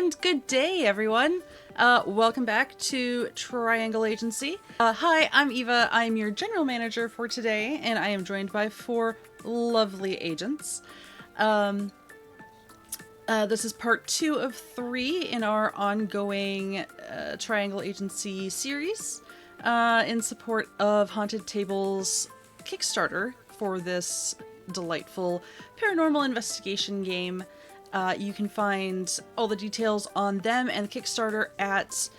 And good day, everyone. Welcome back to Triangle Agency. Hi, I'm Eva. I'm your general manager for today, and I am joined by 4 lovely agents. This is part 2 of 3 in our ongoing Triangle Agency series in support of Haunted Table's Kickstarter for this delightful paranormal investigation game. You can find all the details on them and the Kickstarter at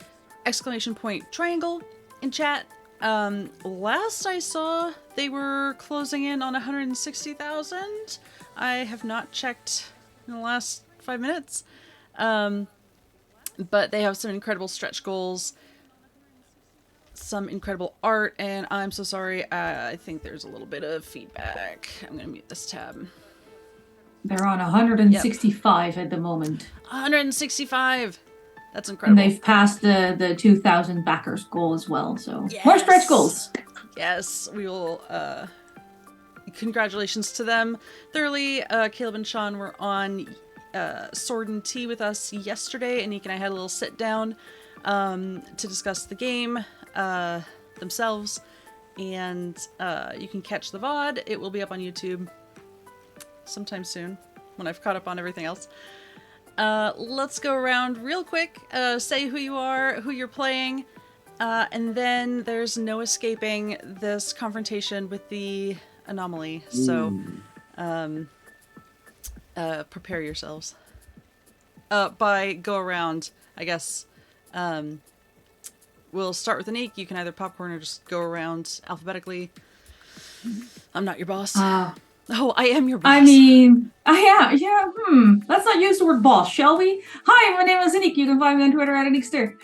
!Triangle in chat. Last I saw, they were closing in on 160,000. I have not checked in the last 5 minutes. But they have some incredible stretch goals, some incredible art, and I'm so sorry. I think there's a little bit of feedback. I'm going to mute this tab. They're on 165 at the moment. 165! That's incredible. And they've passed the 2,000 backers goal as well, so yes. More stretch goals! Yes, we will, congratulations to them. Thoroughly, Caleb and Sean were on Sword and Tea with us yesterday, Anniek and I had a little sit down to discuss the game themselves, and you can catch the VOD. It will be up on YouTube sometime soon when I've caught up on everything else. Let's go around real quick, say who you are, who you're playing, and then there's no escaping this confrontation with the anomaly, so prepare yourselves. By go around, I guess, we'll start with Anniek. You can either popcorn or just go around alphabetically. I'm not your boss. Oh, I am your boss. I mean, let's not use the word boss, shall we? Hi, my name is Anniek. You can find me on Twitter at AnniekStir.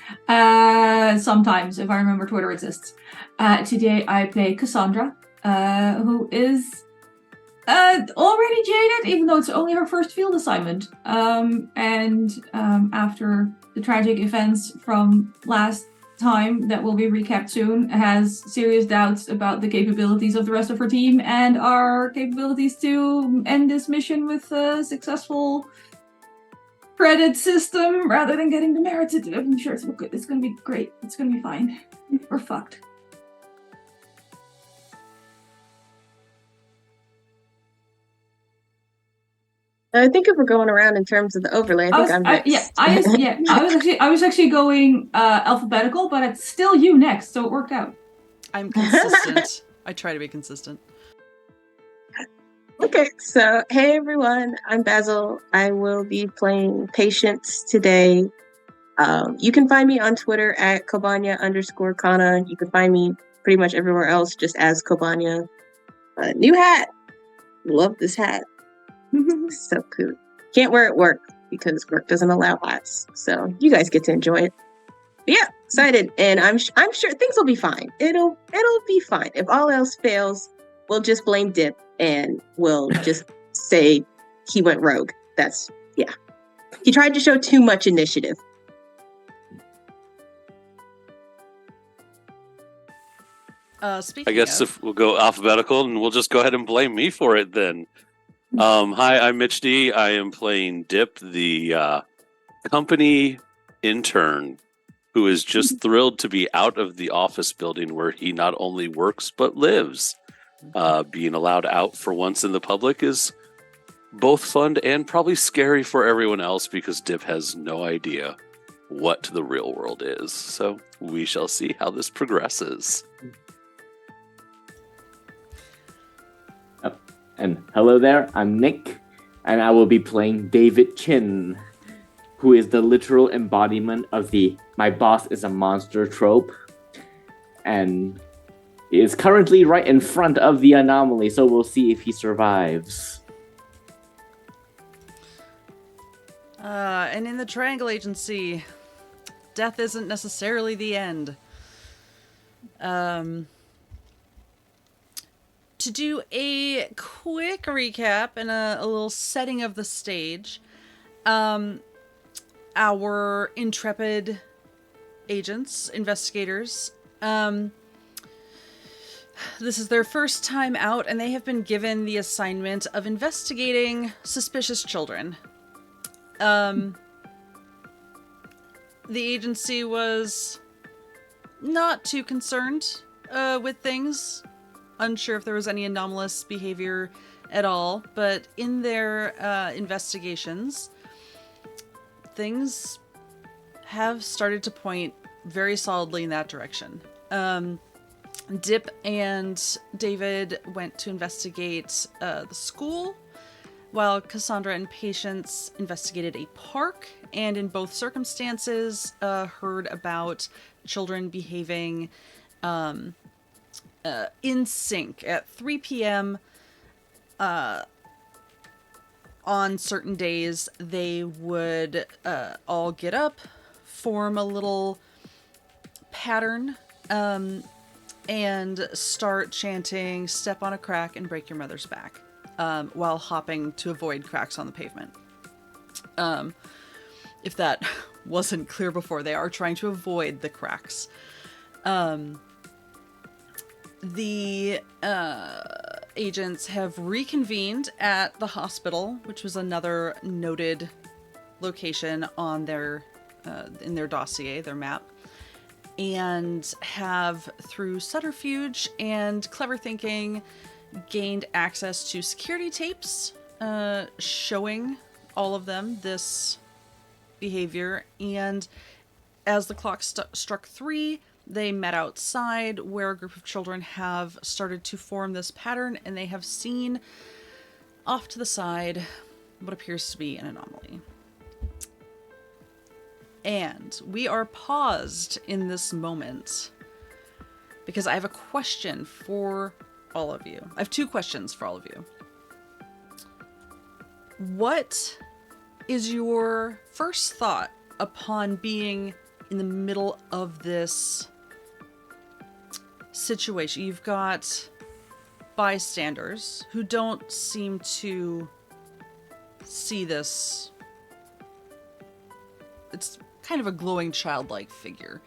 Sometimes, if I remember Twitter exists. Today I play Cassandra, who is already jaded, even though it's only her first field assignment. After the tragic events from last time that will be recapped soon, has serious doubts about the capabilities of the rest of her team and our capabilities to end this mission with a successful credit system rather than getting demerits. I'm sure it's good. It's gonna be great. It's gonna be fine. We're fucked. I think if we're going around in terms of the overlay, I'm next. I was actually going alphabetical, but it's still you next, so it worked out. I'm consistent. I try to be consistent. Okay, so hey everyone, I'm Basil. I will be playing Patience today. You can find me on Twitter at Kobanya_Kana. You can find me pretty much everywhere else just as Kobanya. New hat. Love this hat. So cool. Can't wear it at work because work doesn't allow hats. So you guys get to enjoy it. But yeah, excited, and I'm sure things will be fine. It'll be fine. If all else fails, we'll just blame Dip and we'll just say he went rogue. He tried to show too much initiative. Speaking I guess of... if we'll go alphabetical, and we'll just go ahead and blame me for it then. Hi, I'm Mitch D. I am playing Dip, the company intern who is just thrilled to be out of the office building where he not only works but lives. Being allowed out for once in the public is both fun and probably scary for everyone else because Dip has no idea what the real world is. So we shall see how this progresses. And hello there, I'm Nick, and I will be playing David Chin, who is the literal embodiment of the "my boss is a monster" trope, and he is currently right in front of the anomaly, so we'll see if he survives. And in the Triangle Agency, death isn't necessarily the end. To do a quick recap and a little setting of the stage, our intrepid agents, investigators, this is their first time out, and they have been given the assignment of investigating suspicious children. the agency was not too concerned with things. Unsure if there was any anomalous behavior at all, but in their investigations, things have started to point very solidly in that direction. Dip and David went to investigate the school, while Cassandra and Patience investigated a park, and in both circumstances heard about children behaving in sync at 3 p.m. On certain days. They would all get up, form a little pattern, and start chanting "Step on a crack and break your mother's back," while hopping to avoid cracks on the pavement. If that wasn't clear before, they are trying to avoid the cracks. The agents have reconvened at the hospital, which was another noted location on their in their dossier, their map, and have, through subterfuge and clever thinking, gained access to security tapes showing all of them this behavior. And as the clock struck 3, they met outside, where a group of children have started to form this pattern, and they have seen off to the side what appears to be an anomaly. And we are paused in this moment because I have a question for all of you. I have 2 questions for all of you. What is your first thought upon being in the middle of this situation? You've got bystanders who don't seem to see this. It's kind of a glowing childlike figure.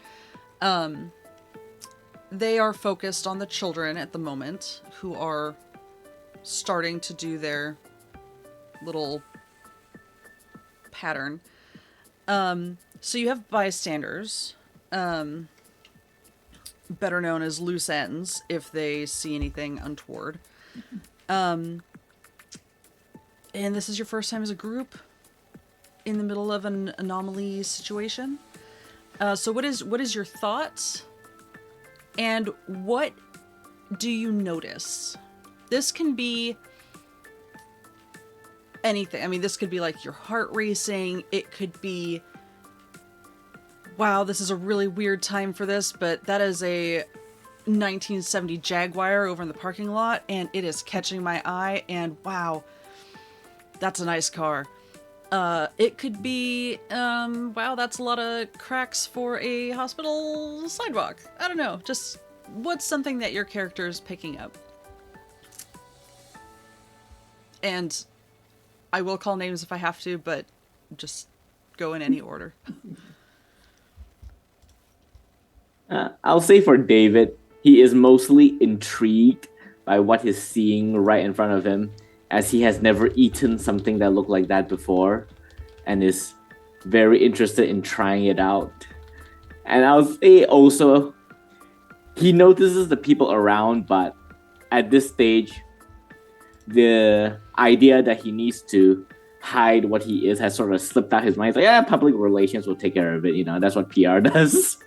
They are focused on the children at the moment, who are starting to do their little pattern. So you have bystanders, better known as loose ends if they see anything untoward. And this is your first time as a group in the middle of an anomaly situation. So what is your thoughts? And what do you notice? This can be anything. I mean, this could be like your heart racing. It could be, wow, this is a really weird time for this, but that is a 1970 Jaguar over in the parking lot, and it is catching my eye, and wow, that's a nice car. It could be, wow, that's a lot of cracks for a hospital sidewalk. I don't know. Just what's something that your character is picking up? And I will call names if I have to, but just go in any order. I'll say for David, he is mostly intrigued by what he's seeing right in front of him, as he has never eaten something that looked like that before, and is very interested in trying it out. And I'll say also, he notices the people around, but at this stage, the idea that he needs to hide what he is has sort of slipped out his mind. It's like, yeah, public relations will take care of it, that's what PR does.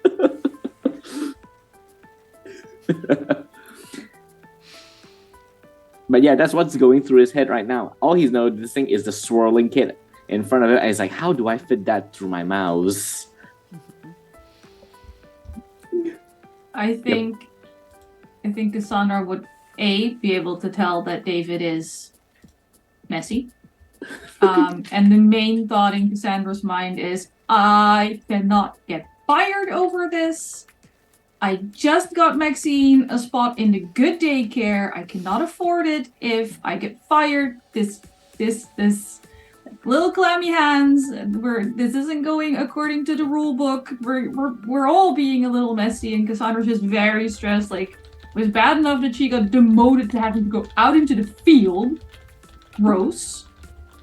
But yeah, that's what's going through his head right now. All he's noticing is the swirling kid in front of him, and he's like, how do I fit that through my mouse? I think Cassandra would be able to tell that David is messy. And the main thought in Cassandra's mind is, I cannot get fired over this. I just got Maxine a spot in the good daycare. I cannot afford it. If I get fired, this little clammy hands. This isn't going according to the rule book. We're all being a little messy, and Cassandra's just very stressed. Like, it was bad enough that she got demoted to having to go out into the field. Gross.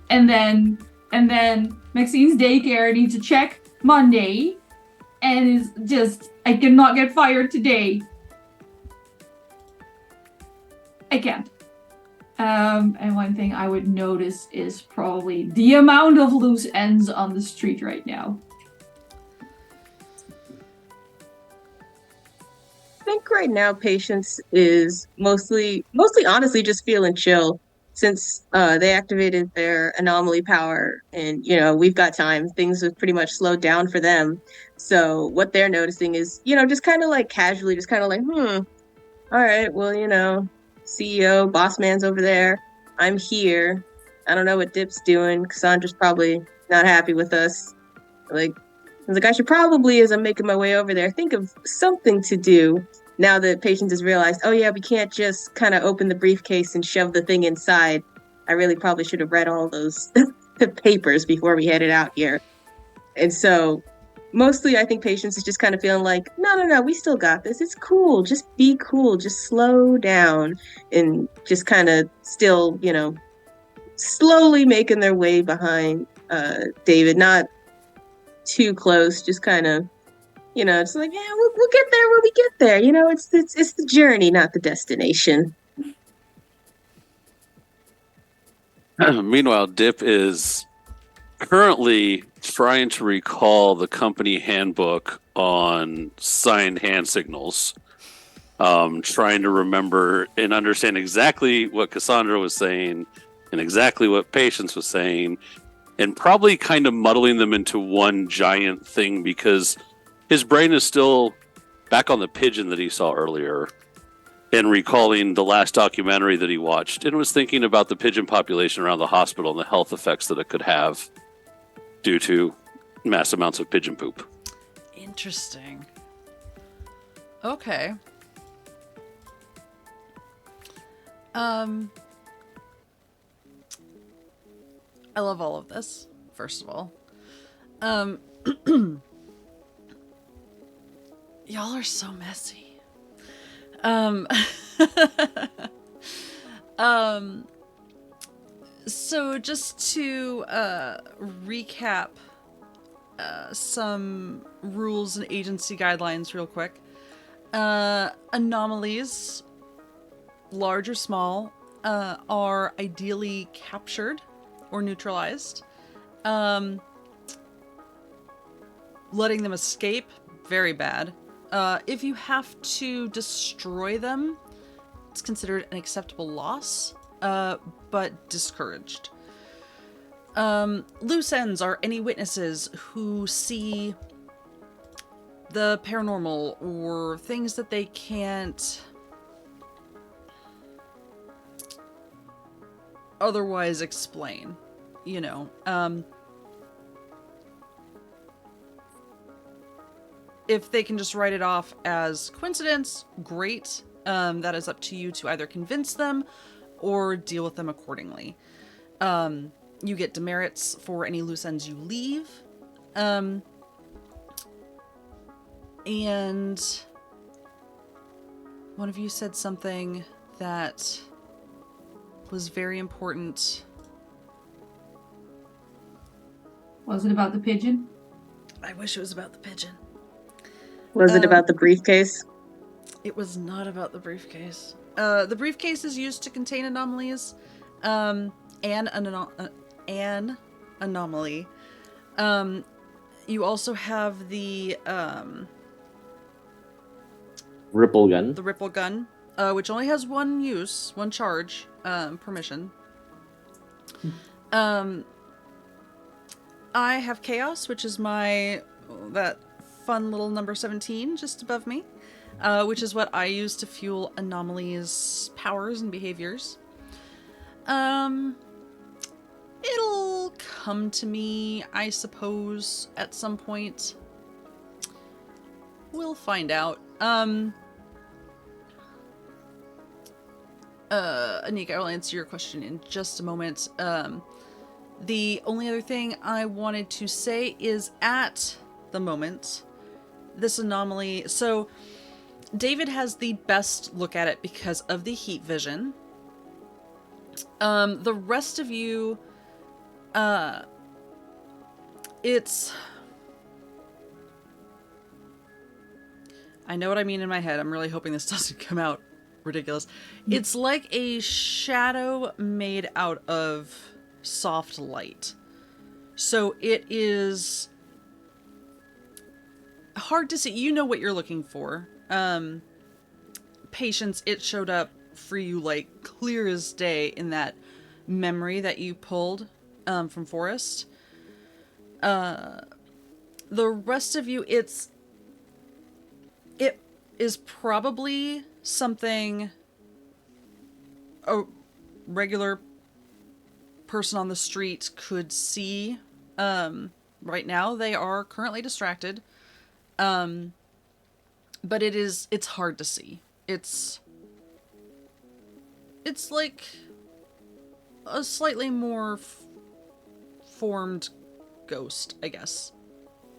And then Maxine's daycare needs a check Monday. and is just, I cannot get fired today. I can't. And one thing I would notice is probably the amount of loose ends on the street right now. I think right now Patience is mostly honestly just feeling chill since they activated their anomaly power, and we've got time. Things have pretty much slowed down for them. So what they're noticing is, just kind of like casually, just kind of like, all right, well, CEO, boss man's over there. I'm here. I don't know what Dip's doing. Cassandra's probably not happy with us. Like, I was like, I should probably, as I'm making my way over there, think of something to do now that Patience has realized, oh yeah, we can't just kind of open the briefcase and shove the thing inside. I really probably should have read all those papers before we headed out here. And so mostly I think Patience is just kind of feeling like, no, we still got this. It's cool. Just be cool. Just slow down, and just kind of still, slowly making their way behind David, not too close, just kind of, it's like, yeah, we'll get there when we get there. It's the journey, not the destination. Meanwhile, Dip is currently trying to recall the company handbook on signed hand signals, trying to remember and understand exactly what Cassandra was saying and exactly what Patience was saying, and probably kind of muddling them into one giant thing because his brain is still back on the pigeon that he saw earlier and recalling the last documentary that he watched, and was thinking about the pigeon population around the hospital and the health effects that it could have due to mass amounts of pigeon poop. Interesting. Okay. I love all of this, first of all. Y'all are so messy. So just to recap some rules and agency guidelines real quick. Anomalies, large or small, are ideally captured or neutralized. Letting them escape, very bad. If you have to destroy them, it's considered an acceptable loss, but discouraged. Loose ends are any witnesses who see the paranormal or things that they can't otherwise explain, if they can just write it off as coincidence, great. That is up to you to either convince them or deal with them accordingly. You get demerits for any loose ends you leave. And one of you said something that was very important. Was it about the pigeon? I wish it was about the pigeon. Was it about the briefcase? It was not about the briefcase. The briefcase is used to contain anomalies, and an anomaly. You also have the Ripple gun. the ripple gun, which only has one use, one charge, permission. I have chaos, which is that fun little number 17 just above me, which is what I use to fuel anomalies, powers, and behaviors. It'll come to me, I suppose, at some point. We'll find out. Anniek, I will answer your question in just a moment. The only other thing I wanted to say is at the moment, this anomaly... So, David has the best look at it because of the heat vision. The rest of you... it's I know what I mean in my head. I'm really hoping this doesn't come out ridiculous. It's like a shadow made out of soft light. So it is hard to see. You know what you're looking for. Patience, it showed up for you like clear as day in that memory that you pulled from Forrest. The rest of you, it is probably something a regular person on the street could see. Right now they are currently distracted. But it's hard to see. It's like a slightly more formed ghost, I guess.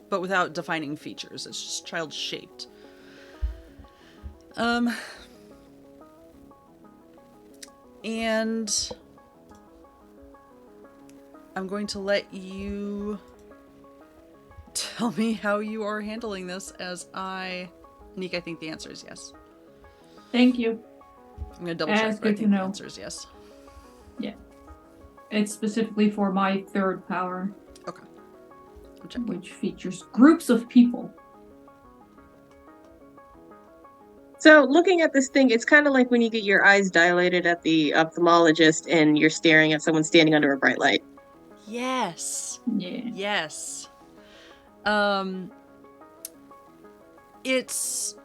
But without defining features. It's just child-shaped. And I'm going to let you tell me how you are handling this Anniek, I think the answer is yes. Thank you. I'm going to double check, but I think the answer is yes. Yeah. It's specifically for my third power. Okay. I'm checking. Which features groups of people. So looking at this thing, it's kind of like when you get your eyes dilated at the ophthalmologist and you're staring at someone standing under a bright light. Yes. Yeah. Yes. It's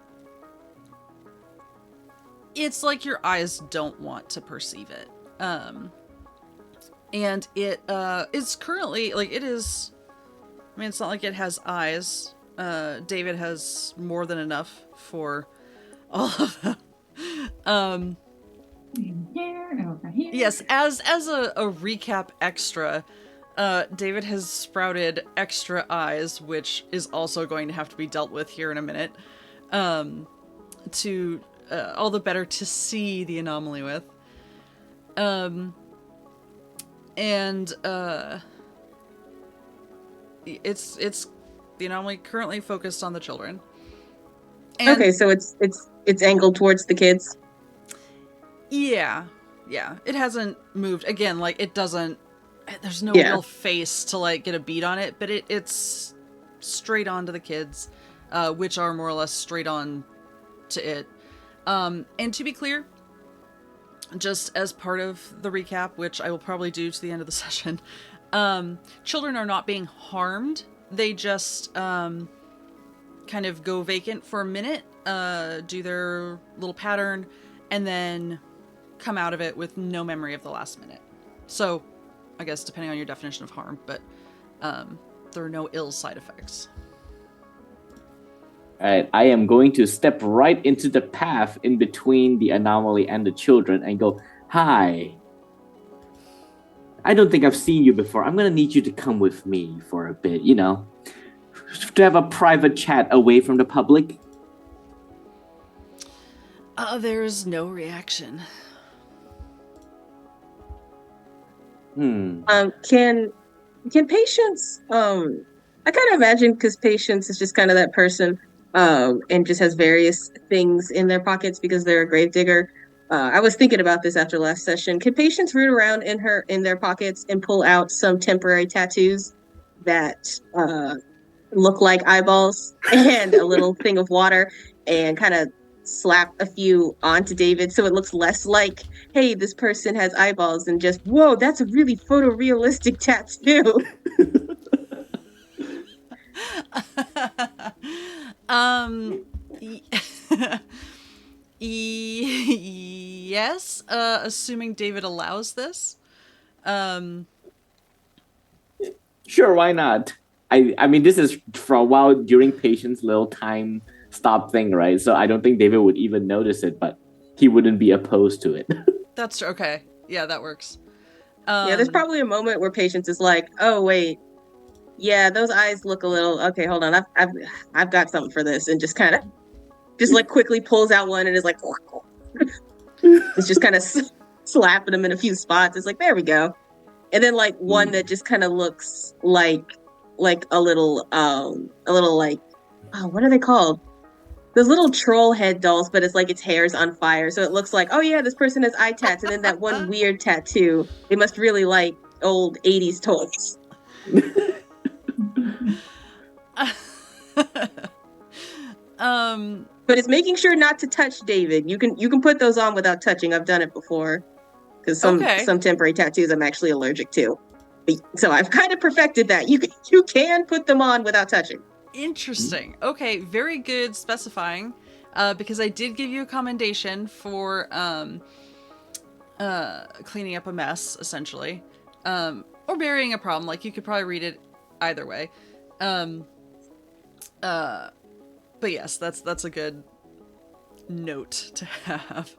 like your eyes don't want to perceive it. And it is currently like it is. I mean, it's not like it has eyes. David has more than enough for all of them. Here, over here. Yes, as a recap extra, David has sprouted extra eyes, which is also going to have to be dealt with here in a minute. To all the better to see the anomaly with. It's the anomaly currently focused on the children. And Okay, so it's angled towards the kids. Yeah. It hasn't moved. Again, like it doesn't. There's no real face to like get a beat on it, but it's straight on to the kids, which are more or less straight on to it. And to be clear, just as part of the recap, which I will probably do to the end of the session, children are not being harmed. They just kind of go vacant for a minute, do their little pattern, and then come out of it with no memory of the last minute. So, I guess depending on your definition of harm, but there are no ill side effects. Alright, I am going to step right into the path in between the anomaly and the children and go, "Hi. I don't think I've seen you before. I'm gonna need you to come with me for a bit, to have a private chat away from the public." There's no reaction. Can Patience, I kind of imagine, because Patience is just kind of that person, and just has various things in their pockets because they're a gravedigger. I was thinking about this after last session. Could Patience root around in their pockets and pull out some temporary tattoos that look like eyeballs and a little thing of water, and kind of slap a few onto David so it looks less like, hey, this person has eyeballs, and just, whoa, that's a really photorealistic tattoo. Yes, assuming David allows this. Sure, why not? I mean, this is for a while during Patient's little time stop thing, right? So I don't think David would even notice it, but he wouldn't be opposed to it. That's true. Okay. Yeah, that works. Yeah, there's probably a moment where Patience is like, oh, wait, yeah, those eyes look a little, okay, hold on, I've got something for this, and just kind of, just like quickly pulls out one and is like, it's just kind of slapping him in a few spots. It's like, there we go. And then like one that just kind of looks like a little like, oh, what are they called? those little troll head dolls, but it's like its hair's on fire. So it looks like, oh yeah, this person has eye tats, and then that one weird tattoo. They must really like old 80s toys. But it's making sure not to touch David. You can put those on without touching. I've done it before. Because some temporary tattoos I'm actually allergic to. So I've kind of perfected that. You can put them on without touching. Interesting. Okay, very good specifying. Because I did give you a commendation for cleaning up a mess, essentially. Or burying a problem. Like, you could probably read it either way. But yes, that's a good note to have.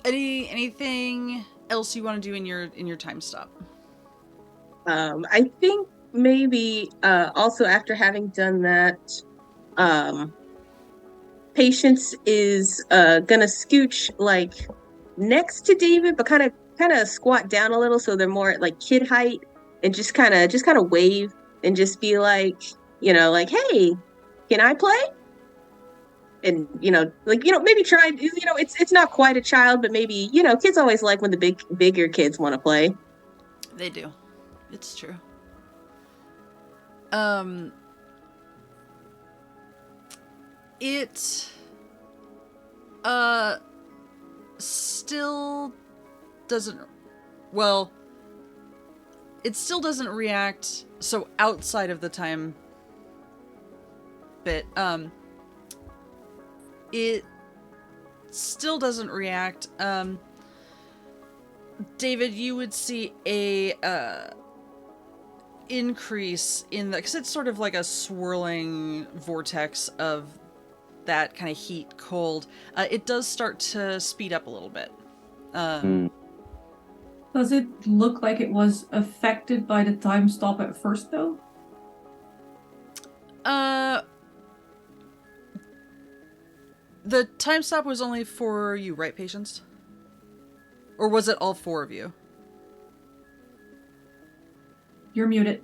Anything else you want to do in your time stop? I think maybe also after having done that, Patience is gonna scooch like next to David, but kind of squat down a little so they're more at like kid height, and just kind of wave and just be like, like, hey, can I play? And maybe try, it's not quite a child, but maybe, kids always like when the bigger kids want to play. They do. It's true. It still doesn't, well, it still doesn't react, so outside of the time bit, it still doesn't react. David, you would see a increase in the, because it's sort of like a swirling vortex of that kind of heat cold. It does start to speed up a little bit. Does it look like it was affected by the time stop at first, though? The time stop was only for you, right, Patience? Or was it all four of you? You're muted.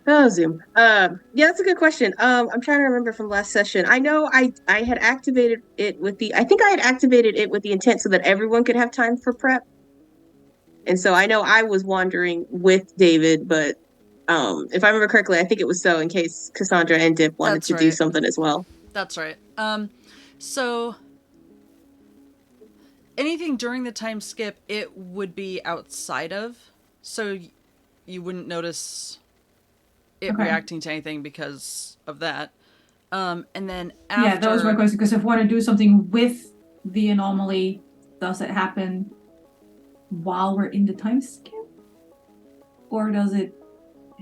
Oh, Zoom. Yeah, that's a good question. I'm trying to remember from last session. I know I had activated it with I think I had activated it with the intent so that everyone could have time for prep. And so I know I was wandering with David, but if I remember correctly, I think it was so in case Cassandra and Dip wanted to do something as well. That's right. So anything during the time skip, it would be outside of, so you wouldn't notice it reacting to anything because of that. And then after... Yeah, that was my question, because if we want to do something with the anomaly, does it happen while we're in the time skip? Or does it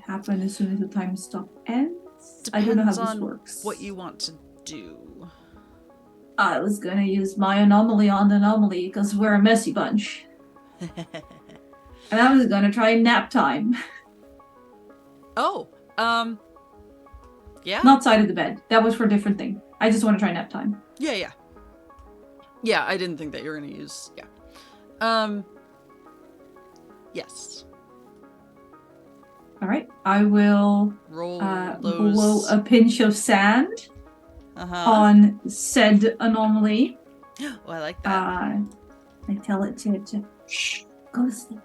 happen as soon as the time stop ends? Depends, I don't know how this works. What you want to do. I was gonna use my anomaly on the anomaly because we're a messy bunch. And I was gonna try nap time. Oh, yeah. Not side of the bed. That was for a different thing. I just want to try nap time. Yeah. Yeah, I didn't think that you were gonna use. Yeah. Yes. All right. I will roll blow a pinch of sand on said anomaly. Oh, I like that. I tell it to shh, go to sleep.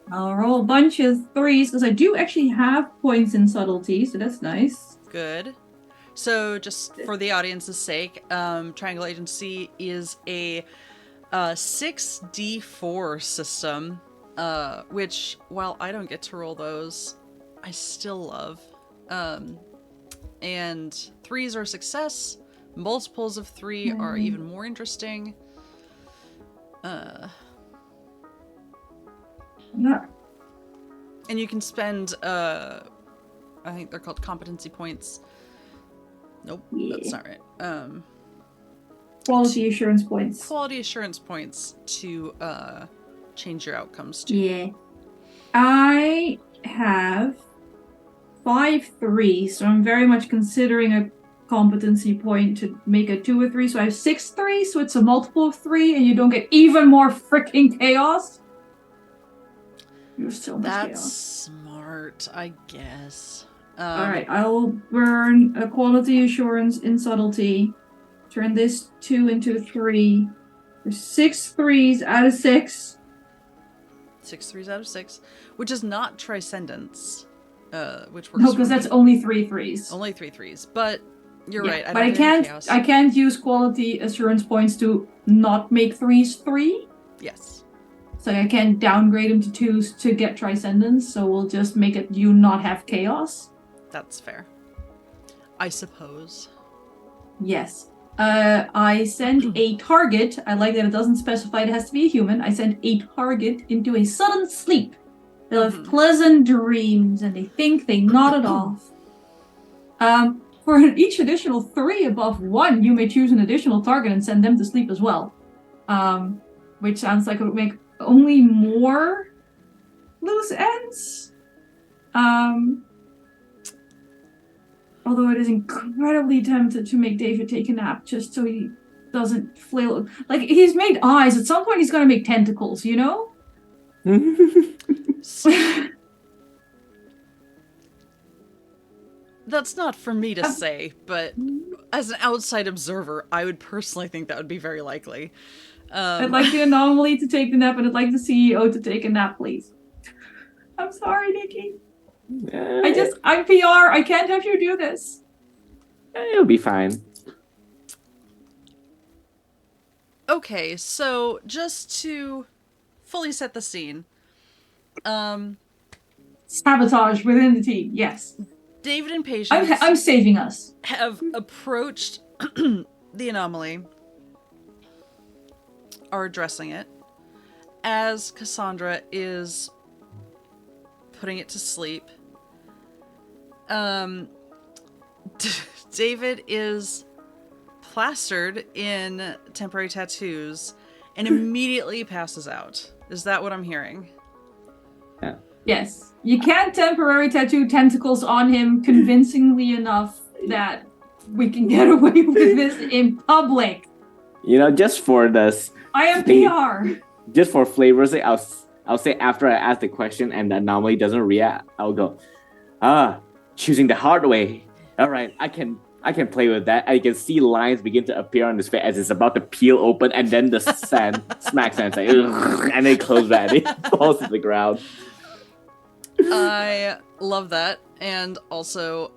I'll roll a bunch of 3s because I do actually have points in subtlety, so that's nice. Good. So just for the audience's sake, Triangle Agency is a 6d4 system, which, while I don't get to roll those, I still love. And 3s are success. Multiples of 3 are even more interesting. And you can spend, I think they're called competency points. Nope, that's not right. Quality assurance points. Quality assurance points to change your outcomes too. Yeah. I have 5 3s, so I'm very much considering a competency point to make a 2 or 3. So I have 6 threes, so it's a multiple of 3, and you don't get even more freaking chaos. You're so much That's chaos. smart, I guess. Alright, I'll burn a quality assurance in subtlety. Turn this 2 into 3. There's 6 threes out of 6. 6 threes out of 6, which is not Transcendence, which works. No, because that's only 3 threes. Only 3 threes, but you're Yeah, right. but I can't use quality assurance points to not make 3s 3. Yes. So I can't downgrade them to 2s to get Transcendence, so we'll just make it you not have chaos. That's fair. I suppose. Yes. I send a target. I like that it doesn't specify it has to be a human. I send a target into a sudden sleep. They'll have pleasant dreams, and they think they nod it off. For each additional 3 above 1, you may choose an additional target and send them to sleep as well. Which sounds like it would make only more loose ends. Although it is incredibly tempted to make David take a nap just so he doesn't flail. Like, he's made eyes. At some point, he's going to make tentacles, you know? That's not for me to say, but as an outside observer, I would personally think that would be very likely. I'd like the anomaly to take the nap, and I'd like the CEO to take a nap, please. I'm sorry, Nicky. I'm PR. I can't have you do this. It'll be fine. Okay, so just to fully set the scene, sabotage within the team. Yes. David and Patience I'm saving us. have approached the anomaly, are addressing it, as Cassandra is putting it to sleep. David is plastered in temporary tattoos and immediately passes out. Is that what I'm hearing? Yeah. Yes. You can't temporary tattoo tentacles on him convincingly enough that we can get away with this in public. You know, just for this... I am PR. Just for flavor's sake, I'll say after I ask the question and the anomaly doesn't react, I'll go, choosing the hard way. All right, I can play with that. I can see lines begin to appear on his face as it's about to peel open, and then the sand smacks and say, and then it closes back and it falls to the ground. I love that, and also,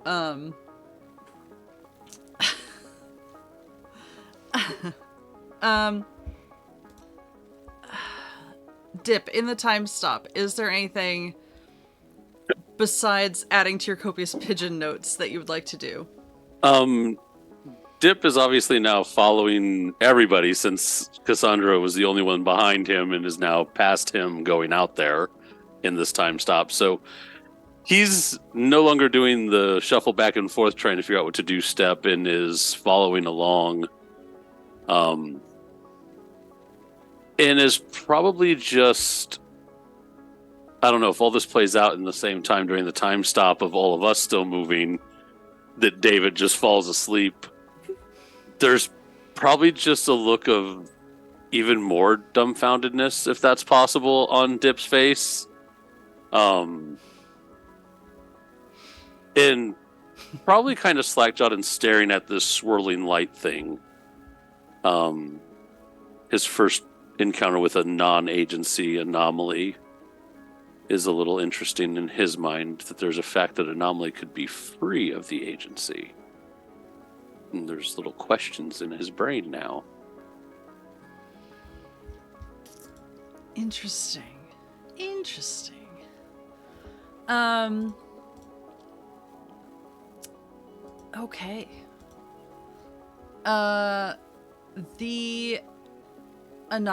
Dip, in the time stop, is there anything besides adding to your copious pigeon notes that you would like to do? Dip is obviously now following everybody since Cassandra was the only one behind him and is now past him going out there in this time stop. So he's no longer doing the shuffle back and forth trying to figure out what to do step and is following along. And is probably just, I don't know if all this plays out in the same time during the time stop of all of us still moving, that David just falls asleep. There's probably just a look of even more dumbfoundedness, if that's possible, on Dip's face. And probably kind of slack-jawed and staring at this swirling light thing. His first encounter with a non-agency anomaly is a little interesting in his mind, that there's a fact that anomaly could be free of the agency. And there's little questions in his brain now. Interesting. Okay.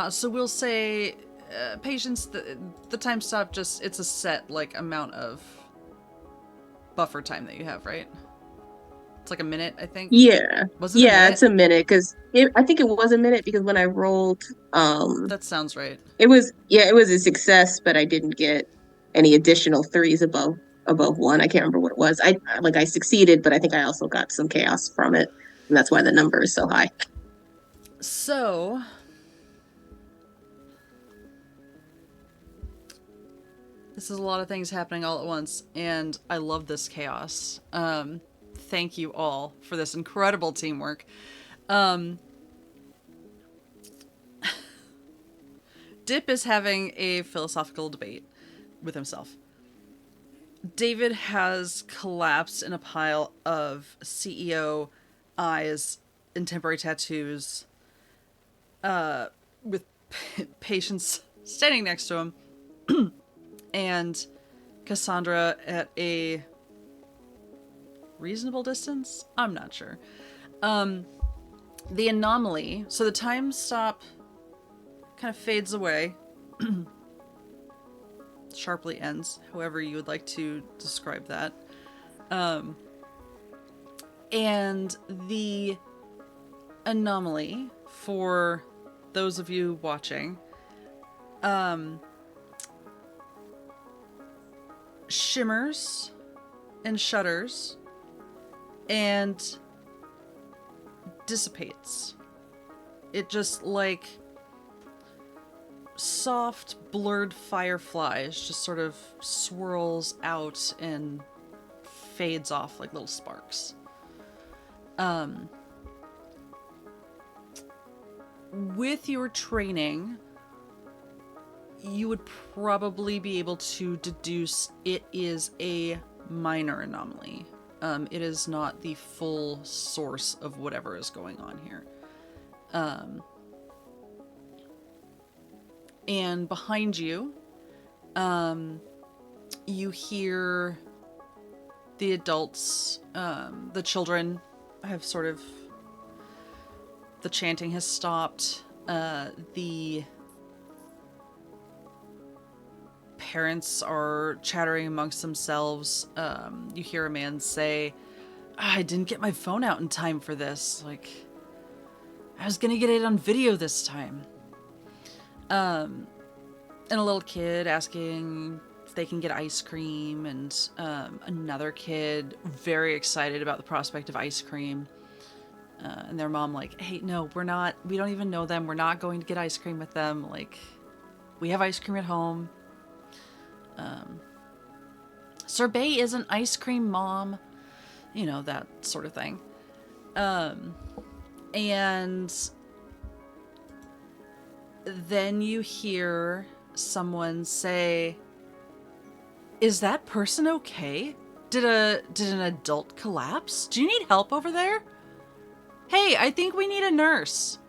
So we'll say, Patience, the time stop just, it's a set, like, amount of buffer time that you have, right? It's like a minute, I think? Yeah. Was it a minute? It's a minute, because I think it was a minute, because when I rolled... that sounds right. It was a success, but I didn't get any additional 3s above above 1. I can't remember what it was. I succeeded, but I think I also got some chaos from it, and that's why the number is so high. So, this is a lot of things happening all at once, and I love this chaos. Thank you all for this incredible teamwork. Dip is having a philosophical debate with himself. David has collapsed in a pile of CEO eyes and temporary tattoos, with Patience standing next to him, and Cassandra at a reasonable distance? I'm not sure. The anomaly, so the time stop kind of fades away, sharply ends, however you would like to describe that. And the anomaly, for those of you watching, shimmers and shudders and dissipates. It just like soft, blurred fireflies just sort of swirls out and fades off like little sparks. With your training, you would probably be able to deduce it is a minor anomaly. It is not the full source of whatever is going on here. And behind you, you hear the adults, the children have sort of, the chanting has stopped. The parents are chattering amongst themselves. You hear a man say, I didn't get my phone out in time for this. Like, I was gonna get it on video this time. And a little kid asking if they can get ice cream, and another kid very excited about the prospect of ice cream. And their mom like, hey, no, we don't even know them. We're not going to get ice cream with them. Like, we have ice cream at home. Sorbet isn't ice cream, Mom. You know, that sort of thing. And then you hear someone say, is that person okay? Did an adult collapse? Do you need help over there? Hey, I think we need a nurse.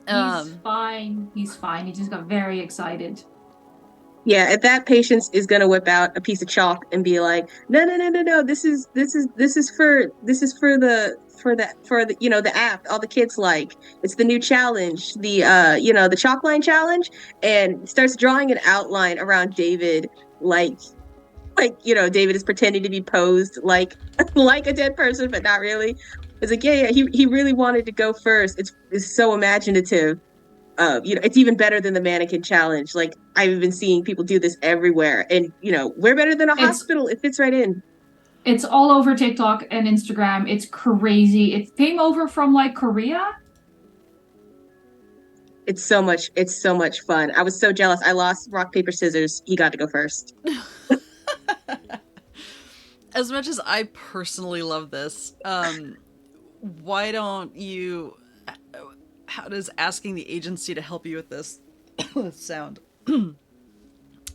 He's fine. He's fine. He just got very excited. Yeah, if that Patience is gonna whip out a piece of chalk and be like, no, this is for the app all the kids like. It's the new challenge, the the chalk line challenge, and starts drawing an outline around David, like David is pretending to be posed like like a dead person, but not really. It's like, yeah, he really wanted to go first. It's so imaginative. It's even better than the mannequin challenge. Like, I've been seeing people do this everywhere, and we're better than a hospital. It fits right in. It's all over TikTok and Instagram. It's crazy. It came over from like Korea. It's so much fun. I was so jealous. I lost rock, paper, scissors. He got to go first. As much as I personally love this, why don't you... How does asking the agency to help you with this sound?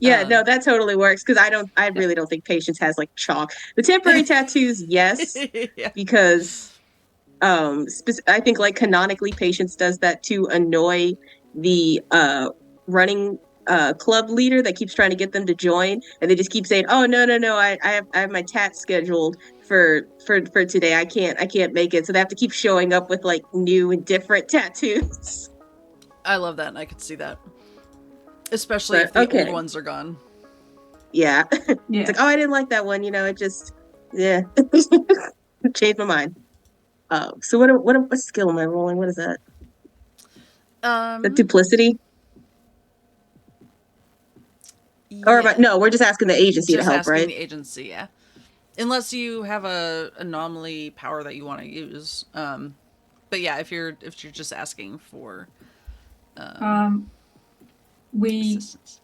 Yeah, no, that totally works, because I really don't think Patience has like chalk. The temporary tattoos, yes, yeah. because I think like canonically Patience does that to annoy the running club leader that keeps trying to get them to join, and they just keep saying, oh no, I have my tat scheduled for today. I can't make it, so they have to keep showing up with like new and different tattoos. I love that, and I could see that, especially if the old ones are gone. Yeah. It's like, oh, I didn't like that one, it just changed my mind. So what skill am I rolling? What is that? The duplicity? Or Yeah. no, we're just asking the agency to Just help, asking right? the agency, yeah. Unless you have a anomaly power that you want to use. But yeah, if you're just asking for We assistance.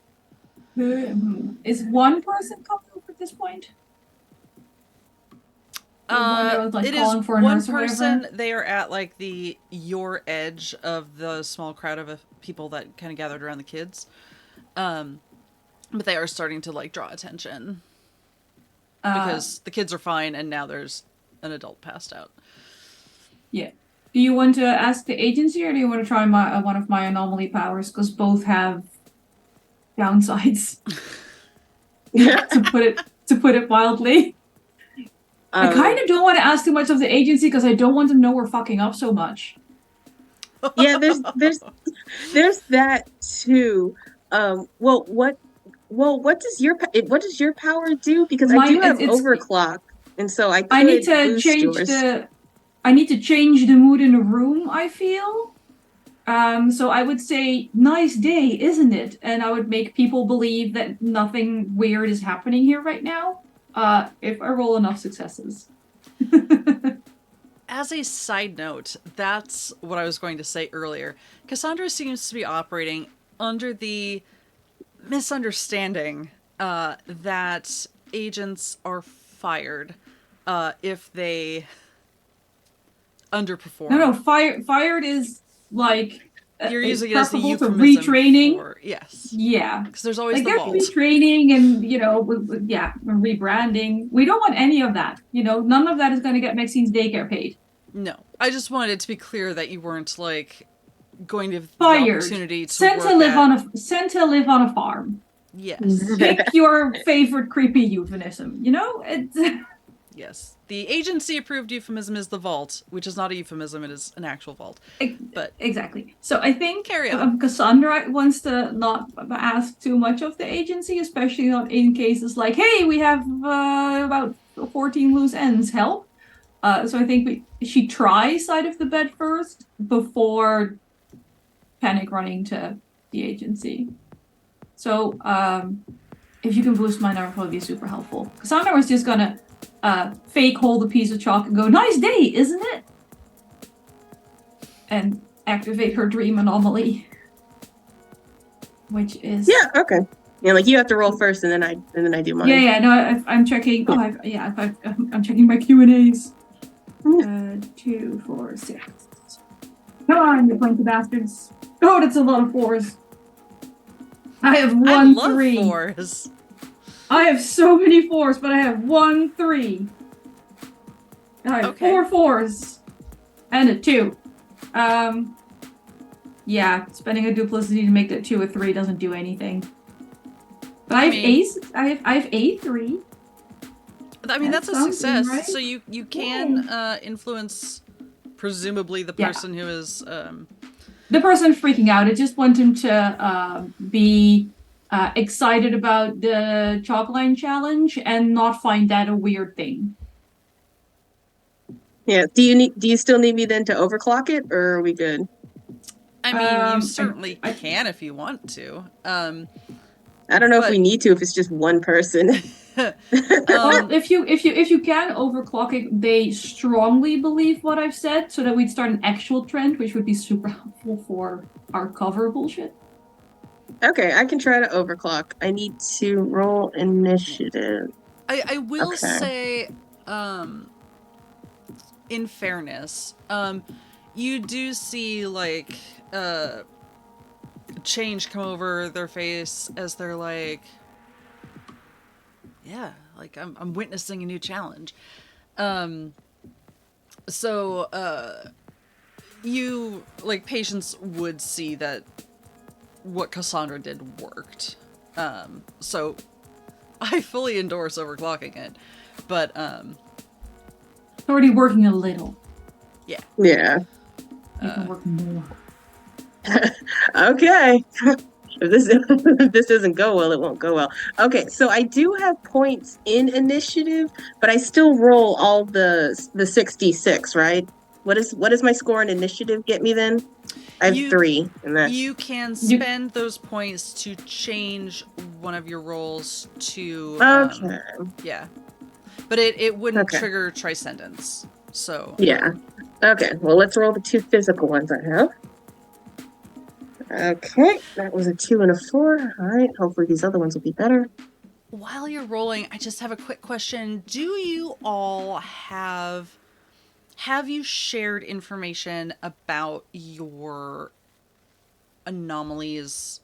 is one person coming up at this point? The one that was like It calling is for a one nurse or person. whatever? They are at like your edge of the small crowd of people that kind of gathered around the kids. But they are starting to like draw attention because the kids are fine and now there's an adult passed out. Yeah. Do you want to ask the agency or do you want to try my one of my anomaly powers? Because both have downsides. to put it mildly. I kind of don't want to ask too much of the agency because I don't want them to know we're fucking up so much. Yeah, there's that too. What does your power do? Because I do have overclock, and so I need to boost yours. I need to change the mood in the room, I feel. So I would say, nice day, isn't it? And I would make people believe that nothing weird is happening here right now. If I roll enough successes. As a side note, that's what I was going to say earlier. Cassandra seems to be operating under the misunderstanding that agents are fired if they underperform. No, fired is like you're using it as a preferable to euphemism retraining. For, yes. Yeah. Because there's always like the vault. Retraining and, rebranding. We don't want any of that. None of that is going to get Maxine's daycare paid. No. I just wanted it to be clear that you weren't, like, going to have fired. The opportunity to sent to live on a farm. Yes. Pick your favorite creepy euphemism. It's... Yes. The agency-approved euphemism is the vault, which is not a euphemism, it is an actual vault. But exactly. So I think carry on. Cassandra wants to not ask too much of the agency, especially not in cases like, hey, we have about 14 loose ends, help? So I think she tries side of the bed first before panic running to the agency. So if you can boost mine, that would probably be super helpful. Cassandra was just gonna fake hold a piece of chalk and go, nice day, isn't it? And activate her dream anomaly. Which is... Yeah, okay. Yeah, like you have to roll first and then I do mine. Yeah, no, I'm checking... I'm checking my Q&As. 2, 4, 6. Come on, you pointy bastards. Oh, that's a lot of 4s. I have 1 I love 3. 4s. I have so many 4s, but I have 1 3. I have 4 4s. And a 2. Yeah, spending a duplicity to make that 2 a 3 doesn't do anything. But I have A3. I mean, that's a success. Right? So you can influence, presumably, the person who is... The person freaking out. I just want him to be excited about the chalk line challenge and not find that a weird thing. Yeah. Do you still need me then to overclock it, or are we good? I mean, you certainly can if you want to. I don't know if we need to if it's just one person. Well, if you can overclock it, they strongly believe what I've said, so that we'd start an actual trend, which would be super helpful for our cover bullshit. Okay, I can try to overclock. I need to roll initiative. I will say, in fairness, you do see like change come over their face as they're like, yeah, like I'm witnessing a new challenge. So you, like, Patience would see that what Cassandra did worked. So I fully endorse overclocking it, but it's already working a little. Yeah. Yeah. It can work more. Okay. If this doesn't go well, it won't go well. Okay, so I do have points in initiative, but I still roll all the 66, right? What is my score in initiative get me then? I have 3, and that's You can spend those points to change one of your rolls to okay. yeah. But it wouldn't Okay. trigger Triscendence. So Yeah. Okay. Well, let's roll the 2 physical ones I have. Okay, that was a 2 and a 4. All right. Hopefully these other ones will be better. while you're rolling, I just have a quick question. Do you all have you shared information about your anomalies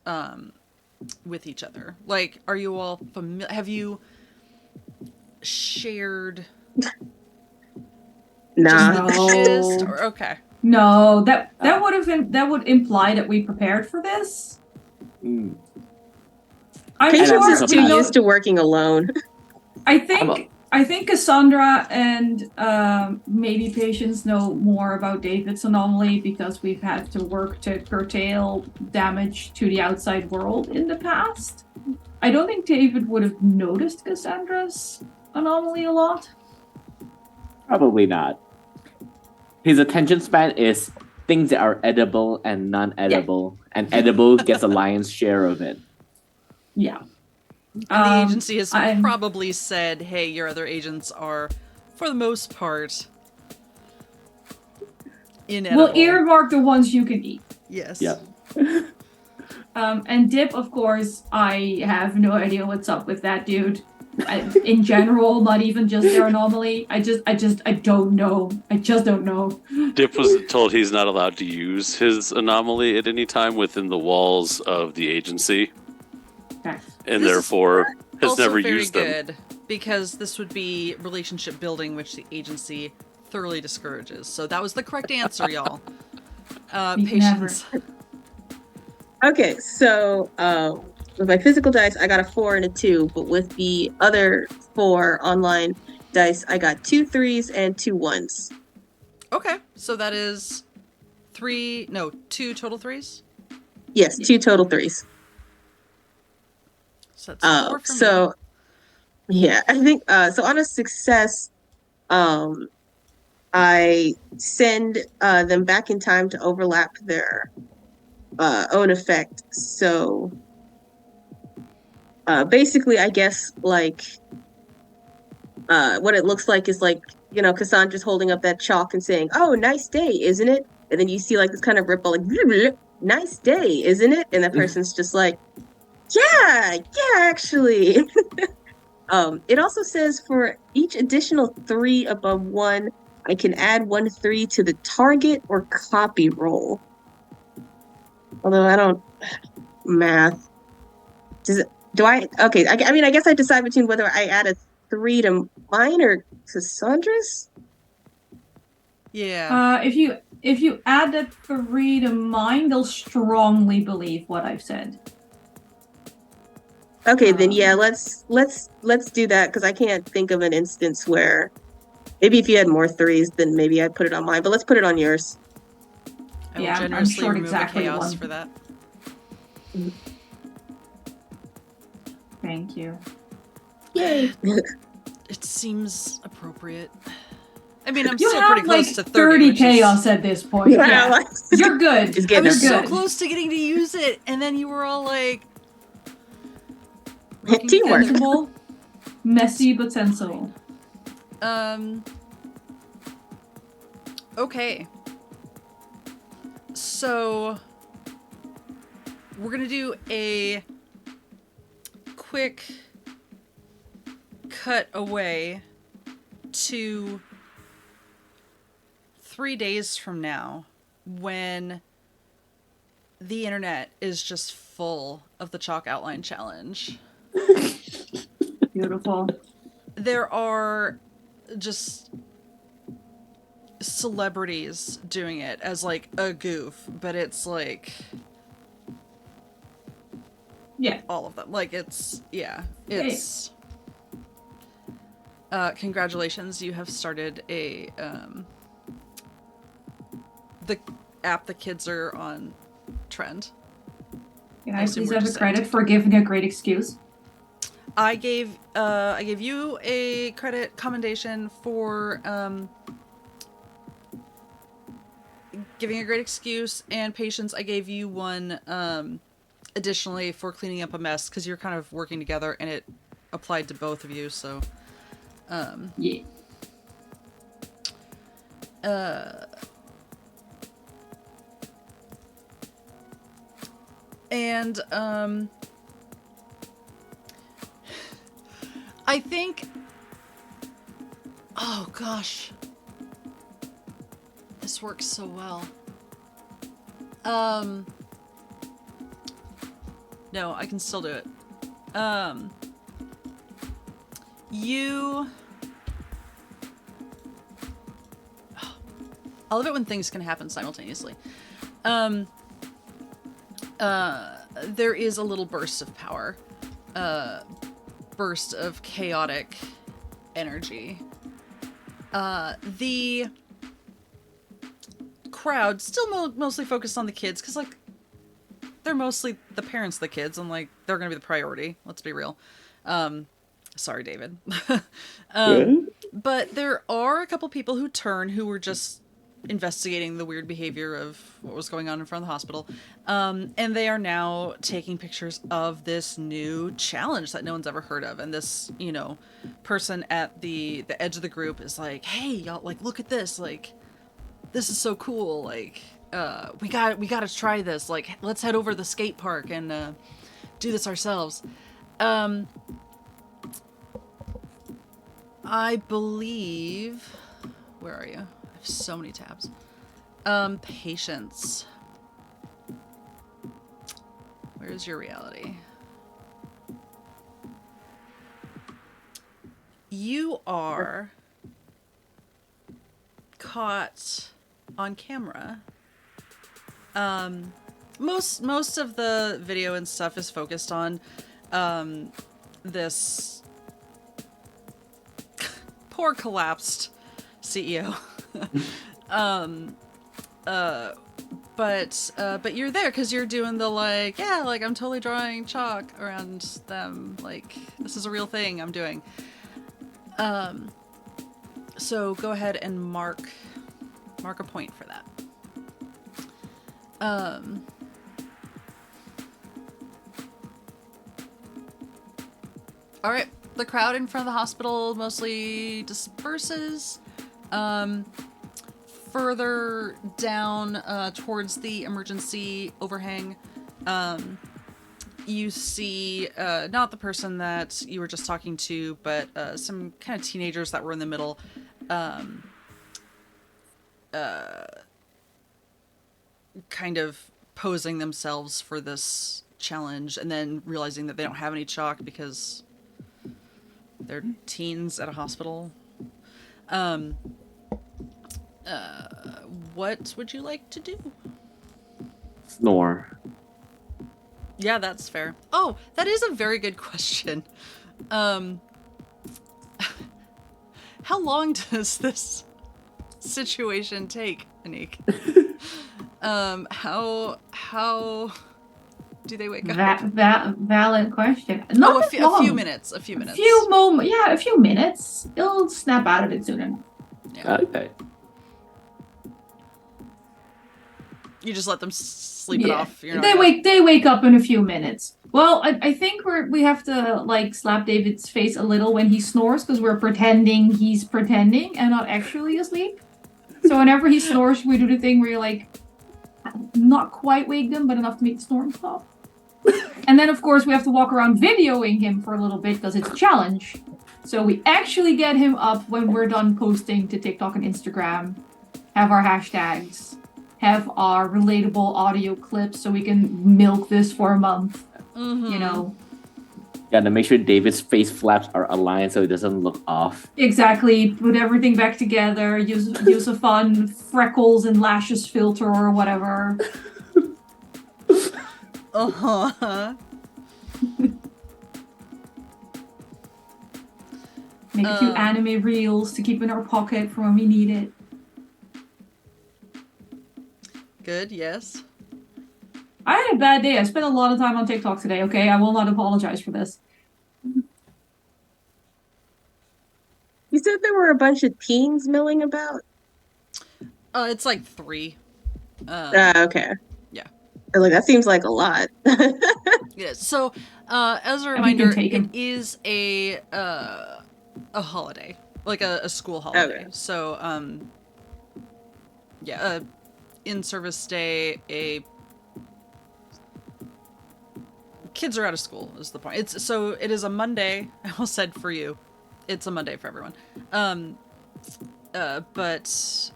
with each other? Like, are you all familiar? Have you shared Nah. just the gist? Or, okay. No, that would imply that we prepared for this. Mm. I'm Patience sure- is too used to working alone. I think Cassandra and maybe Patience know more about David's anomaly because we've had to work to curtail damage to the outside world in the past. I don't think David would have noticed Cassandra's anomaly a lot. Probably not. His attention span is things that are edible and non-edible, and edible gets a lion's share of it. Yeah. And the agency has probably said, hey, your other agents are, for the most part, inedible. We'll earmark the ones you can eat. Yes. Yep. And Dip, of course, I have no idea what's up with that dude. In general, not even just their anomaly. I don't know. I just don't know. Dip was told he's not allowed to use his anomaly at any time within the walls of the agency, Okay. and This therefore has also never very used them. good, because this would be relationship building, which the agency thoroughly discourages. So that was the correct answer, y'all. Patience. Okay, so with my physical dice, I got a 4 and a 2, but with the other 4 online dice, I got 2 3s and 2 1s. Okay, so that is 2 total 3s? Yes, 2 total 3s. So that's 4 for so yeah, I think so on a success, I send them back in time to overlap their own effect. So basically, I guess like what it looks like is like, Cassandra's holding up that chalk and saying, "Oh, nice day, isn't it?" And then you see like this kind of ripple, like, "Nice day, isn't it?" And that person's just like, "Yeah, actually." It also says for each additional 3 above 1, I can add 1 3 to the target or copy roll. Although I don't math. Okay, I mean, I guess I decide between whether I add a 3 to mine or Cassandra's? Yeah. If you add that 3 to mine, they'll strongly believe what I've said. Okay, then yeah, let's do that, because I can't think of an instance where maybe if you had more 3s, then maybe I'd put it on mine. But let's put it on yours. I will Yeah, I'm generously short remove exactly a chaos one. for that. Thank you. Yay! It seems appropriate. I mean, I'm You still have pretty close like to 30 which is- chaos at this point. Yeah. You're good. It's I getting was You're so good. close to getting to use it, and then you were all like, working Teamwork. together. Sensible, messy but sensible. Okay. So we're gonna do a quick cut away to 3 days from now, when the internet is just full of the Chalk Outline Challenge. Beautiful. There are just celebrities doing it as like a goof, but it's like all of them. Like it's congratulations, you have started a the app the kids are on trend. Can I please have a credit for giving a great excuse? I gave you a credit commendation for giving a great excuse, and patience. I gave you one additionally for cleaning up a mess because you're kind of working together, and it applied to both of you. So, Yeah. And I think, oh gosh, this works so well. No, I can still do it. You, I love it when things can happen simultaneously. There is a little burst of power, burst of chaotic energy. The crowd still mostly focused on the kids because, like, they're mostly the parents of the kids, and like they're gonna be the priority. Let's be real. Sorry, David. But there are a couple people who turn who were just investigating the weird behavior of what was going on in front of the hospital. And they are now taking pictures of this new challenge that no one's ever heard of. And this, you know, person at the edge of the group is like, hey, y'all, like, look at this. Like, this is so cool. Like, we gotta try this. Like, let's head over to the skate park and do this ourselves. I believe, where are you? I have so many tabs. Patience. Where's your reality? You are caught on camera. Most of the video and stuff is focused on this poor collapsed CEO. But you're there because you're doing the, like, yeah, like, I'm totally drawing chalk around them, like, this is a real thing I'm doing. So go ahead and mark a point for that. All right, the crowd in front of the hospital mostly disperses. Further down towards the emergency overhang, you see not the person that you were just talking to, but some kind of teenagers that were in the middle. Kind of posing themselves for this challenge, and then realizing that they don't have any chalk because they're teens at a hospital. What would you like to do? Snore. Yeah, that's fair. Oh, that is a very good question. How long does this situation take, Anniek? How do they wake up? Valid question. Not a few minutes. A few minutes. A few minutes. It'll snap out of it soon enough. Yeah. Okay. You just let them sleep it off. They wake up in a few minutes. Well, I think we have to, like, slap David's face a little when he snores, because we're pretending he's pretending and not actually asleep. So whenever he snores, we do the thing where you're like, not quite wake them, but enough to make the snoring stop. And then, of course, we have to walk around videoing him for a little bit because it's a challenge. So we actually get him up when we're done posting to TikTok and Instagram, have our hashtags, have our relatable audio clips so we can milk this for a month. Mm-hmm. You know. Yeah, to make sure David's face flaps are aligned so it doesn't look off. Exactly. Put everything back together. Use a fun freckles and lashes filter or whatever. Uh-huh. Make a few anime reels to keep in our pocket for when we need it. Good, yes. I had a bad day. I spent a lot of time on TikTok today, okay? I will not apologize for this. You said there were a bunch of teens milling about? It's like 3. Okay. Yeah. Like that seems like a lot. Yeah. So, as a we can reminder, take him. it is a holiday, like a school holiday. Okay. So, yeah, in-service day. Kids are out of school is the point. It is a Monday. I almost said for you, it's a Monday for everyone. But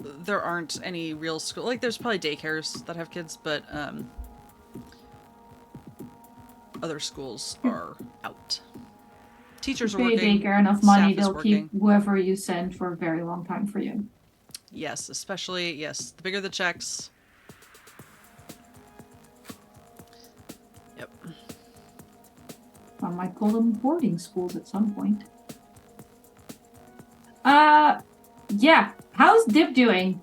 there aren't any real school. Like, there's probably daycares that have kids, but other schools are out. Teachers are Pay working. daycare enough money, staff is they'll working. keep whoever you send for a very long time for you. Yes, especially the bigger the checks. Yep. I might call them boarding schools at some point. Yeah. How's Dip doing?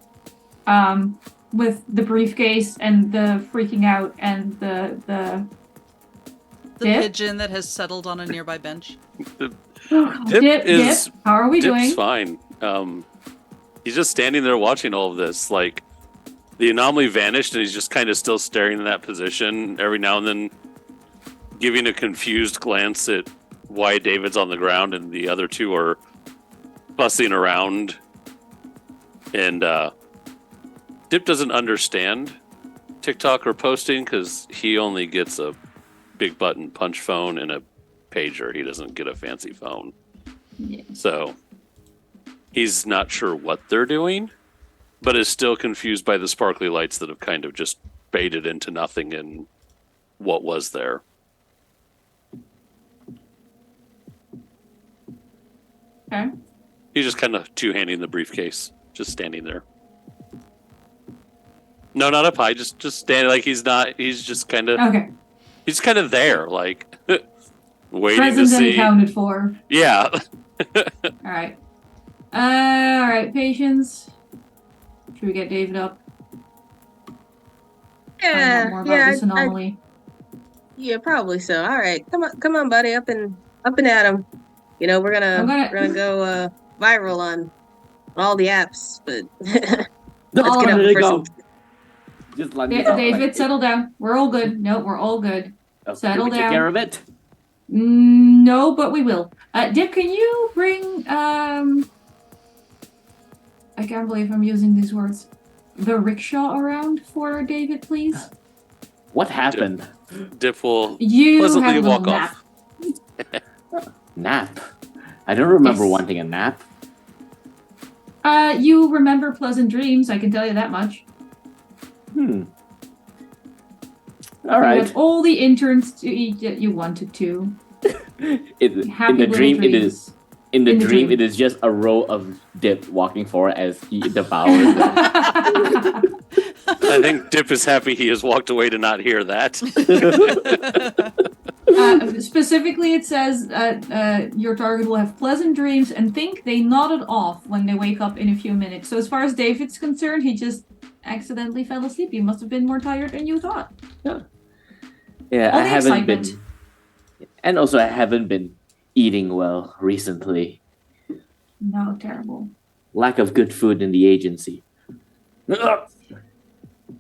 With the briefcase and the freaking out and the Dip? Pigeon that has settled on a nearby bench. Dip Dip, how are we Dip's doing? fine. He's just standing there watching all of this. Like, the anomaly vanished, and he's just kind of still staring in that position. Every now and then, giving a confused glance at why David's on the ground and the other two are fussing around. And Dip doesn't understand TikTok or posting because he only gets a big button punch phone and a pager. He doesn't get a fancy phone. Yeah. So he's not sure what they're doing, but is still confused by the sparkly lights that have kind of just faded into nothing in what was there. Okay. He's just kind of two-handing the briefcase, just standing there. No, not up high, just standing like he's just kind of Okay. he's kind of there, like waiting Present to and see. accounted for. Yeah. Alright. Alright, patience. Should we get David up? Find out more about this anomaly. Yeah, probably so. All right, come on, buddy, up and at him. You know, we're gonna go viral on all the apps, but let's get up first. Just let me go. David, settle down. We're all good. No, we're all good. Settle Did we down. take care of it? No, but we will. Dip, can you bring I can't believe I'm using these words. The rickshaw around for David, please? What happened? Dip will You have pleasantly a little walk nap. off. Nap? I don't remember Yes. wanting a nap. You remember pleasant dreams, I can tell you that much. All You right. had all the interns to eat that you wanted to. In Happy the little dream, it dreams. is. In the dream, dream. it is just a row of Dip walking forward as he devours them. I think Dip is happy he has walked away to not hear that. Specifically, it says your target will have pleasant dreams and think they nodded off when they wake up in a few minutes. So as far as David's concerned, he just accidentally fell asleep. You must have been more tired than you thought. Yeah, All I the haven't excitement. been. And also, I haven't been eating well recently. No, terrible. Lack of good food in the agency.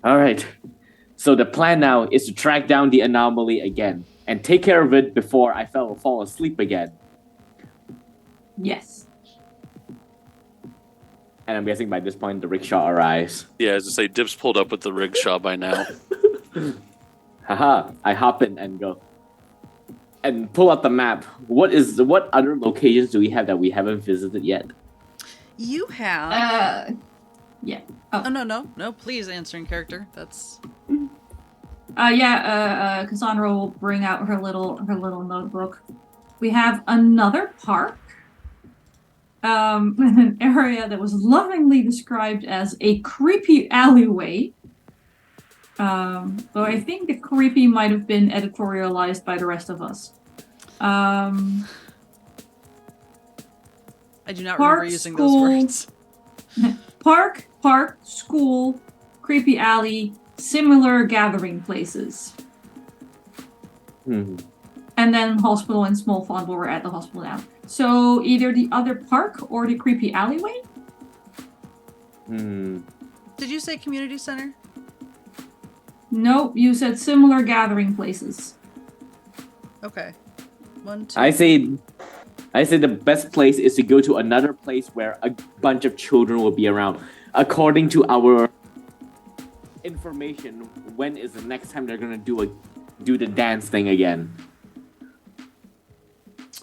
All right. So the plan now is to track down the anomaly again and take care of it before I fall asleep again. Yes. And I'm guessing by this point the rickshaw arrives. Yeah, as I say, Dip's pulled up with the rickshaw by now. Haha! I hop in and go. And pull out the map. What other locations do we have that we haven't visited yet? You have. Yeah. Oh no! Please answer in character. That's. Cassandra will bring out her little notebook. We have another park. An area that was lovingly described as a creepy alleyway. Though I think the creepy might have been editorialized by the rest of us. I do not Park, remember using school. those words. Park, school, creepy alley, similar gathering places. Hmm. And then hospital and small font where we're at the hospital now. So either the other park or the creepy alleyway? Hmm. Did you say community center? Nope, you said similar gathering places. Okay. 1, 2. I say the best place is to go to another place where a bunch of children will be around. According to our information, when is the next time they're gonna do the dance thing again?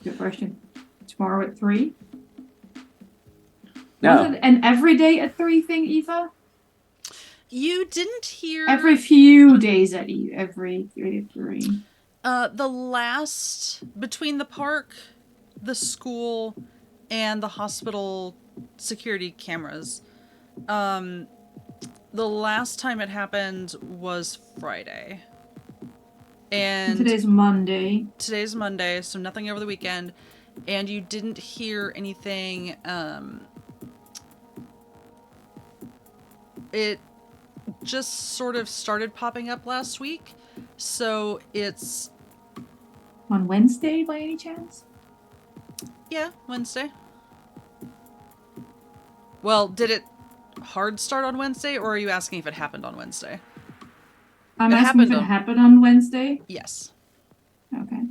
Good question. Tomorrow at 3? No. Was it an everyday at 3 thing, Eva? You didn't hear Every few days at every 3 at 3. the last between the park, the school, and the hospital security cameras. The last time it happened was Friday. And Today's Monday. Today's Monday, so nothing over the weekend. And you didn't hear anything. It just sort of started popping up last week. So it's... On Wednesday, by any chance? Yeah, Wednesday. Well, did it hard start on Wednesday, or are you asking if it happened on Wednesday? I'm It asking if happened it on- happened on Wednesday. Yes. Okay.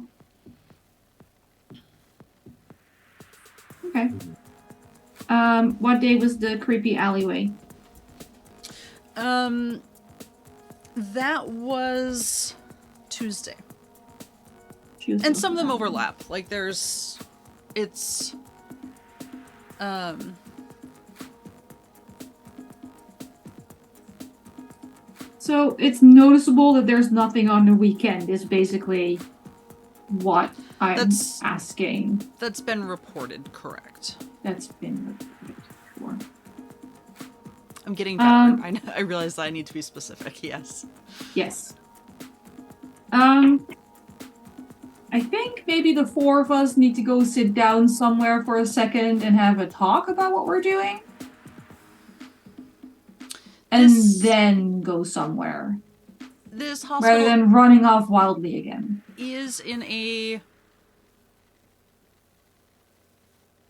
Okay. What day was the creepy alleyway? That was Tuesday. Tuesday. And some of them overlap. Like it's So it's noticeable that there's nothing on the weekend is basically what I'm asking. That's been reported, correct. That's been reported. Sure. I'm getting better. I realize that I need to be specific, yes. Yes. I think maybe the 4 of us need to go sit down somewhere for a second and have a talk about what we're doing. And then go somewhere. This hospital rather than running off wildly again. Is in a...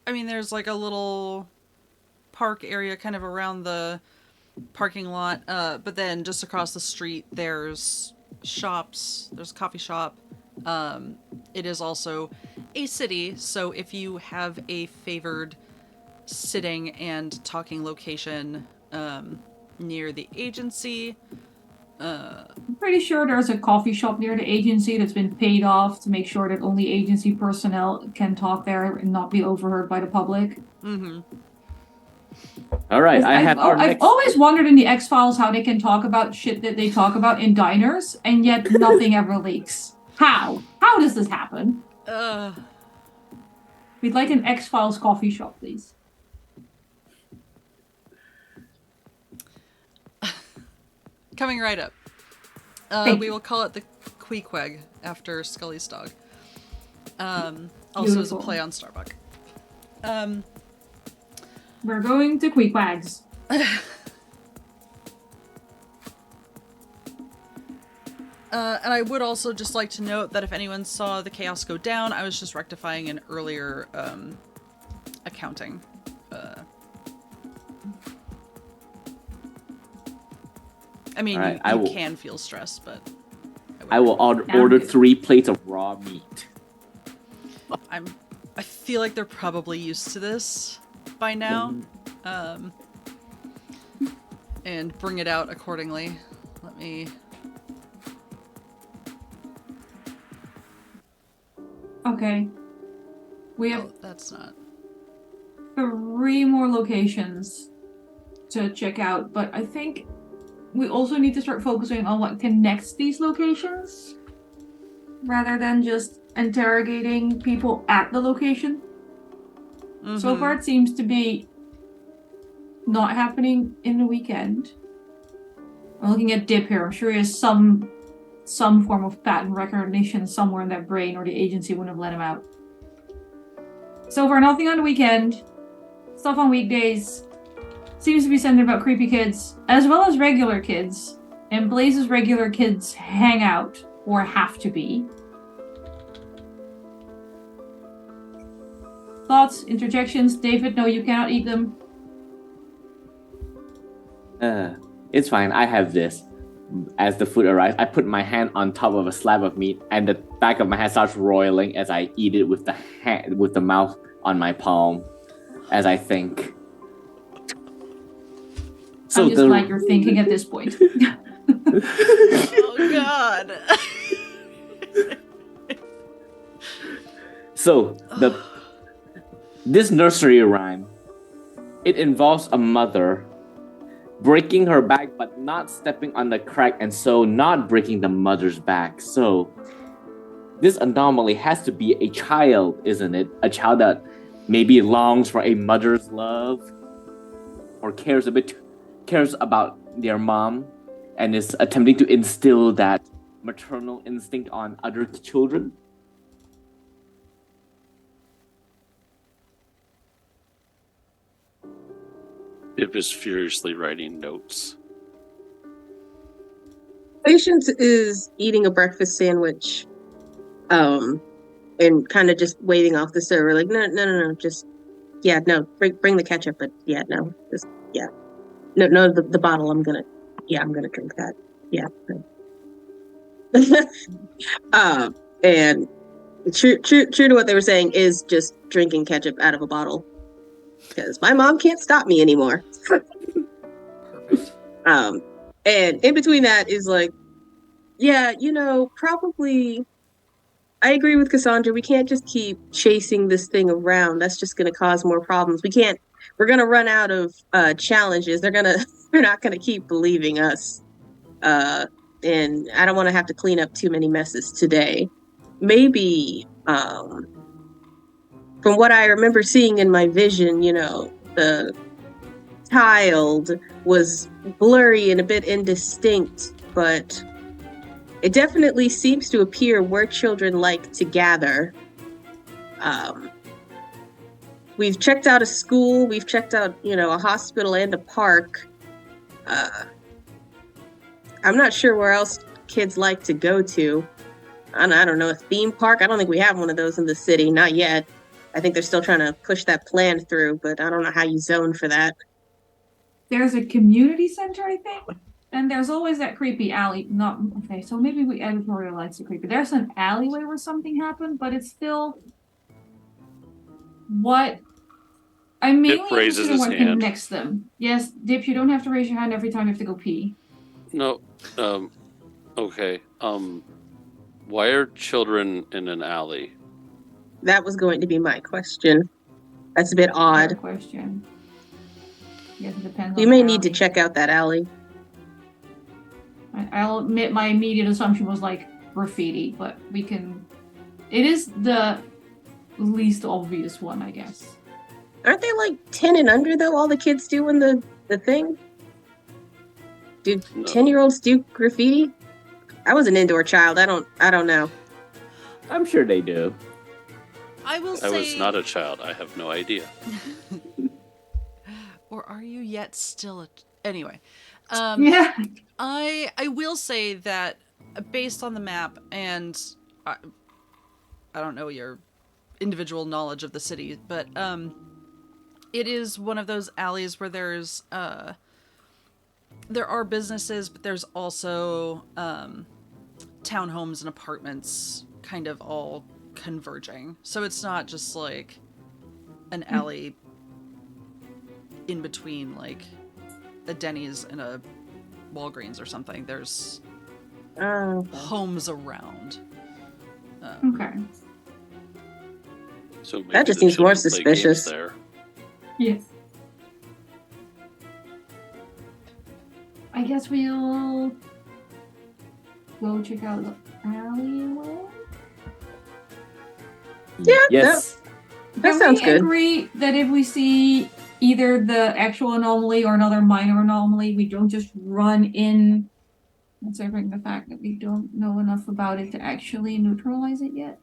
I mean, there's like a little park area kind of around the parking lot, but then just across the street there's shops, there's a coffee shop. It is also a city, so if you have a favored sitting and talking location near the agency, I'm pretty sure there's a coffee shop near the agency that's been paid off to make sure that only agency personnel can talk there and not be overheard by the public. Mm-hmm. All right, I've always wondered in the X-Files how they can talk about shit that they talk about in diners, and yet nothing ever leaks. How? How does this happen? We'd like an X-Files coffee shop, please. Coming right up. We will call it the Queequeg after Scully's dog. Also as a play on Starbuck. We're going to Queequags. And I would also just like to note that if anyone saw the chaos go down, I was just rectifying an earlier accounting. I mean, right, you can feel stressed, but... I will order 3 plates of raw meat. I feel like they're probably used to this by now. And bring it out accordingly. Let me... Okay. We have... Oh, that's not... 3 more locations to check out, but I think we also need to start focusing on what connects these locations rather than just interrogating people at the location. Mm-hmm. So far it seems to be not happening in the weekend. I'm looking at Dip here. I'm sure he has some form of pattern recognition somewhere in that brain, or the agency wouldn't have let him out. So far, nothing on the weekend. Stuff on weekdays. Seems to be centered about creepy kids, as well as regular kids. And Blaze's regular kids hang out, or have to be. Thoughts, interjections? David, no, you cannot eat them. It's fine. I have this. as the food arrives, I put my hand on top of a slab of meat, and the back of my hand starts roiling as I eat it with the mouth on my palm, as I think. I'm just glad you're thinking at this point. Oh God. So this nursery rhyme, it involves a mother breaking her back but not stepping on the crack, and so not breaking the mother's back. So this anomaly has to be a child, isn't it? A child that maybe longs for a mother's love or cares about their mom and is attempting to instill that maternal instinct on other children. Dip is furiously writing notes. Patience is eating a breakfast sandwich, and kind of just waving off the server, like, no, just, yeah, no, bring the ketchup, but yeah, no, just, yeah, no, the bottle, I'm gonna drink that, yeah. And true to what they were saying is just drinking ketchup out of a bottle, because my mom can't stop me anymore. Perfect. And in between that is like, yeah, probably I agree with Cassandra. We can't just keep chasing this thing around. That's just going to cause more problems. We're going to run out of challenges. They're not going to keep believing us. And I don't want to have to clean up too many messes today. Maybe, from what I remember seeing in my vision, the child was blurry and a bit indistinct, but it definitely seems to appear where children like to gather. We've checked out a school, we've checked out, a hospital and a park. I'm not sure where else kids like to go to. I don't know, a theme park? I don't think we have one of those in the city, not yet. I think they're still trying to push that plan through, but I don't know how you zone for that. There's a community center, I think. And there's always that creepy alley. Okay, so maybe we editorialize the creepy. There's an alleyway where something happened, but it's still what I'm mainly raises interested in his what hand. connects them. Yes, Dip, you don't have to raise your hand every time you have to go pee. No, okay. Why are children in an alley? That was going to be my question. That's a bit odd. Fair question. Yes, it depends. You may need to check out that alley. I'll admit my immediate assumption was like graffiti, but it is the least obvious one, I guess. Aren't they like 10 and under though, all the kids doing the thing? Do 10-year-olds do graffiti? I was an indoor child. I don't know. I'm sure they do. I will say... I was not a child. I have no idea. Or are you yet still a... Anyway. Yeah. I will say that based on the map, and I don't know your individual knowledge of the city, but it is one of those alleys where there are businesses, but there's also townhomes and apartments kind of all converging. So it's not just like an alley in between like a Denny's and a Walgreens or something. There's homes around. Okay. So maybe that just the seems more children play suspicious. games there. Yes. I guess we'll go check out the alleyway. Yeah. Yes. That sounds good. Can we agree that if we see either the actual anomaly or another minor anomaly, we don't just run in, considering the fact that we don't know enough about it to actually neutralize it yet?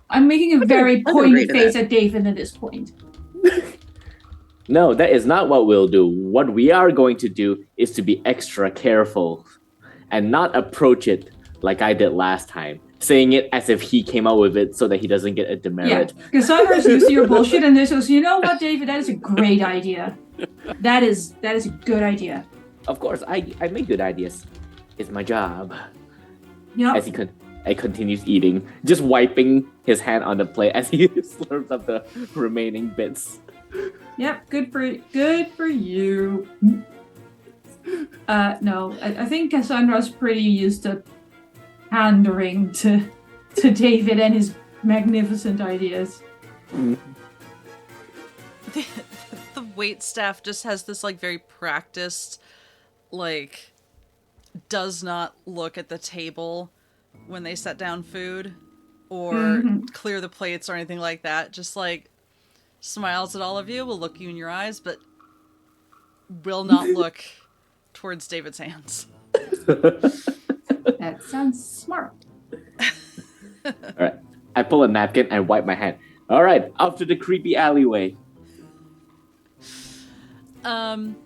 I'm making a very pointed face at David at this point. No, that is not what we'll do. What we are going to do is to be extra careful and not approach it like I did last time, saying it as if he came up with it so that he doesn't get a demerit. Yeah, Cassandra's used to your bullshit, and this was, you know what, David, that is a great idea. That is a good idea. Of course, I make good ideas. It's my job. Yep. As he continues eating, just wiping his hand on the plate as he slurps up the remaining bits. Yep. Good for you. No, I think Cassandra's pretty used to pandering to David and his magnificent ideas. The wait staff just has this like very practiced, like, does not look at the table when they set down food or clear the plates or anything like that. Just like smiles at all of you, will look you in your eyes, but will not look towards David's hands. That sounds smart. All right. I pull a napkin and wipe my hand. All right, off to the creepy alleyway. On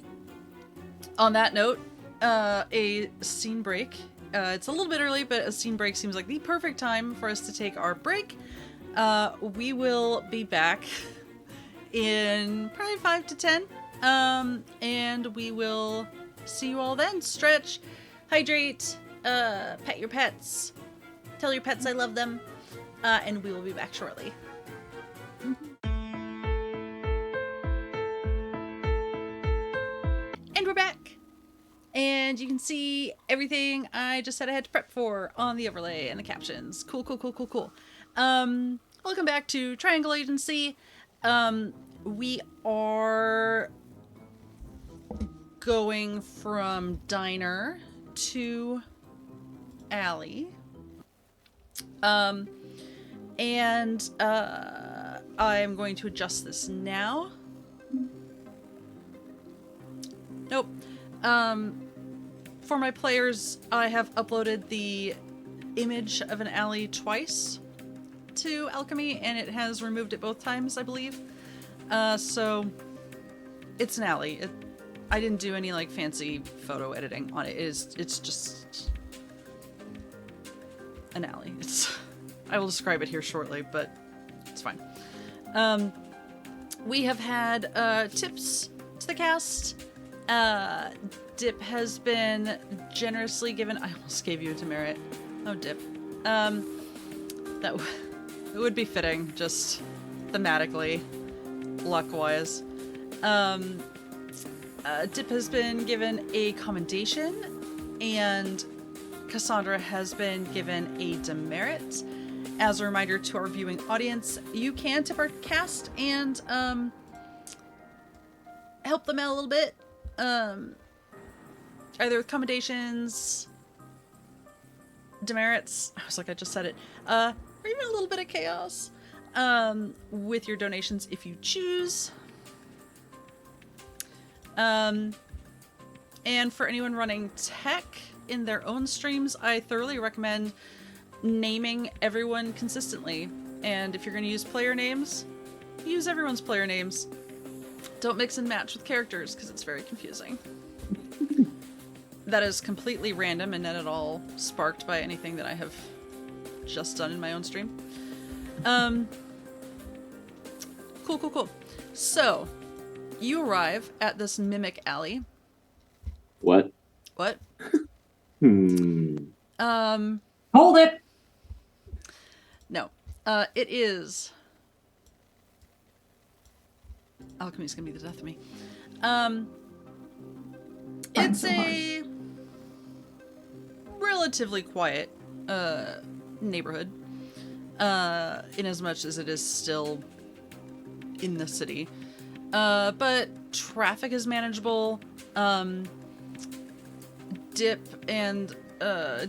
that note, a scene break. It's a little bit early, but a scene break seems like the perfect time for us to take our break. We will be back in probably 5 to 10. And we will see you all then. Stretch, hydrate, pet your pets, tell your pets I love them, and we will be back shortly. And we're back. And you can see everything I just said I had to prep for on the overlay and the captions. Cool. Welcome back to Triangle Agency. We are going from diner to alley. And I'm going to adjust this now. Nope. For my players, I have uploaded the image of an alley twice to Alchemy, and it has removed it both times, I believe. So it's an alley. I didn't do any like fancy photo editing on it. It's just an alley. I will describe it here shortly, but it's fine. We have had tips to the cast. Dip has been generously given. I almost gave you a demerit. Oh, Dip. It would be fitting, just thematically, luck-wise. Dip has been given a commendation, and Cassandra has been given a demerit. As a reminder to our viewing audience, you can tip our cast and help them out a little bit. Either with commendations, demerits, I was like, I just said it, or even a little bit of chaos, with your donations if you choose. And for anyone running tech in their own streams, I thoroughly recommend naming everyone consistently. And if you're going to use player names, use everyone's player names. Don't mix and match with characters, because it's very confusing. That is completely random and not at all sparked by anything that I have just done in my own stream. Cool. So, you arrive at this mimic alley. What? What? Hold it! No. It is... Alchemy's gonna be the death of me. It's a relatively quiet neighborhood, in as much as it is still in the city. But traffic is manageable. Dip and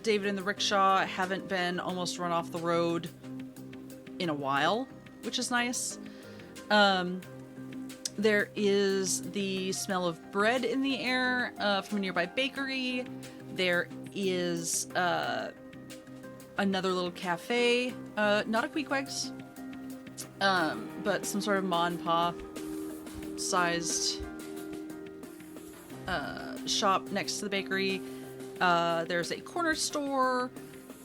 David in the rickshaw haven't been almost run off the road in a while, which is nice. There is the smell of bread in the air from a nearby bakery. There is another little cafe, not a Queequeg's, but some sort of ma and pa sized shop next to the bakery. There's a corner store.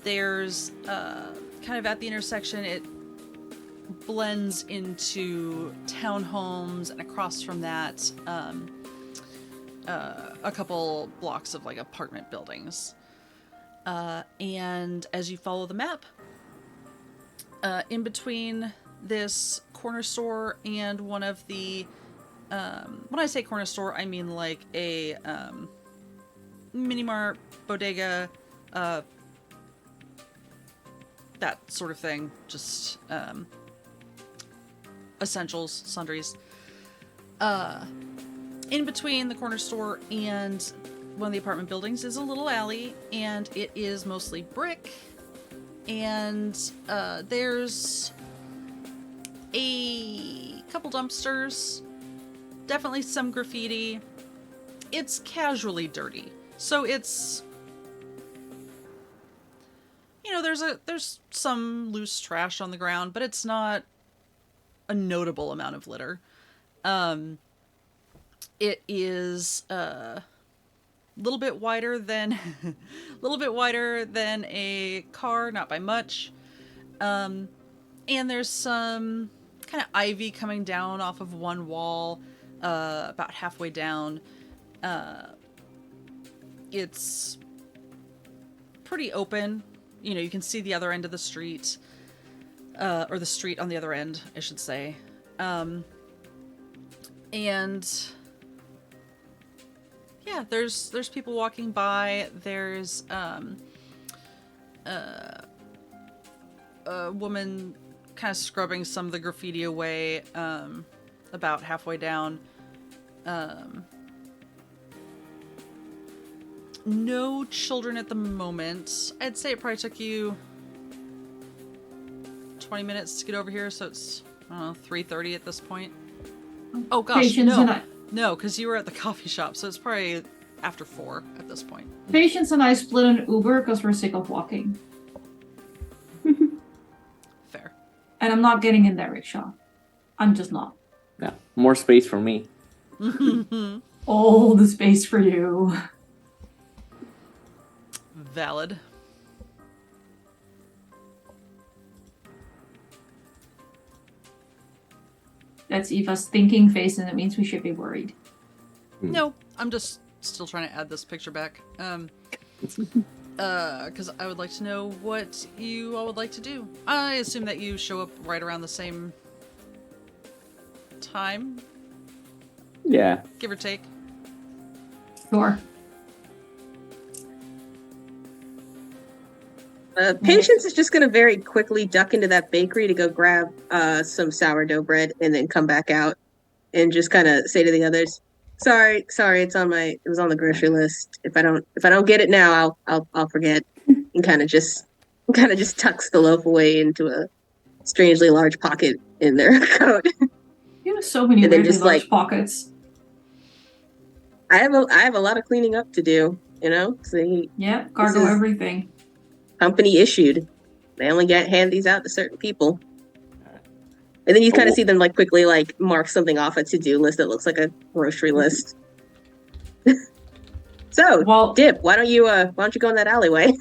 There's kind of at the intersection, it blends into townhomes, and across from that, a couple blocks of like apartment buildings. And as you follow the map, in between this corner store and one of the, when I say corner store, I mean like a mini mart, bodega, that sort of thing. Just essentials, sundries. In between the corner store and one of the apartment buildings is a little alley, and it is mostly brick. And there's a couple dumpsters, definitely some graffiti. It's casually dirty, so it's, you know, there's some loose trash on the ground, but it's not a notable amount of litter. It is a little bit wider than a car, not by much. And there's some kind of ivy coming down off of one wall, about halfway down. It's pretty open. You know, you can see the other end of the street, or the street on the other end, I should say. And yeah, there's people walking by. There's a woman kind of scrubbing some of the graffiti away, about halfway down. No children at the moment. I'd say it probably took you 20 minutes to get over here, so it's, I don't know, 3:30 at this point. Oh gosh, Patience and I, no, because you were at the coffee shop, so it's probably after 4 at this point. Patience and I split an Uber because we're sick of walking. Fair. And I'm not getting in that rickshaw. I'm just not. Yeah, more space for me. All the space for you. Valid. That's Eva's thinking face, and it means we should be worried. No, I'm just still trying to add this picture back. Because I would like to know what you all would like to do. I assume that you show up right around the same time, Yeah. give or take. Sure. Patience is just going to very quickly duck into that bakery to go grab some sourdough bread and then come back out and just kind of say to the others, "Sorry, it was on the grocery list. If I don't get it now, I'll forget." And kind of just tucks the loaf away into a strangely large pocket in their coat. You have so many And then weirdly just, large like- pockets. I have a lot of cleaning up to do, you know. So Yep, cargo is- everything. company issued. They only hand these out to certain people. And then you kind of see them like quickly like mark something off a to-do list that looks like a grocery list. So, Well, Dip, why don't you go in that alleyway?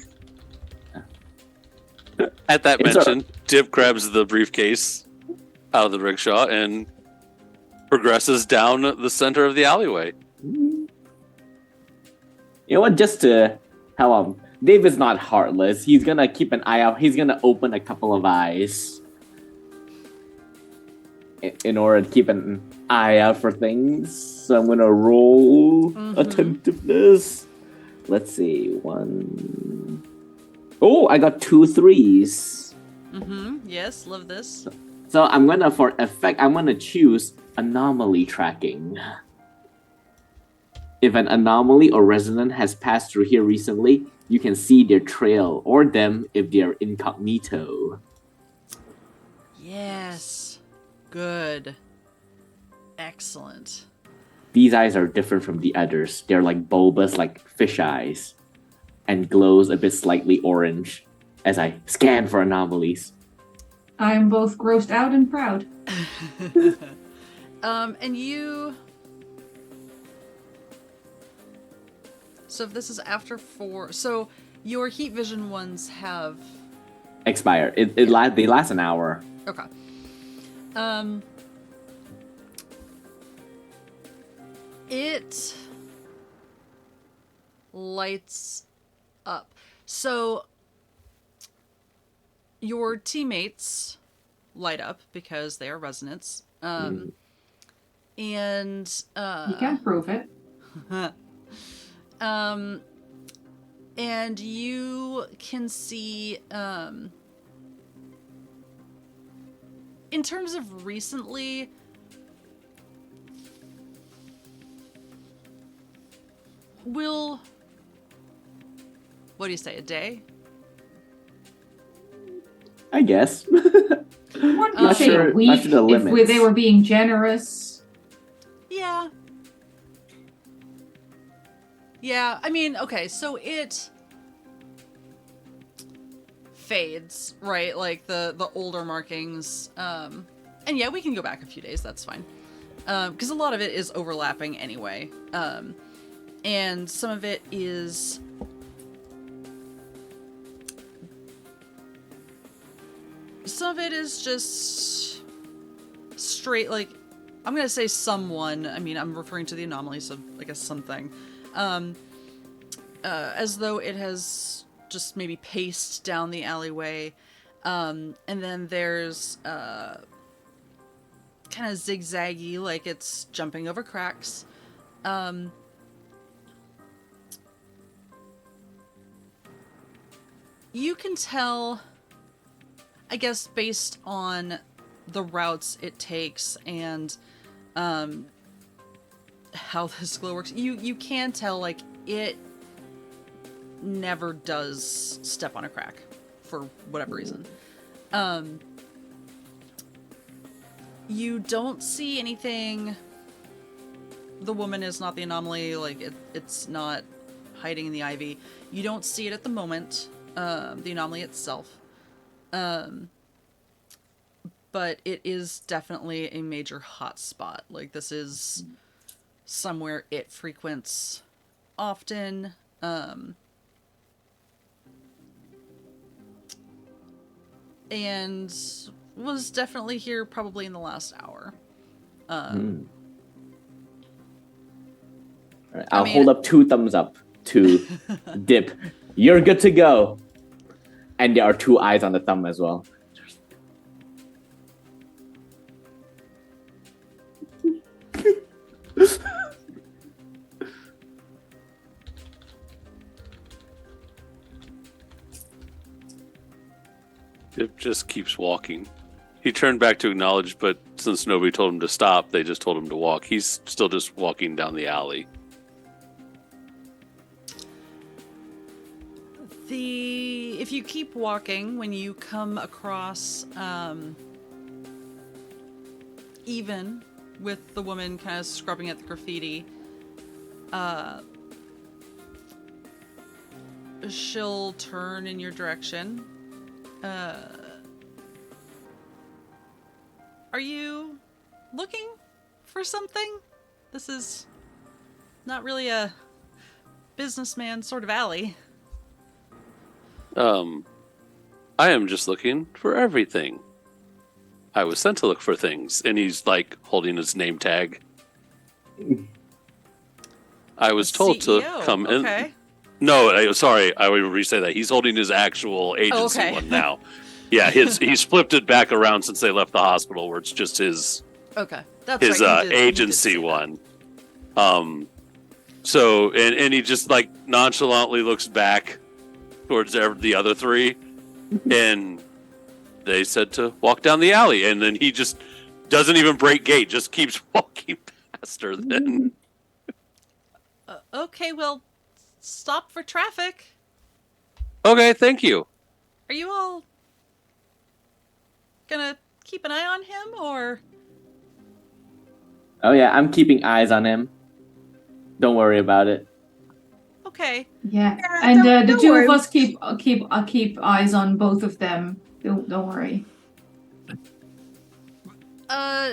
At that It's mention, Dip grabs the briefcase out of the rickshaw and progresses down the center of the alleyway. You know what? Just to help him. David's not heartless. He's gonna keep an eye out. He's gonna open a couple of eyes in order to keep an eye out for things. So I'm gonna roll attentiveness. Let's see. 1. Oh, I got 2 3s. Yes, love this. So I'm gonna, for effect, I'm gonna choose anomaly tracking. If an anomaly or resident has passed through here recently, you can see their trail or them if they are incognito. Yes. Good. Excellent. These eyes are different from the others. They're like bulbous, like fish eyes, and glows a bit slightly orange as I scan for anomalies. I'm both grossed out and proud. And you... So if this is after 4... So your heat vision ones have... Expire. They last an hour. Okay. It lights up. So your teammates light up because they are resonance. And You can't prove it. and you can see in terms of recently, what do you say, a day? I guess. One could say sure- a week not sure the if limits. they were being generous. Yeah. Yeah, I mean, okay, so it fades, right? Like the older markings. And yeah, we can go back a few days, that's fine. Because a lot of it is overlapping anyway. And some of it is just straight, like, I'm gonna say someone, I mean, I'm referring to the anomaly, so I guess something. As though it has just maybe paced down the alleyway. And then there's kind of zigzaggy, like it's jumping over cracks. You can tell, I guess, based on the routes it takes and how this glow works, you can tell, like, it never does step on a crack for whatever reason. You don't see anything. The woman is not the anomaly, like it's not hiding in the ivy. You don't see it at the moment, the anomaly itself. But it is definitely a major hotspot. Like, this is somewhere it frequents often. And was definitely here probably in the last hour. Alright, I'll hold up 2 thumbs up to Dip. You're good to go. And there are 2 eyes on the thumb as well. Dip just keeps walking. He turned back to acknowledge, but since nobody told him to stop, they just told him to walk. He's still just walking down the alley. If you keep walking, when you come across even with the woman kind of scrubbing at the graffiti, she'll turn in your direction. Are you looking for something? This is not really a businessman sort of alley. I am just looking for everything. I was sent to look for things, and he's like holding his name tag. I was told to CEO, come in. okay. No, sorry, I would re-say that. He's holding his actual agency okay. one now. Yeah, he's flipped it back around since they left the hospital, where it's just his Okay, that's his right. He did agency say one. So and he just like nonchalantly looks back towards the other 3, and they said to walk down the alley, and then he just doesn't even break gate, just keeps walking past her. Then okay, well, stop for traffic. okay, thank you. Are you all gonna keep an eye on him, or? Oh yeah, I'm keeping eyes on him. Don't worry about it. Okay. Yeah, Yeah, and the don't 2 worry. of us keep eyes on both of them. Don't worry.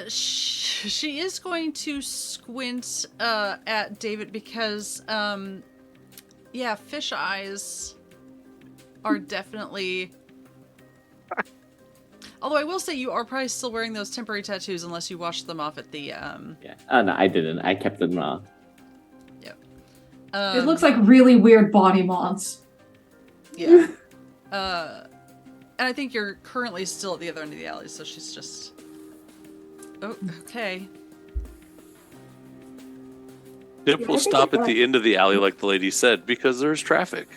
She is going to squint at David because yeah, fish eyes are definitely. Although I will say you are probably still wearing those temporary tattoos unless you washed them off at the Yeah. Oh no, I didn't. I kept them on. Yep. It looks like really weird body mods. Yeah. And I think you're currently still at the other end of the alley, so she's just... Oh, okay. Dip Yeah, I will think stop it's at the end of the alley, like the lady said, because there's traffic.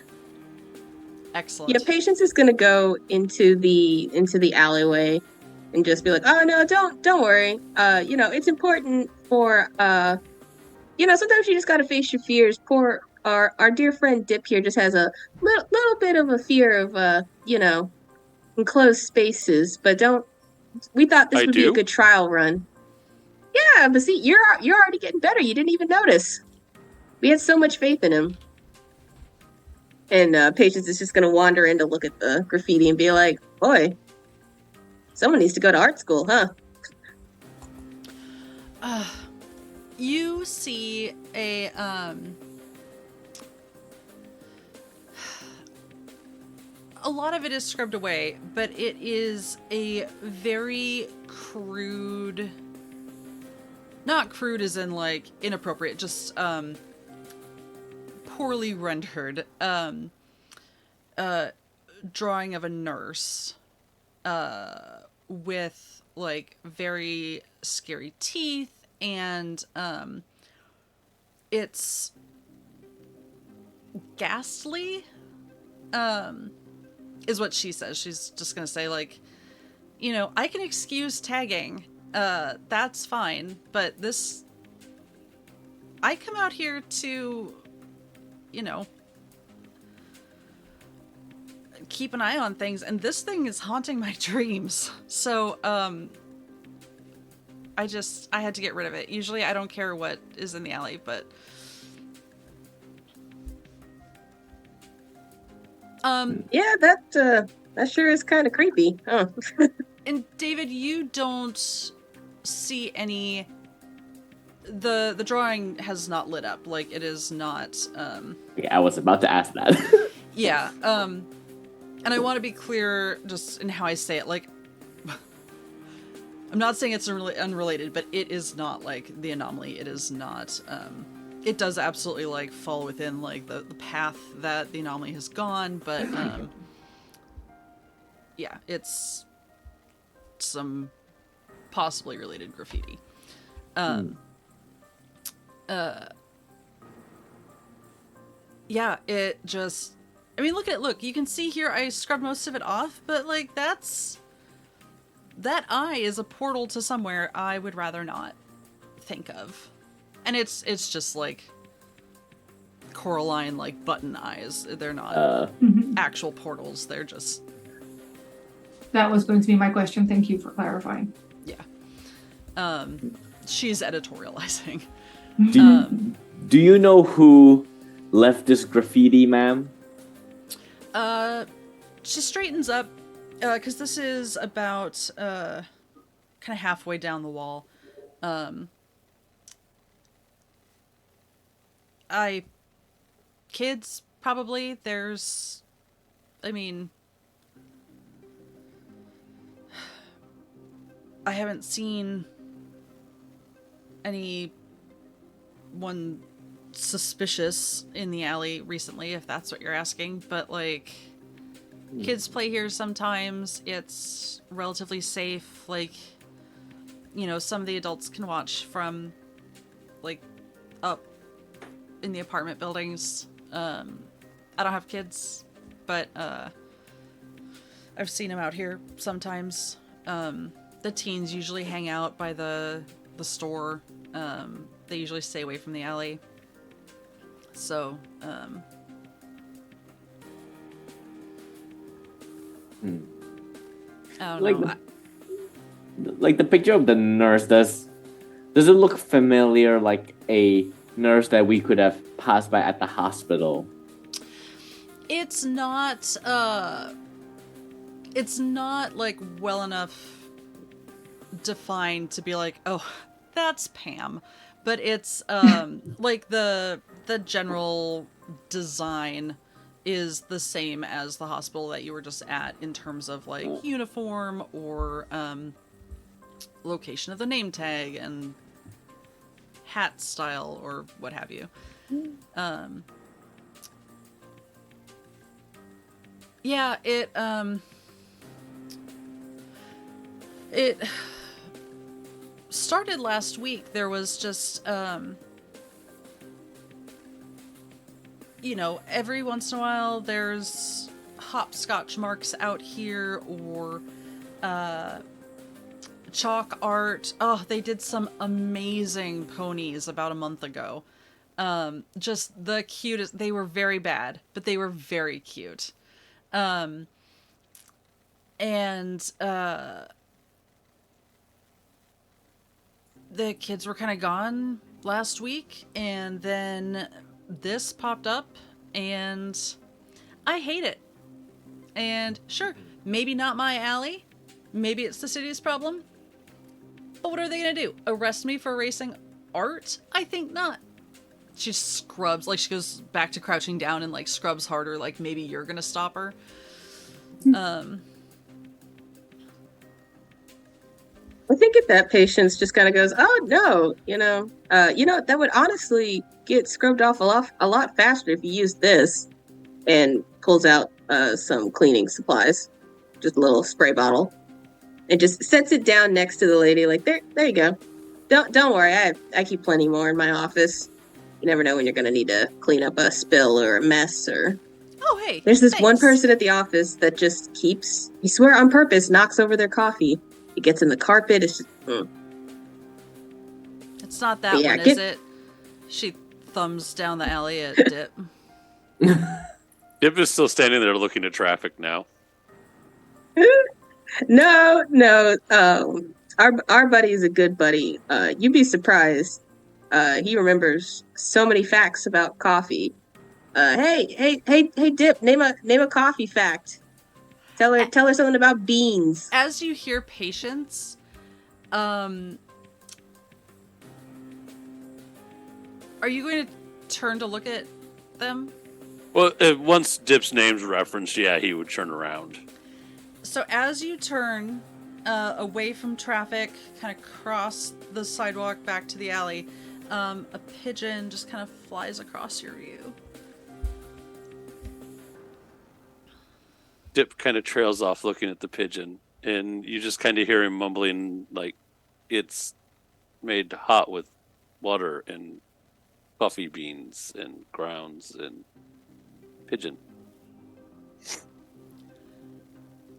Excellent. Yeah, Patience is gonna go into the alleyway and just be like, "Oh no, don't worry. It's important for sometimes you just gotta face your fears. Poor our dear friend Dip here just has a little bit of a fear of enclosed spaces, but don't. We thought this I would be a do? good trial run. Yeah, but see, you're already getting better. You didn't even notice. We had so much faith in him." And Patience is just gonna wander in to look at the graffiti and be like, "Boy, someone needs to go to art school, huh?" You see a lot of it is scrubbed away, but it is a very crude, not crude as in like inappropriate, just poorly rendered drawing of a nurse with like very scary teeth, and it's ghastly, is what she says. She's just gonna say, like, I can excuse tagging, that's fine, but this, I come out here to, keep an eye on things, and this thing is haunting my dreams. So, I had to get rid of it. Usually I don't care what is in the alley, but Yeah, that sure is kind of creepy, huh? and David, you don't see any, the drawing has not lit up. Like, it is not, Yeah, I was about to ask that. yeah, and I want to be clear just in how I say it. Like, I'm not saying it's unrelated, but it is not like the anomaly. It is not, it does absolutely like fall within like the path that the anomaly has gone, but yeah, it's some possibly related graffiti. Yeah, it just, I mean, look, you can see here I scrubbed most of it off, but like that eye is a portal to somewhere I would rather not think of. And it's just like Coraline, like button eyes. They're not actual portals. They're just, That was going to be my question. Thank you for clarifying. yeah. She's editorializing. Do you know who left this graffiti, ma'am? She straightens up, because this is about kind of halfway down the wall. Kids, probably. There's, I mean, I haven't seen anyone suspicious in the alley recently, if that's what you're asking, but like, kids play here sometimes. It's relatively safe. Like, some of the adults can watch from like up in the apartment buildings. I don't have kids, but I've seen them out here sometimes. The teens usually hang out by the store. They usually stay away from the alley. So, I don't know. Like the picture of the nurse, does it look familiar, like a nurse that we could have passed by at the hospital? It's not like well enough defined to be like, oh, that's Pam. But it's like the general design is the same as the hospital that you were just at in terms of like uniform or location of the name tag and hat style or what have you. Yeah, it started last week. There was just, every once in a while there's hopscotch marks out here or chalk art. Oh, they did some amazing ponies about a month ago. Just the cutest. They were very bad, but they were very cute. And the kids were kind of gone last week, and then this popped up, and I hate it. And sure, maybe not my alley. Maybe it's the city's problem. But what are they gonna do? Arrest me for erasing art? I think not. She scrubs, like she goes back to crouching down and like scrubs harder, like maybe you're gonna stop her. I think if that patience just kind of goes, oh no, that would honestly get scrubbed off a lot faster if you use this, and pulls out some cleaning supplies, just a little spray bottle, and just sets it down next to the lady. Like there you go. Don't worry, I keep plenty more in my office. You never know when you're gonna need to clean up a spill or a mess or. Oh hey, there's this thanks. one person at the office that just keeps, I swear on purpose, knocks over their coffee. It gets in the carpet. It's just. It's not that yeah, one, is it? She thumbs down the alley at Dip. Dip is still standing there looking at traffic now. No. Our buddy is a good buddy. You'd be surprised. He remembers so many facts about coffee. Hey, Dip, name a coffee fact. Tell her something about beans. As you hear Patience, are you going to turn to look at them? Well, once Dip's name's referenced, yeah, he would turn around. So as you turn away from traffic, kind of cross the sidewalk back to the alley, a pigeon just kind of flies across your view. Dip kind of trails off looking at the pigeon, and you just kind of hear him mumbling like it's made hot with water and coffee beans and grounds and pigeon.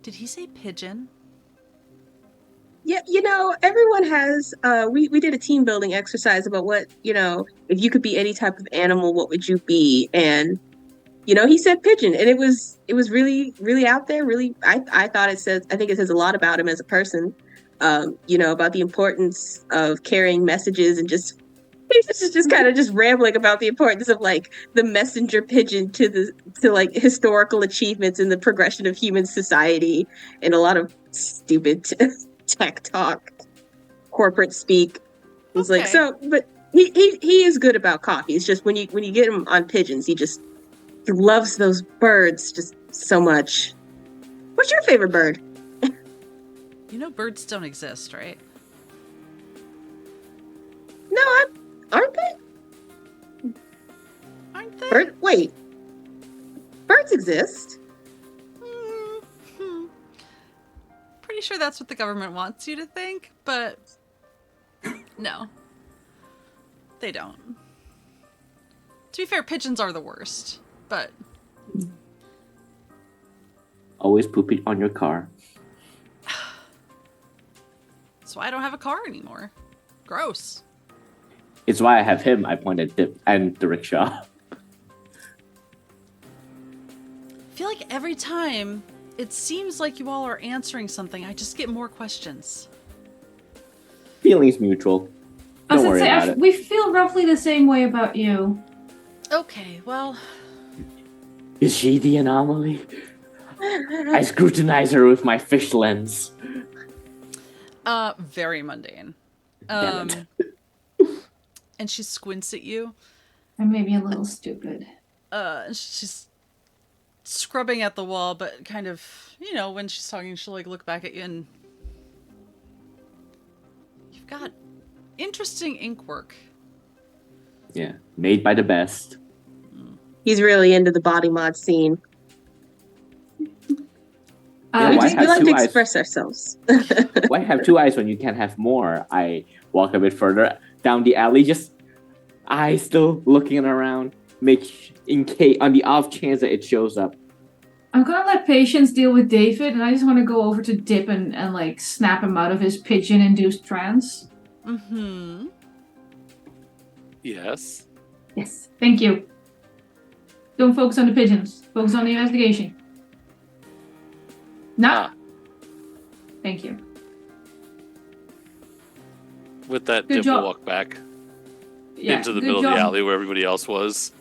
Did he say pigeon? Yeah, everyone has. We did a team building exercise about what, if you could be any type of animal, what would you be? And he said pigeon, and it was really, really out there. Really, I think it says a lot about him as a person. About the importance of carrying messages, and he's just kind of just rambling about the importance of like the messenger pigeon to like historical achievements in the progression of human society, and a lot of stupid tech talk, corporate speak. It's Okay. like so, but he is good about coffee. It's just when you get him on pigeons, he loves those birds just so much. What's your favorite bird? Birds don't exist, right? No, aren't they? Aren't they? Wait. Birds exist. Pretty sure that's what the government wants you to think, but no. They don't. To be fair, pigeons are the worst, but... Always pooping on your car. That's why I don't have a car anymore. Gross. It's why I have him. I pointed Dip and the rickshaw. I feel like every time it seems like you all are answering something, I just get more questions. Feelings mutual. Don't worry about it. We feel roughly the same way about you. Okay, well... Is she the anomaly? I scrutinize her with my fish lens. Very mundane. Damn it. And she squints at you. And maybe a little stupid. She's scrubbing at the wall, but kind of, when she's talking, she'll like look back at you and... You've got interesting ink work. Yeah, made by the best. He's really into the body mod scene. Yeah, We why just we have like to two eyes? express ourselves. Why have two eyes when you can have more? I walk a bit further down the alley, just eyes still looking around, in case on the off chance that it shows up. I'm gonna let Patience deal with David, and I just want to go over to Dip and like snap him out of his pigeon-induced trance. Mm-hmm. Yes. Yes, thank you. Don't focus on the pigeons. Focus on the investigation. Nah. Ah, Thank you. with that, Good Dip job. will walk back Yeah, into the good middle job. of the alley where everybody else was.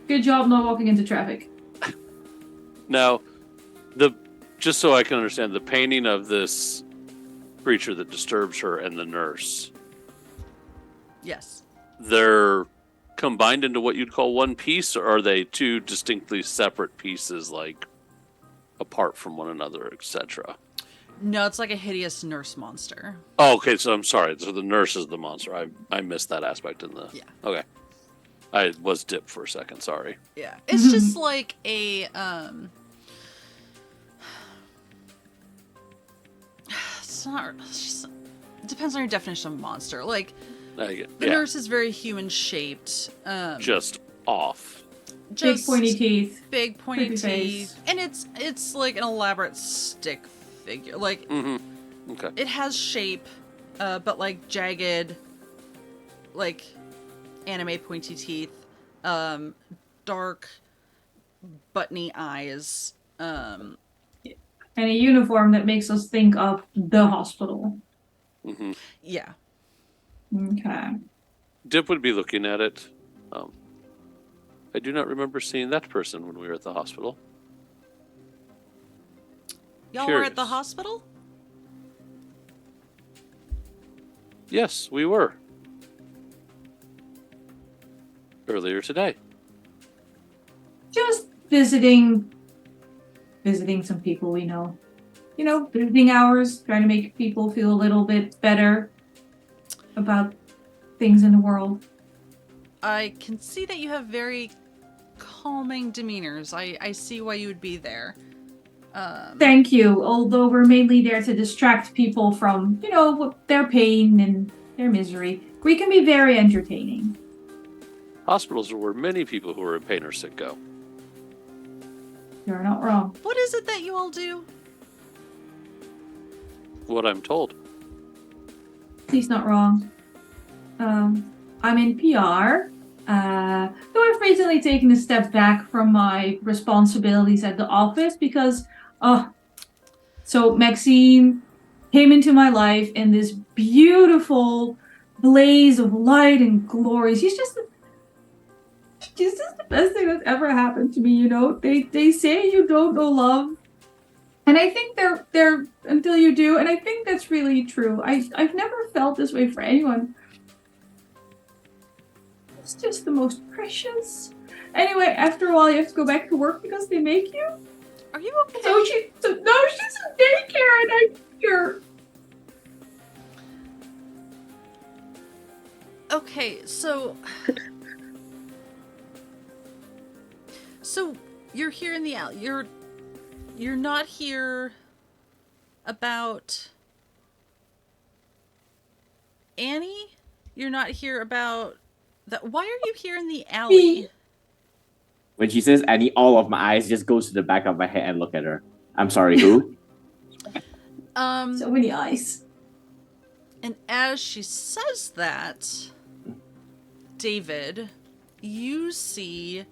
Good job not walking into traffic. Now, just so I can understand, the painting of this creature that disturbs her and the nurse, Yes. they're combined into what you'd call one piece, or are they two distinctly separate pieces, like apart from one another, etc.? No, it's like a hideous nurse monster. Oh, okay. So I'm sorry. So the nurse is the monster. I missed that aspect in the. Yeah. Okay. I was Dip for a second. Sorry. Yeah. It's just like a it's not it's just, it depends on your definition of monster. Like the nurse is very human shaped. Just off. Big pointy teeth. Big pointy Creepy teeth. face. And it's like an elaborate stick figure. Like Okay. it has shape, but like jagged, like anime pointy teeth, dark, buttony eyes. And a uniform that makes us think of the hospital. Yeah. Okay. Dip would be looking at it. I do not remember seeing that person when we were at the hospital. Y'all were at the Curious. hospital? Yes, we were. Earlier today. Just visiting some people we know. You know, visiting hours, trying to make people feel a little bit better about things in the world. I can see that you have very calming demeanors. I see why you would be there. Thank you. Although we're mainly there to distract people from, you know, their pain and their misery. We can be very entertaining. Hospitals are where many people who are in pain or sick go. You're not wrong. What is it that you all do? What I'm told. He's not wrong. I'm in PR. Though I've recently taken a step back from my responsibilities at the office because, so Maxine came into my life in this beautiful blaze of light and glory. She's just the best thing that's ever happened to me, you know? They say you don't know love. And I think they're until you do, and I think that's really true. I've never felt this way for anyone. It's just the most precious. Anyway, after a while you have to go back to work because they make you. Are you okay? No, she's in daycare and I'm here. Okay, so you're here in the alley. You're not here about Annie? You're not here about that. Why are you here in the alley? When she says Annie, all of my eyes just goes to the back of my head and look at her. I'm sorry, who? So many eyes. And as she says that, David, you see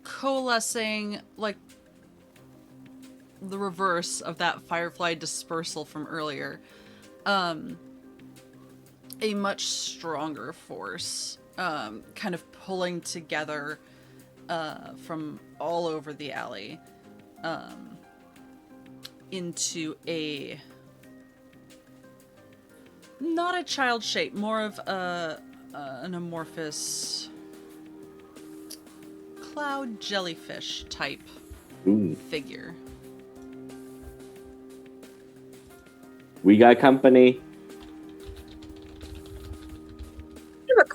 coalescing, like the reverse of that firefly dispersal from earlier, a much stronger force kind of pulling together from all over the alley into not a child shape, more of an amorphous cloud jellyfish type figure. We got company.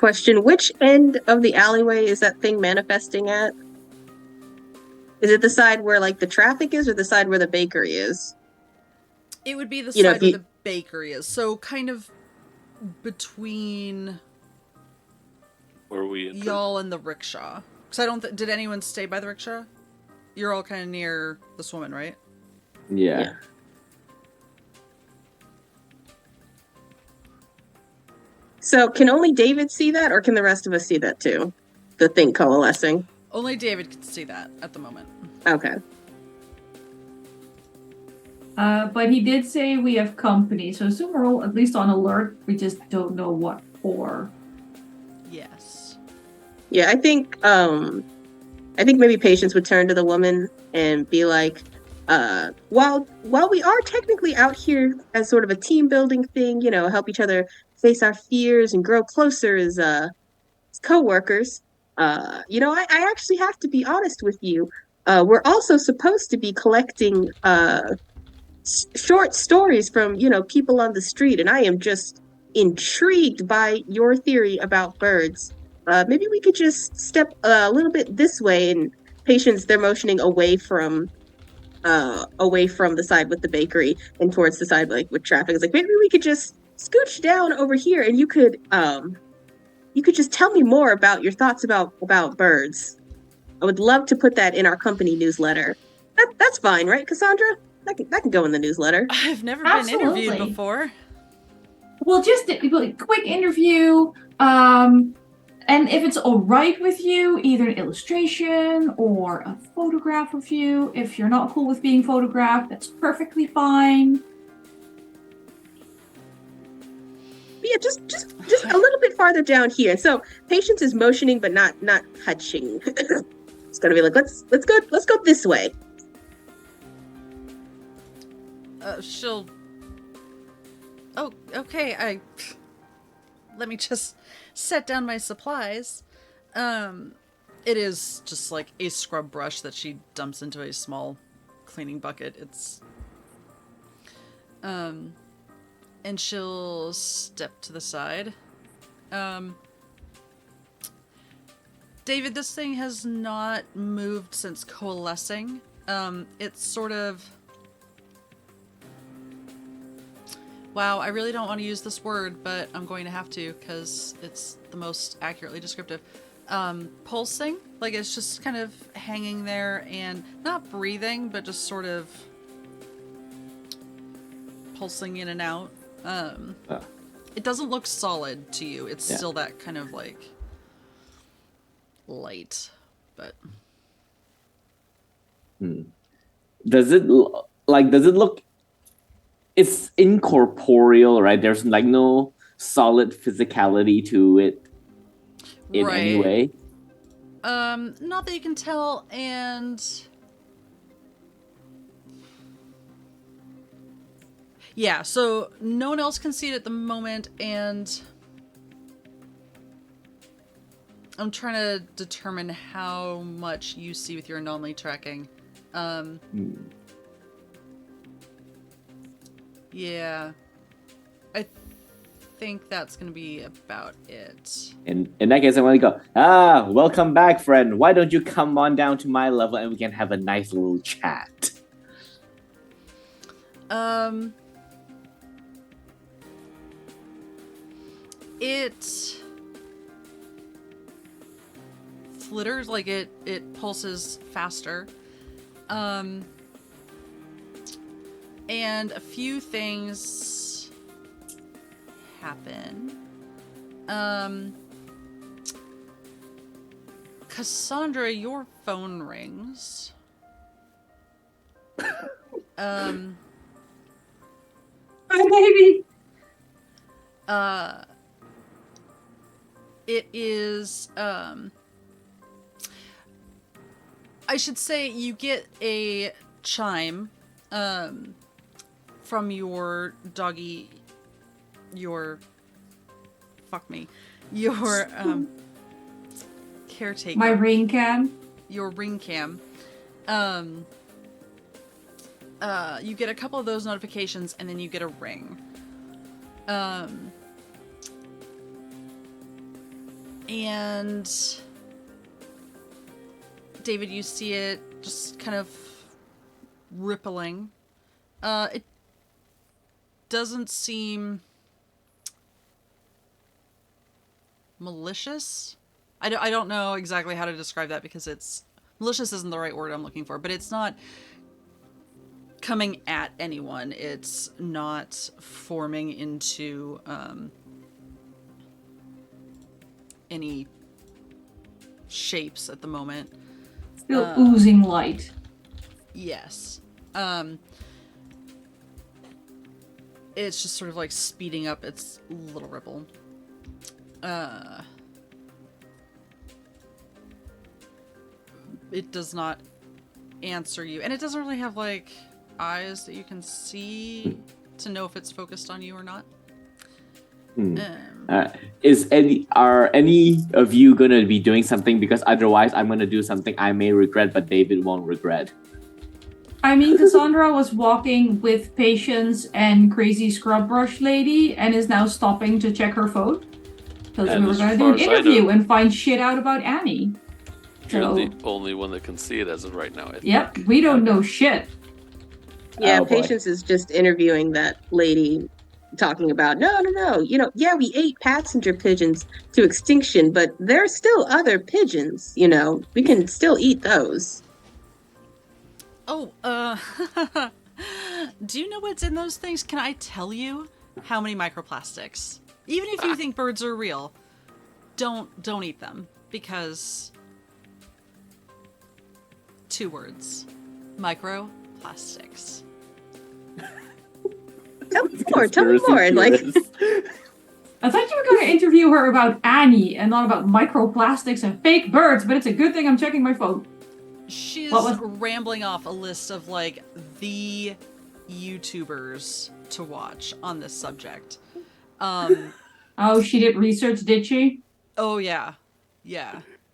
Question: which end of the alleyway is that thing manifesting at? Is it the side where like the traffic is, or the side where the bakery is? It would be the You know, side if where you- the bakery is. So kind of between Where we enter? y'all and the rickshaw. Because I don't did anyone stay by the rickshaw? You're all kind of near this woman, right? Yeah. Yeah. So can only David see that, or can the rest of us see that too? The thing coalescing. Only David can see that at the moment. Okay. But he did say we have company, so assume we're all at least on alert. We just don't know what for. Yes. Yeah, I think maybe Patience would turn to the woman and be like, while we are technically out here as sort of a team building thing, you know, help each other face our fears and grow closer as co-workers, you know, I actually have to be honest with you. We're also supposed to be collecting short stories from, you know, people on the street, and I am just intrigued by your theory about birds. Maybe we could just step a little bit this way. And Patience, they're motioning away from the side with the bakery and towards the side like with traffic. It's like maybe we could just scooch down over here, and you could just tell me more about your thoughts about birds. I would love to put that in our company newsletter. That's fine, right, Cassandra? That can go in the newsletter. I've never been interviewed Absolutely. before. Well, just a quick interview. And if it's all right with you, either an illustration or a photograph of you. If you're not cool with being photographed, that's perfectly fine. Yeah, just a little bit farther down here. So Patience is motioning, but not touching. It's gonna be like let's go this way. She'll. Oh, okay. Let me just set down my supplies. It is just like a scrub brush that she dumps into a small cleaning bucket. It's. And she'll step to the side. David, this thing has not moved since coalescing. It's sort of. Wow, I really don't want to use this word, but I'm going to have to because it's the most accurately descriptive. Pulsing, like it's just kind of hanging there and not breathing, but just sort of pulsing in and out. It doesn't look solid to you. It's still that kind of like light, but Does it look? It's incorporeal, right? There's like no solid physicality to it in any way. Not that you can tell, and yeah, so no one else can see it at the moment, and I'm trying to determine how much you see with your anomaly tracking. Yeah. I think that's going to be about it. In that case, I'm going to go, welcome back, friend. Why don't you come on down to my level and we can have a nice little chat? It flitters, like it pulses faster. And a few things happen. Cassandra, your phone rings. Hi, baby. It is, I should say you get a chime, from your doggy, your caretaker. My ring cam. Your ring cam. You get a couple of those notifications, and then you get a And David, you see it just kind of rippling. It doesn't seem malicious. I don't know exactly how to describe that because it's malicious isn't the right word I'm looking for, but it's not coming at anyone. It's not forming into any shapes at the moment. Still oozing light. Yes. It's just sort of like speeding up its little ripple. It does not answer you, and it doesn't really have like eyes that you can see to know if it's focused on you or not. Are any of you gonna be doing something? Because otherwise, I'm gonna do something I may regret, but David won't regret. I mean, Cassandra was walking with Patience and Crazy Scrub Brush Lady and is now stopping to check her phone. Because we were as going to do far an as I interview know- and find shit out about Annie. You're So, the only one that can see it as of right now. I yep, think. we don't know shit. Yeah, Oh, boy. Patience is just interviewing that lady, talking about no. Yeah, we ate passenger pigeons to extinction, but there are still other pigeons. We can still eat those. Oh, do you know what's in those things? Can I tell you how many microplastics? Even if you think birds are real, don't eat them because 2 words. Microplastics. Tell me more. Like, I thought you were going to interview her about Annie and not about microplastics and fake birds, but it's a good thing I'm checking my phone. She's What was- rambling off a list of like the YouTubers to watch on this subject. Oh, she did research, did she? Oh yeah.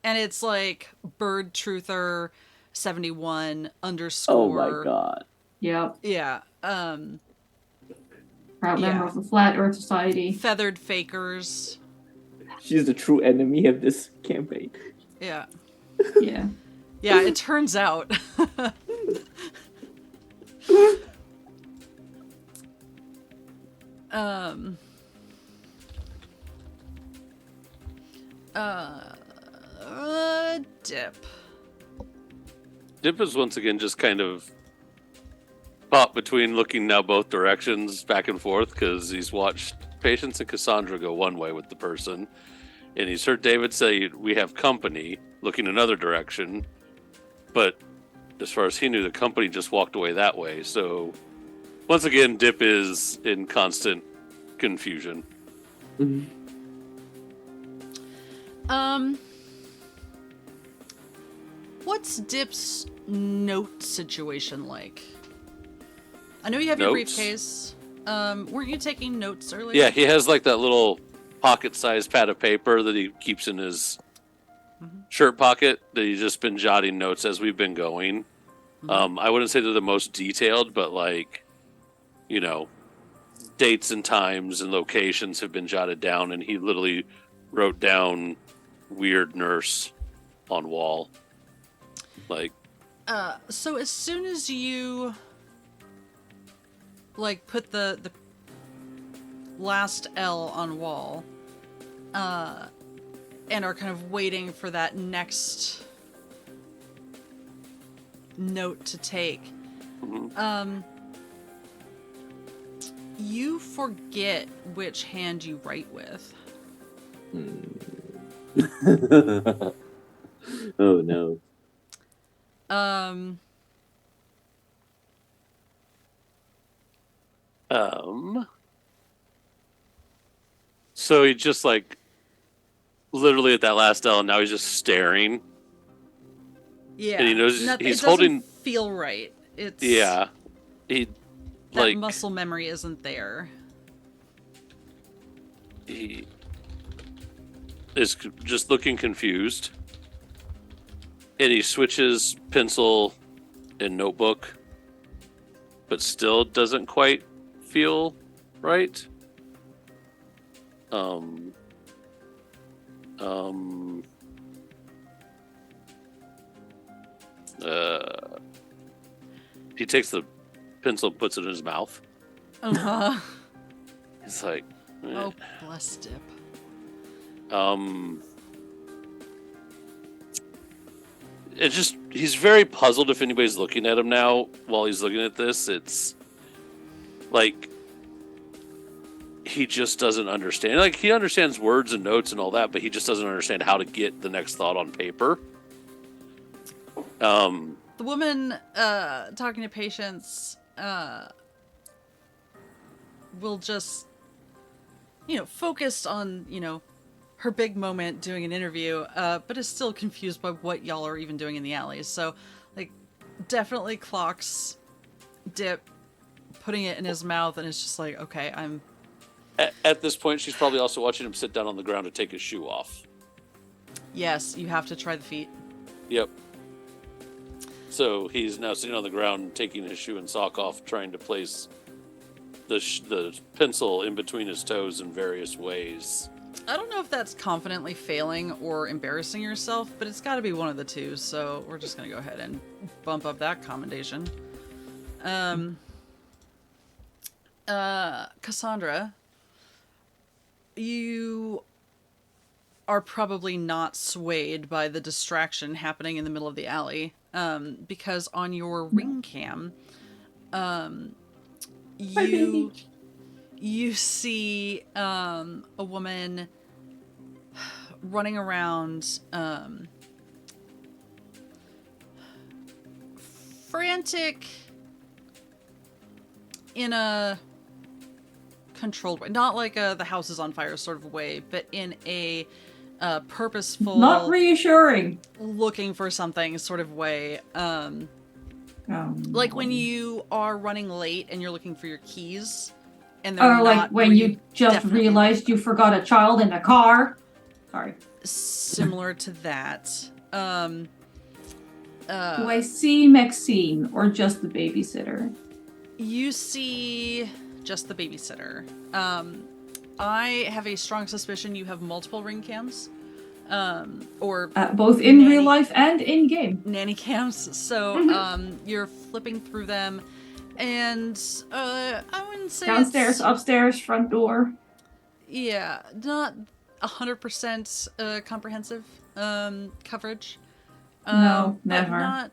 And it's like Bird Truther 71 underscore. Oh my god. Yep. Yeah. Proud Yeah. member of the Flat Earth Society. Feathered Fakers. She's the true enemy of this campaign. Yeah. Yeah. Yeah, it turns out. Dip. Dip is once again just kind of popped between looking now both directions back and forth because he's watched Patience and Cassandra go one way with the person, and he's heard David say we have company looking another direction, but as far as he knew, the company just walked away that way. So once again, Dip is in constant confusion. What's Dip's note situation like? I know you have your Notes? briefcase. Weren't you taking notes earlier? Yeah, he has like that little pocket-sized pad of paper that he keeps in his shirt pocket that he's just been jotting notes as we've been going. I wouldn't say they're the most detailed, but like, dates and times and locations have been jotted down, and he literally wrote down weird nurse on wall. Like, So as soon as you like put the last L on wall, and are kind of waiting for that next note to take, you forget which hand you write with. Oh no. So he just like literally at that last L, and now he's just staring. Yeah, And he knows it he's doesn't holding. feel right. It's Yeah, he that like muscle memory isn't there. he is just looking confused, and he switches pencil and notebook, but still doesn't quite feel right. Um. He takes the pencil and puts it in his mouth. Uh-huh. He's like, eh. Oh, bless Dip. It's just, he's very puzzled if anybody's looking at him now while he's looking at this. It's like, he just doesn't understand. Like, he understands words and notes and all that, but he just doesn't understand how to get the next thought on paper. The woman talking to patients will just, focused on, her big moment doing an interview, but is still confused by what y'all are even doing in the alleys. So, definitely clocks Dip putting it in his mouth, and it's just like, okay, I'm... At this point, she's probably also watching him sit down on the ground to take his shoe off. Yes, you have to try the feet. Yep. So he's now sitting on the ground, taking his shoe and sock off, trying to place the pencil in between his toes in various ways. I don't know if that's confidently failing or embarrassing yourself, but it's got to be one of the two, so we're just going to go ahead and bump up that commendation. Cassandra, you are probably not swayed by the distraction happening in the middle of the alley, because on your ring cam, you see a woman running around, frantic in a controlled way, not like the house is on fire sort of way, but in a purposeful, not reassuring, looking for something sort of way. Like when you are running late and you're looking for your keys, and they're or like when you just realized you forgot a child in the car. Sorry. Similar to that. Do I see Maxine or just the babysitter? You see just the babysitter. I have a strong suspicion you have multiple ring cams. Or both in real life and in game. Nanny cams. So you're flipping through them, and I wouldn't say downstairs, upstairs, front door. Yeah, not 100% comprehensive coverage. No, never.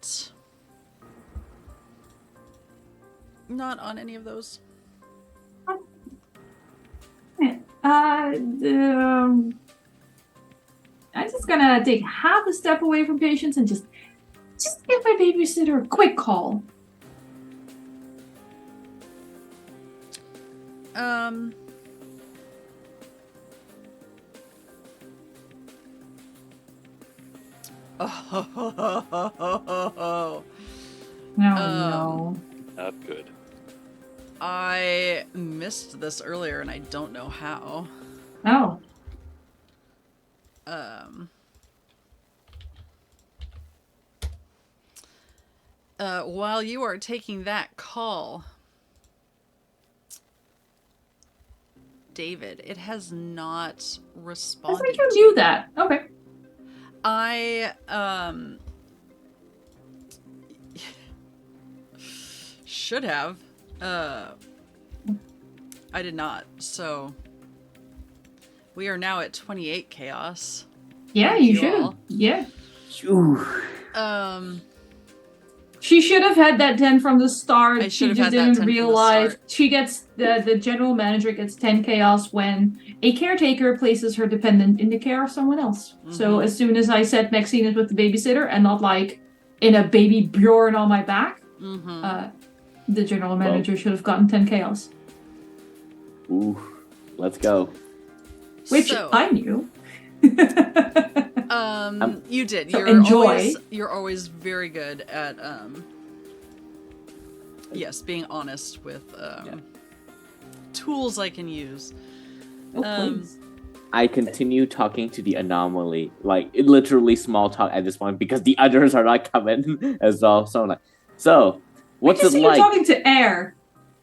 Not on any of those. I'm just gonna take half a step away from patients and just give my babysitter a quick call. No. Not good. I missed this earlier and I don't know how. Oh. While you are taking that call, David, it has not responded. I think you knew that. Okay. I should have. I did not. So we are now at 28 chaos. Yeah, you should have. Yeah. Ooh. She should have had that 10 from the start. She just didn't realize. She gets the general manager gets 10 chaos when a caretaker places her dependent in the care of someone else. Mm-hmm. So as soon as I said Maxine is with the babysitter and not like in a baby Bjorn on my back, the general manager should have gotten 10 chaos. Ooh, let's go. Which I knew. You did. So enjoy. You're always very good at yes, being honest with tools I can use. Oh, please. I continue talking to the anomaly, like literally small talk at this point because the others are not coming as well. So I'm like, what's it like? You're talking to air.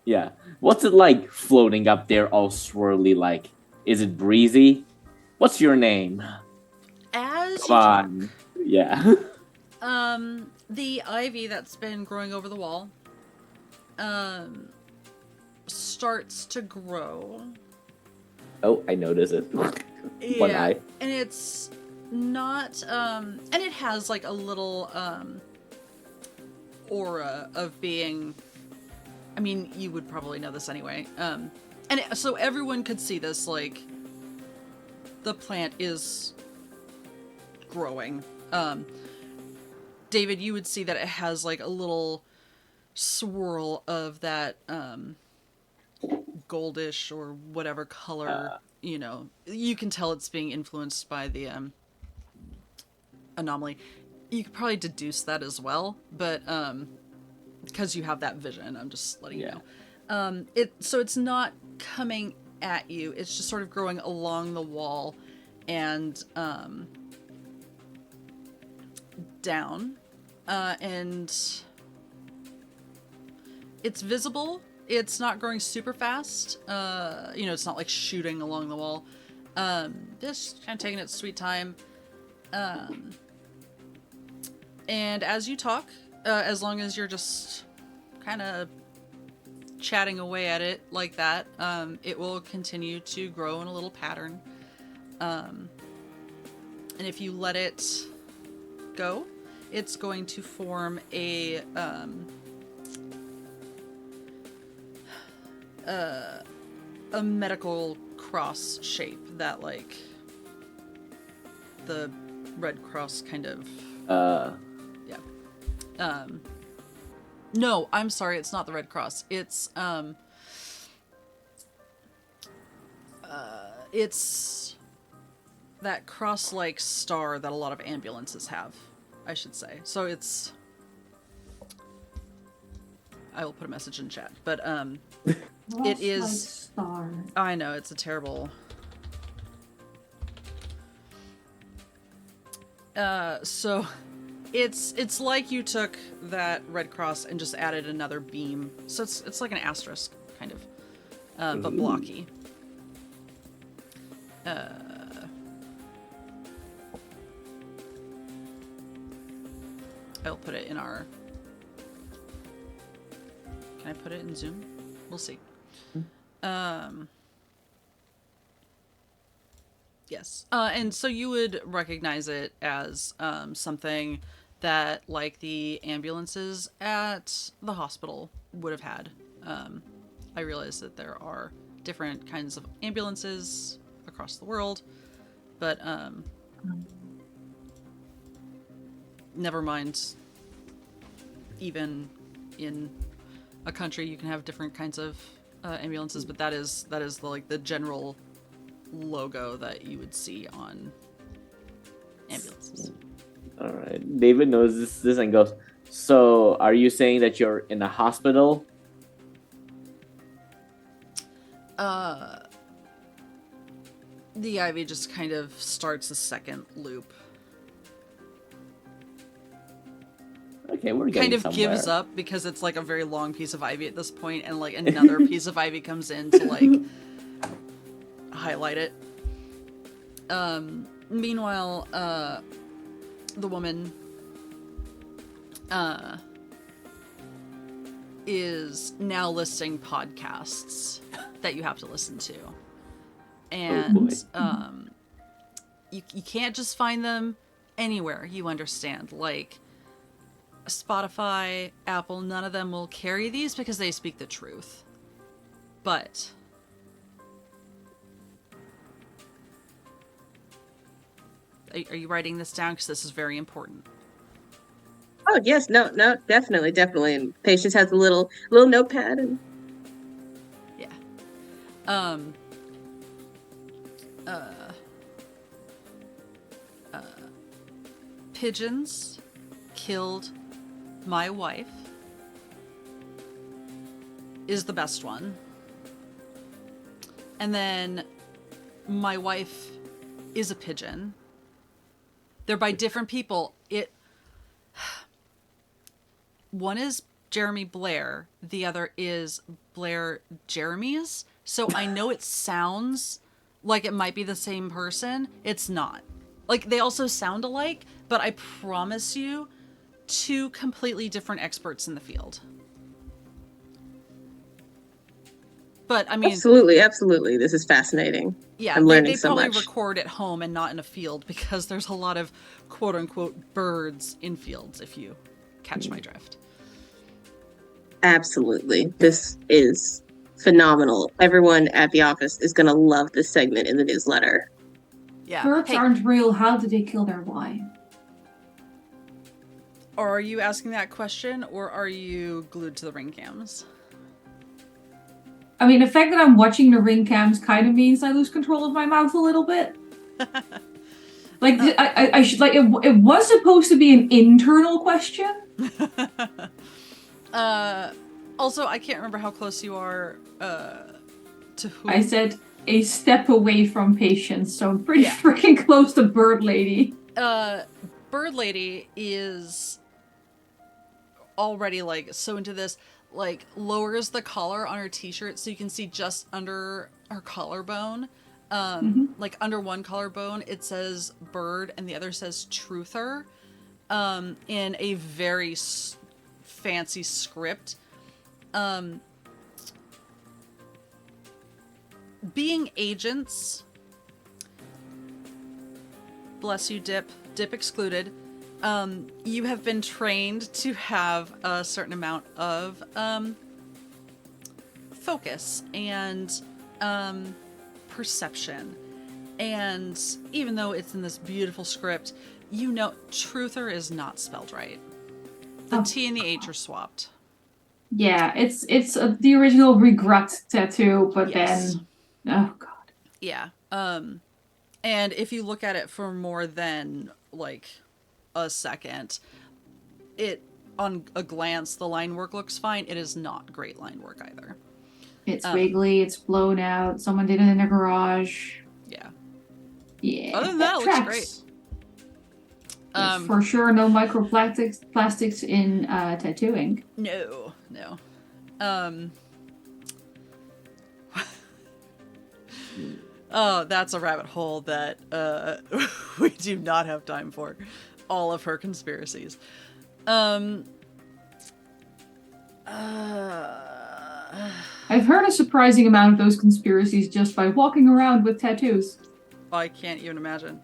Yeah, what's it like floating up there, all swirly? Like, is it breezy? What's your name? as you Come talk, on. Yeah. the ivy that's been growing over the wall, starts to grow. Oh, I noticed it. One Yeah, eye. and it's not, and it has like a little, aura of being, I mean, you would probably know this anyway. So everyone could see this, like, the plant is growing. David, you would see that it has like a little swirl of that, goldish or whatever color, you can tell it's being influenced by the, anomaly. You could probably deduce that as well, but, because you have that vision, I'm just letting you know. So it's not coming at you. It's just sort of growing along the wall and down, and it's visible. It's not growing super fast. It's not like shooting along the wall. Just kind of taking its sweet time. And as you talk, as long as you're just kind of chatting away at it like that, it will continue to grow in a little pattern. And if you let it go, it's going to form a medical cross shape that, like, the Red Cross kind of. No, I'm sorry, it's not the Red Cross. It's that cross-like star that a lot of ambulances have, I should say. So it's, I will put a message in chat, but it is Like star. I know, it's a terrible. So it's like you took that Red Cross and just added another beam. So it's like an asterisk, kind of, but blocky. I'll put it in our. Can I put it in Zoom? We'll see. Yes. And so you would recognize it as something that, like, the ambulances at the hospital would have had. I realize that there are different kinds of ambulances across the world, but never mind. Even in a country, you can have different kinds of ambulances, but that is the general logo that you would see on ambulances. All right. David knows this and goes, so are you saying that you're in a hospital? The ivy just kind of starts a second loop. Okay, we're getting Kind of somewhere. gives up because it's like a very long piece of ivy at this point, and like another piece of ivy comes in to like highlight it. Meanwhile, the woman is now listing podcasts that you have to listen to. And you can't just find them anywhere, you understand. Like Spotify, Apple, none of them will carry these because they speak the truth. But are you writing this down? Because this is very important. Oh yes, no, definitely. And Patience has a little notepad and yeah. Pigeons killed my wife is the best one. And then my wife is a pigeon. They're by different people. One is Jeremy Blair, the other is Blair Jeremy's. So I know it sounds like it might be the same person. It's not. Like, they also sound alike, but I promise you, two completely different experts in the field. But, I mean... Absolutely. This is fascinating. Yeah, I'm learning they so probably much. record at home and not in a field because there's a lot of quote-unquote birds in fields, if you catch my drift. Absolutely. This is phenomenal. Everyone at the office is going to love this segment in the newsletter. Yeah. Birds Hey, aren't real. How did they kill their wife? are you asking that question, or are you glued to the ring cams? I mean, the fact that I'm watching the ring cams kind of means I lose control of my mouth a little bit. Like, I should, like, it was supposed to be an internal question. Also, I can't remember how close you are to who. I said a step away from patience, so I'm pretty Yeah. freaking close to Bird Lady. Bird Lady is already, like, so into this, like, lowers the collar on her t-shirt so you can see just under her collarbone. Like, under one collarbone, it says bird and the other says truther, in a very fancy script. Being agents, bless you, Dip excluded, you have been trained to have a certain amount of focus and perception. And even though it's in this beautiful script, you know truther is not spelled right. The T and the H are swapped. Yeah, it's the original regret tattoo, but Yes. then, oh god. Yeah. And if you look at it for more than like a second, it, on a glance, the line work looks fine. It is not great line work either. It's wiggly, it's blown out, someone did it in a garage. Yeah. Yeah. Other than that, it looks tracks. great. There's for sure no microplastics in tattooing. No. Oh, that's a rabbit hole that we do not have time for. All of her conspiracies. I've heard a surprising amount of those conspiracies just by walking around with tattoos. I can't even imagine.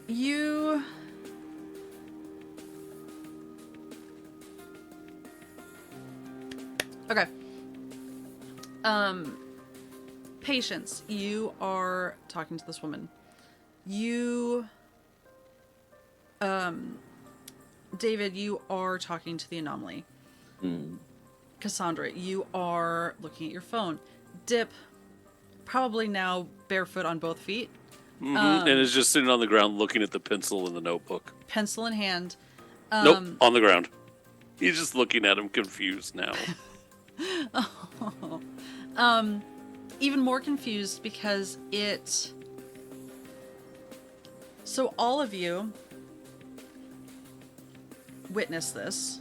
You... Okay. Patience, you are talking to this woman. You... David, you are talking to the anomaly. Cassandra, you are looking at your phone. Dip, probably now barefoot on both feet. And is just sitting on the ground looking at the pencil in the notebook. Pencil in hand. Nope, on the ground. He's just looking at him confused now. Even more confused because it... So all of you witness this.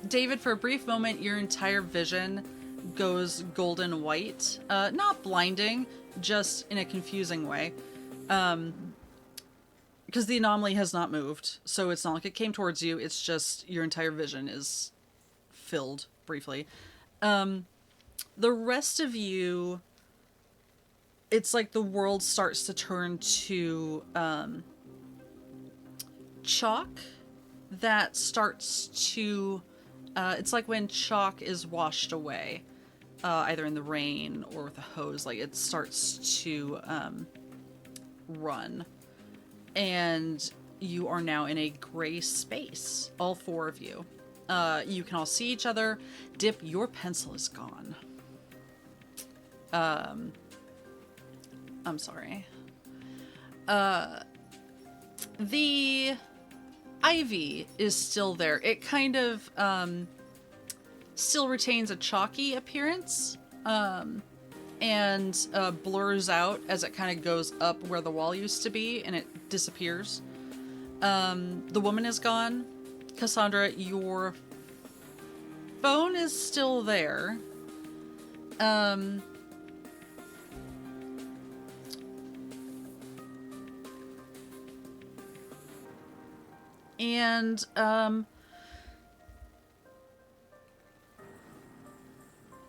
David, for a brief moment, your entire vision goes golden white. Not blinding, just in a confusing way. Because the anomaly has not moved, so it's not like it came towards you, it's just your entire vision is filled briefly. The rest of you, it's like the world starts to turn to chalk that starts to... it's like when chalk is washed away, either in the rain or with a hose, like it starts to run. And you are now in a gray space, all four of you. You can all see each other. Dip, your pencil is gone. I'm sorry. The ivy is still there. It kind of still retains a chalky appearance, and blurs out as it kind of goes up where the wall used to be, and it disappears. The woman is gone. Cassandra, your phone is still there. And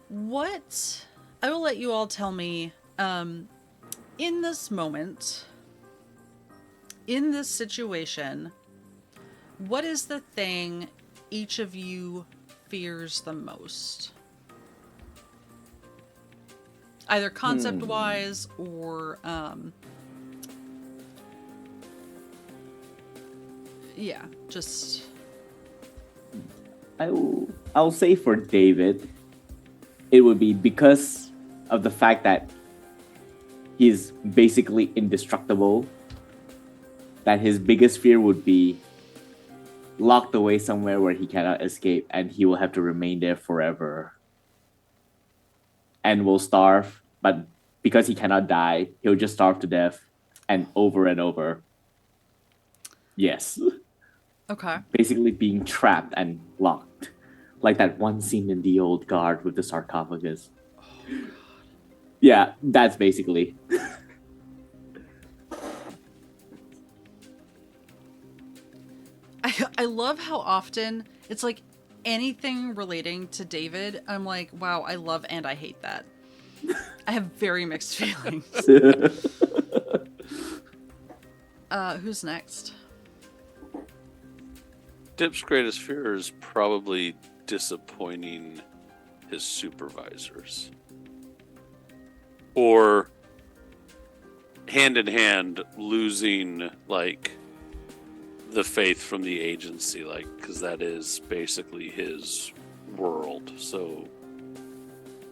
what I will let you all tell me in this moment, in this situation, what is the thing each of you fears the most? Either concept-wise or yeah, just I'll say for David, it would be because of the fact that he's basically indestructible, that his biggest fear would be locked away somewhere where he cannot escape and he will have to remain there forever and will starve, but because he cannot die, he'll just starve to death and over. Yes. okay. Basically being trapped and locked. Like that one scene in The Old Guard with the sarcophagus. Oh, God. Yeah, that's basically. I love how often it's like anything relating to David, I'm like, wow, I love and I hate that. I have very mixed feelings. Who's next? Dip's greatest fear is probably disappointing his supervisors. Or hand in hand losing like the faith from the agency, like, because that is basically his world. So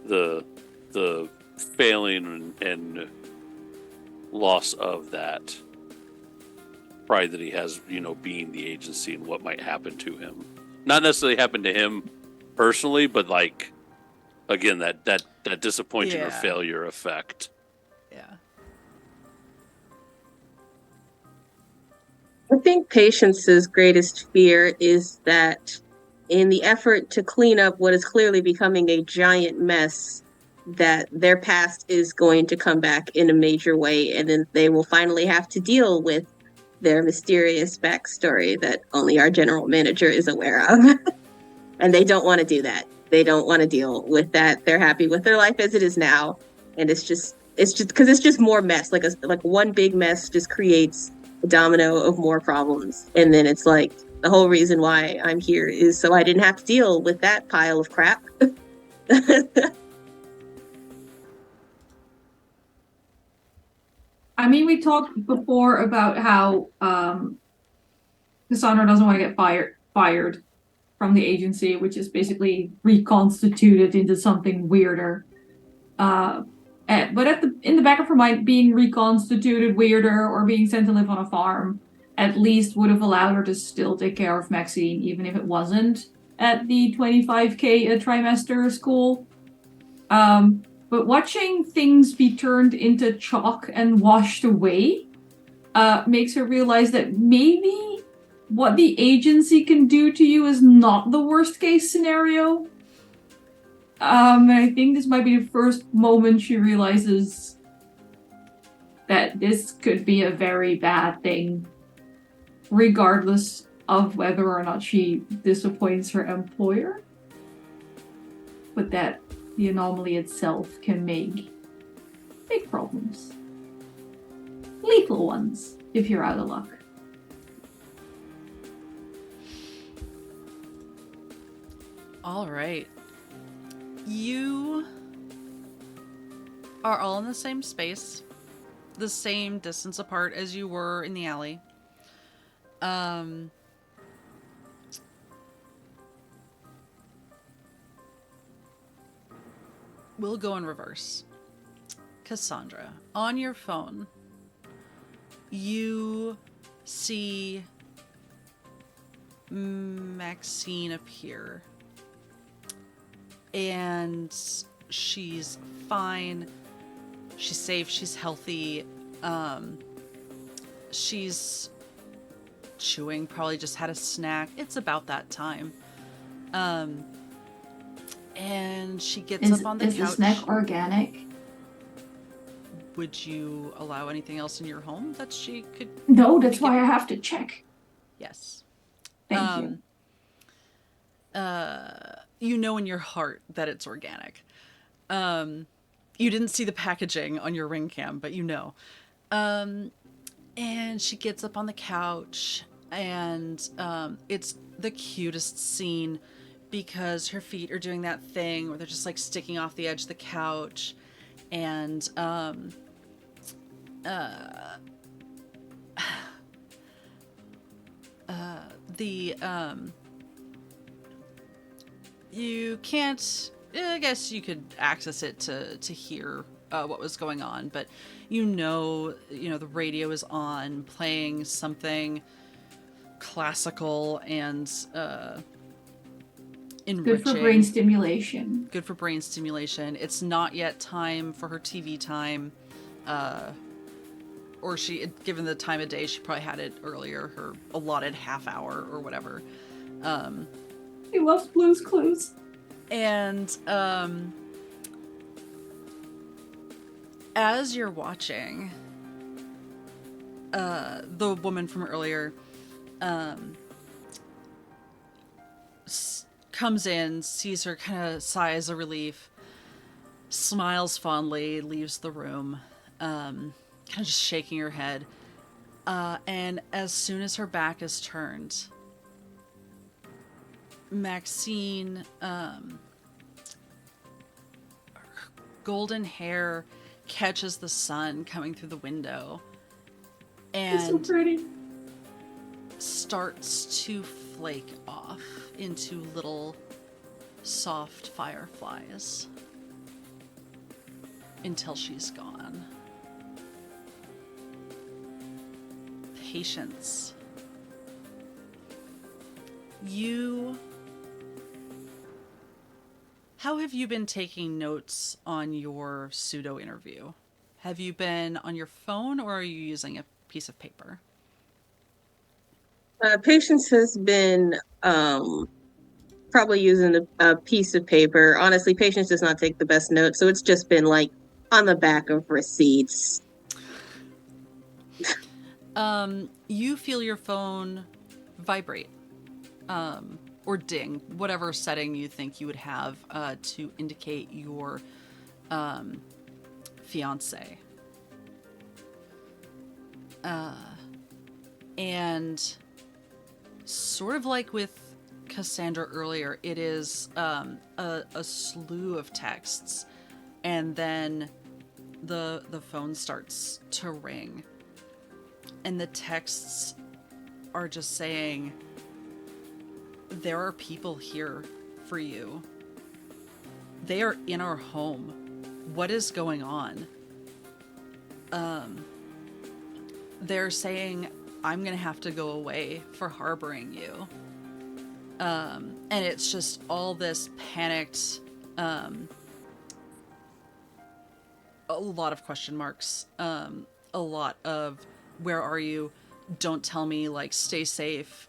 the failing and loss of that pride that he has, you know, being the agency and what might happen to him. Not necessarily happen to him personally, but like again that disappointing or failure effect. Yeah. I think Patience's greatest fear is that in the effort to clean up what is clearly becoming a giant mess, that their past is going to come back in a major way, and then they will finally have to deal with their mysterious backstory that only our general manager is aware of. And they don't want to do that. They don't want to deal with that. They're happy with their life as it is now. And it's just because it's just more mess. Like one big mess just creates a domino of more problems. And then it's like, the whole reason why I'm here is so I didn't have to deal with that pile of crap. I mean, we talked before about how Cassandra doesn't want to get fired from the agency, which is basically reconstituted into something weirder. But in the back of her mind, being reconstituted weirder or being sent to live on a farm at least would have allowed her to still take care of Maxine, even if it wasn't at the 25K a trimester school. But watching things be turned into chalk and washed away makes her realize that maybe what the agency can do to you is not the worst case scenario. And I think this might be the first moment she realizes that this could be a very bad thing, regardless of whether or not she disappoints her employer. But that the anomaly itself can make big problems. Lethal ones, if you're out of luck. All right. You are all in the same space, the same distance apart as you were in the alley. We'll go in reverse. Cassandra, on your phone, you see Maxine appear. And she's fine. She's safe. She's healthy. She's chewing, probably just had a snack. It's about that time. And she gets up on the couch. Is the snack organic? Would you allow anything else in your home that she could? No, that's why I have to check. Yes. Thank you. You know in your heart that it's organic. You didn't see the packaging on your ring cam, but you know. And she gets up on the couch, and it's the cutest scene because her feet are doing that thing where they're just like sticking off the edge of the couch, and you can't, I guess you could access it to hear what was going on, but you know the radio is on playing something classical and enriching. Good for brain stimulation. Good for brain stimulation. It's not yet time for her TV time, or given the time of day, she probably had it earlier, her allotted half hour or whatever. He loves Blue's Clues. And as you're watching, the woman from earlier comes in, sees her, kind of sighs a relief, smiles fondly, leaves the room, kind of just shaking her head. And as soon as her back is turned, Maxine, golden hair catches the sun coming through the window and It's so pretty. starts to flake off into little soft fireflies until she's gone. Patience. How have you been taking notes on your pseudo interview? Have you been on your phone or are you using a piece of paper? Patience has been probably using a piece of paper. Honestly, Patience does not take the best notes, so it's just been like on the back of receipts. You feel your phone vibrate, or ding, whatever setting you think you would have to indicate your fiance. And sort of like with Cassandra earlier, it is a slew of texts, and then the phone starts to ring, and the texts are just saying, there are people here for you. They are in our home. What is going on? They're saying, I'm gonna have to go away for harboring you. And it's just all this panicked, a lot of question marks, a lot of, where are you? Don't tell me, like, stay safe.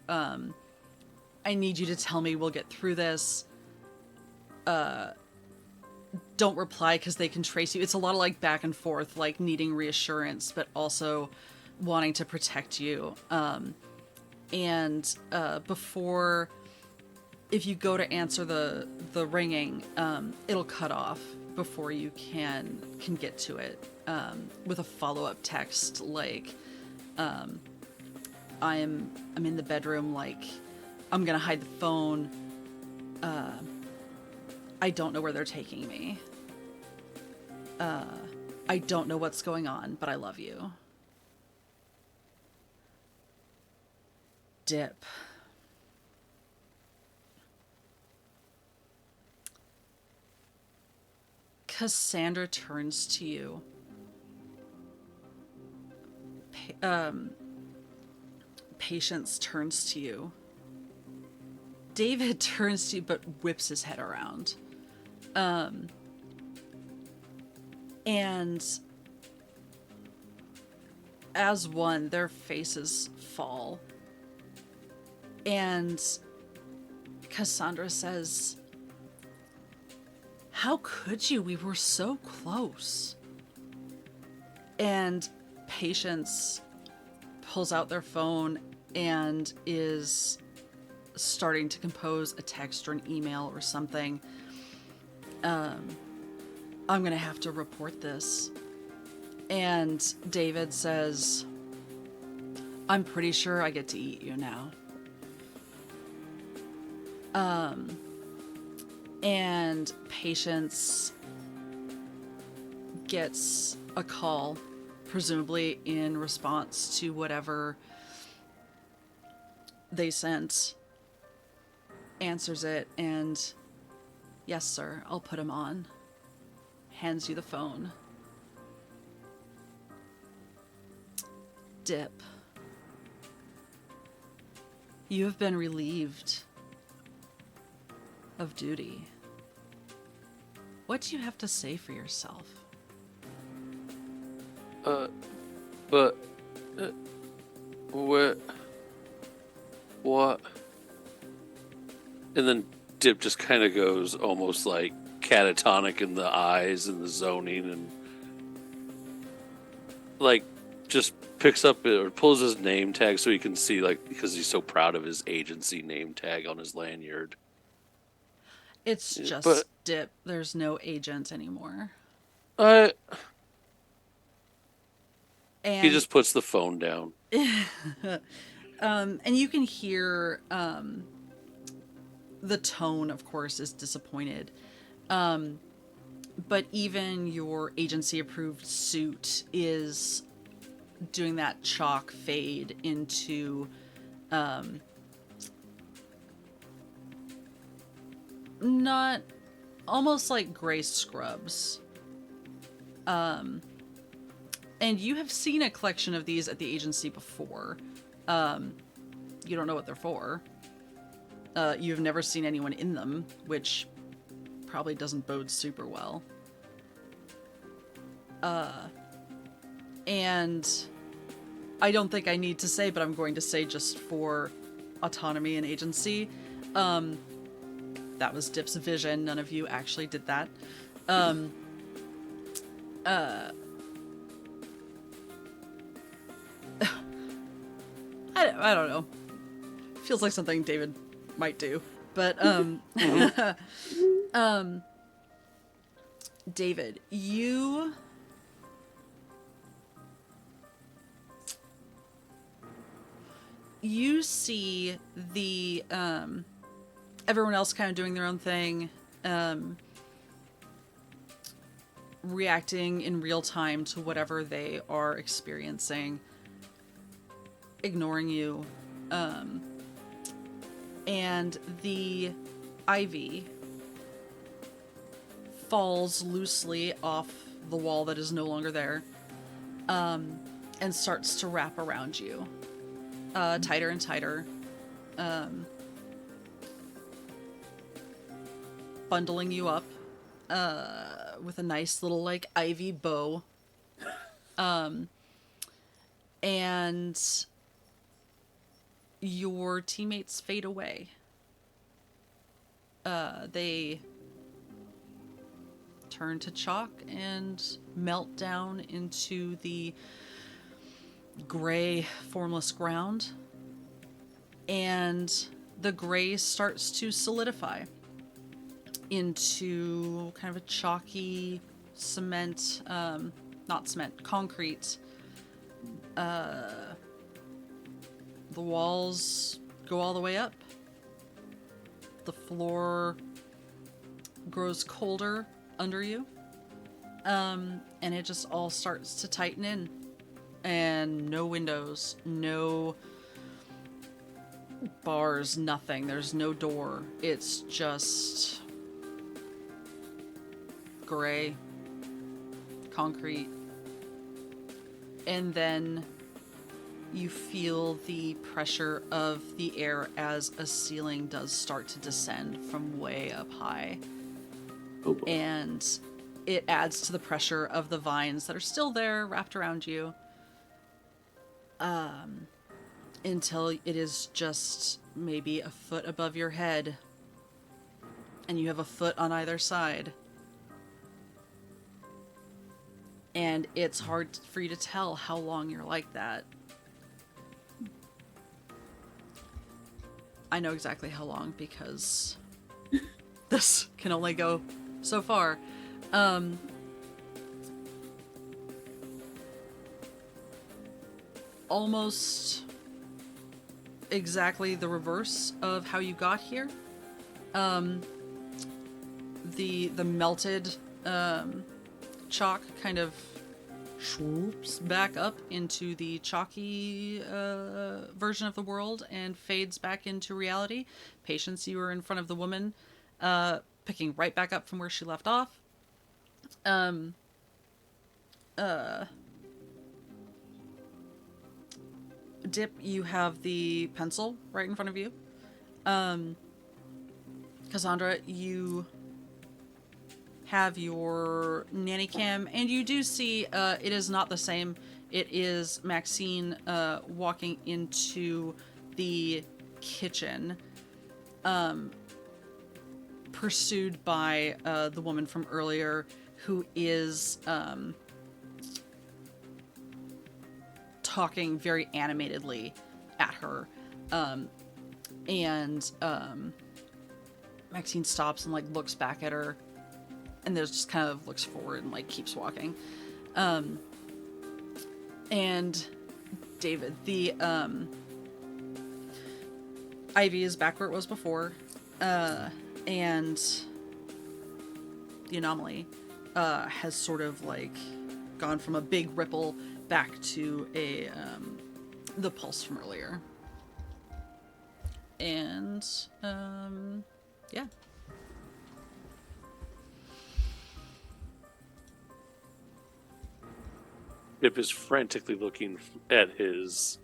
I need you to tell me we'll get through this. Don't reply because they can trace you. It's a lot of like back and forth, like needing reassurance, but also wanting to protect you. And before, if you go to answer the ringing, it'll cut off before you can get to it, with a follow-up text like, I'm in the bedroom, like, I'm gonna hide the phone. I don't know where they're taking me. I don't know what's going on, but I love you. Dip. Cassandra turns to you. Patience turns to you. David turns to you, but whips his head around. And as one, their faces fall. And Cassandra says, "How could you? We were so close." And Patience pulls out their phone and is starting to compose a text or an email or something. I'm gonna have to report this. And David says, "I'm pretty sure I get to eat you now." And Patience gets a call, presumably in response to whatever they sent, answers it, and, "Yes, sir, I'll put him on." Hands you the phone. Dip. You have been relieved of duty. What do you have to say for yourself? But, what? And then Dip just kind of goes almost like catatonic in the eyes and the zoning, and like just picks up or pulls his name tag so he can see, like, because he's so proud of his agency name tag on his lanyard. It's just Dip. There's no agent anymore. And And he just puts the phone down. and you can hear the tone, of course, is disappointed. But even your agency-approved suit is doing that chalk fade into not almost like gray scrubs. And you have seen a collection of these at the agency before. You don't know what they're for. You've never seen anyone in them, which probably doesn't bode super well. And I don't think I need to say, but I'm going to say just for autonomy and agency, that was Dip's vision. None of you actually did that. I don't know. Feels like something David might do. But, David, you see the, everyone else kind of doing their own thing, reacting in real time to whatever they are experiencing, ignoring you, and the ivy falls loosely off the wall that is no longer there, and starts to wrap around you, tighter and tighter, bundling you up with a nice little like ivy bow, and your teammates fade away. They turn to chalk and melt down into the gray, formless ground, and the gray starts to solidify into kind of a chalky cement, not cement, concrete. The walls go all the way up. The floor grows colder under you. And it just all starts to tighten in. And no windows, no bars, nothing. There's no door. It's just gray, concrete. And then you feel the pressure of the air as a ceiling does start to descend from way up high. Oh boy. And it adds to the pressure of the vines that are still there wrapped around you. until it is just maybe a foot above your head, and you have a foot on either side. And it's hard for you to tell how long you're like that. I know exactly how long because this can only go so far. Almost exactly the reverse of how you got here. The melted chalk kind of swoops back up into the chalky version of the world and fades back into reality. Patience, you were in front of the woman, picking right back up from where she left off. Dip, you have the pencil right in front of you. Cassandra, you have your nanny cam, and you do see it is not the same. It is Maxine walking into the kitchen, pursued by the woman from earlier, who is talking very animatedly at her. And Maxine stops and like looks back at her, and there's just kind of looks forward and like keeps walking. And David, the Ivy is back where it was before, and the anomaly has sort of like gone from a big ripple back to a the pulse from earlier. And yeah. Dip is frantically looking at his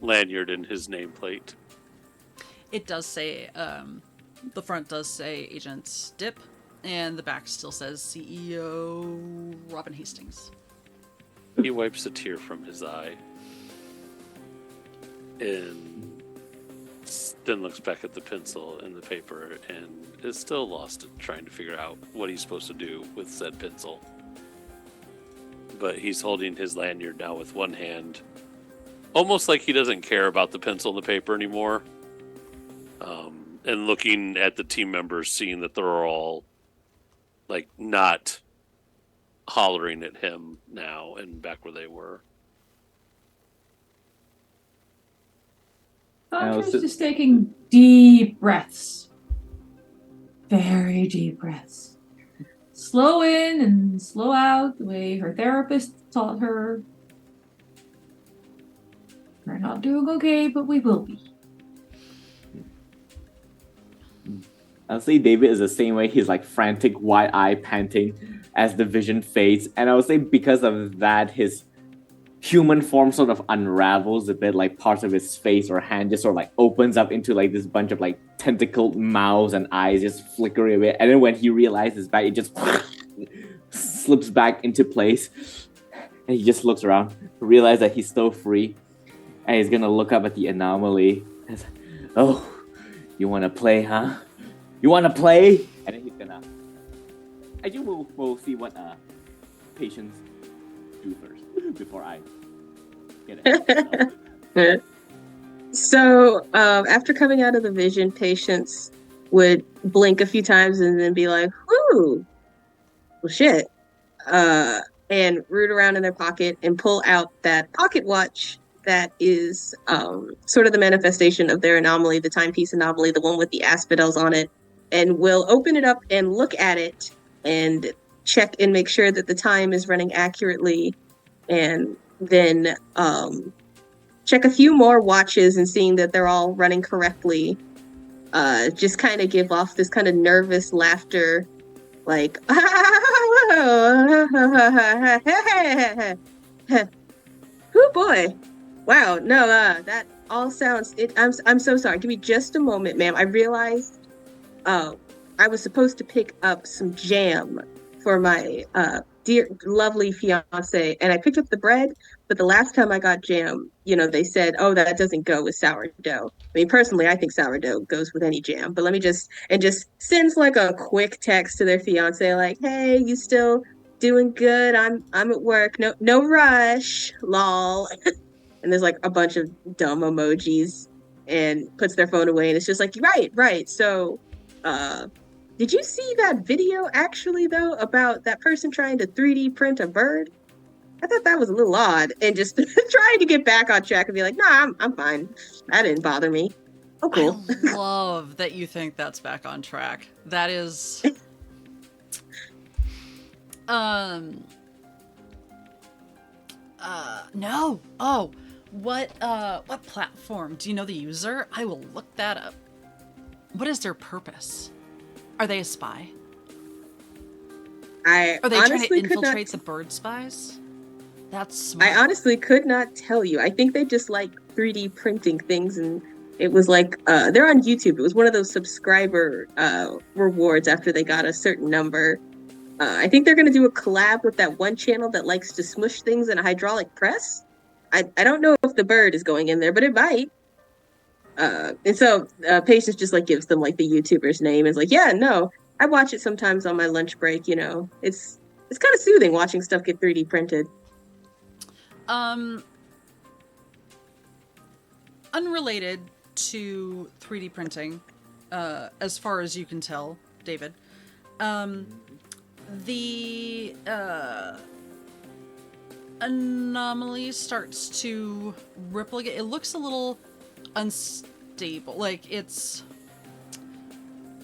lanyard and his nameplate. It does say, the front does say Agent Dip, and the back still says CEO Robin Hastings. He wipes a tear from his eye and then looks back at the pencil and the paper and is still lost in trying to figure out what he's supposed to do with said pencil. But he's holding his lanyard now with one hand, almost like he doesn't care about the pencil and the paper anymore. And looking at the team members, seeing that they're all like not hollering at him now and back where they were. Sandra's just taking deep breaths. Very deep breaths. Slow in and slow out, the way her therapist taught her. We're not doing okay, but we will be. I'll say David is the same way. He's like frantic, wide-eyed, panting as the vision fades. And I would say because of that, his human form sort of unravels a bit, like parts of his face or hand just sort of like opens up into like this bunch of like tentacled mouths and eyes just flickering away. And then when he realizes back, it just slips back into place. And he just looks around, realizes that he's still free. And he's gonna look up at the anomaly. And say, oh, you wanna play, huh? You wanna play? And then he's gonna... I think we'll see what Patience do first before I get it. So, after coming out of the vision, Patience would blink a few times and then be like, whoo, well, shit. And root around in their pocket and pull out that pocket watch that is sort of the manifestation of their anomaly, the timepiece anomaly, the one with the asphodels on it. And we'll open it up and look at it and check and make sure that the time is running accurately. And then check a few more watches and seeing that they're all running correctly. Just kind of give off this kind of nervous laughter, like, oh boy, wow, no, that all sounds. I'm so sorry. Give me just a moment, ma'am. I realized I was supposed to pick up some jam for my dear, lovely fiance, and I picked up the bread, but the last time I got jam, they said, oh, that doesn't go with sourdough. I mean, personally, I think sourdough goes with any jam, but let me just sends like a quick text to their fiance, like, hey, you still doing good? I'm at work. No rush, lol. And there's like a bunch of dumb emojis and puts their phone away, and it's just like, right. So, did you see that video actually though about that person trying to 3D print a bird? I thought that was a little odd, and just trying to get back on track and be like, nah, I'm fine. That didn't bother me. Oh, cool. I love that you think that's back on track. That is no. Oh, what platform? Do you know the user? I will look that up. What is their purpose? Are they a spy? Are they trying to infiltrate the bird spies? That's smart. I honestly could not tell you. I think they just like 3D printing things, and it was like they're on YouTube. It was one of those subscriber rewards after they got a certain number. I think they're going to do a collab with that one channel that likes to smush things in a hydraulic press. I don't know if the bird is going in there, but it might. And so Patience just like gives them like the YouTuber's name. And is like, yeah, no, I watch it sometimes on my lunch break. It's kind of soothing watching stuff get 3D printed. Unrelated to 3D printing, as far as you can tell, David, the anomaly starts to ripple again. It looks a little unstable, like it's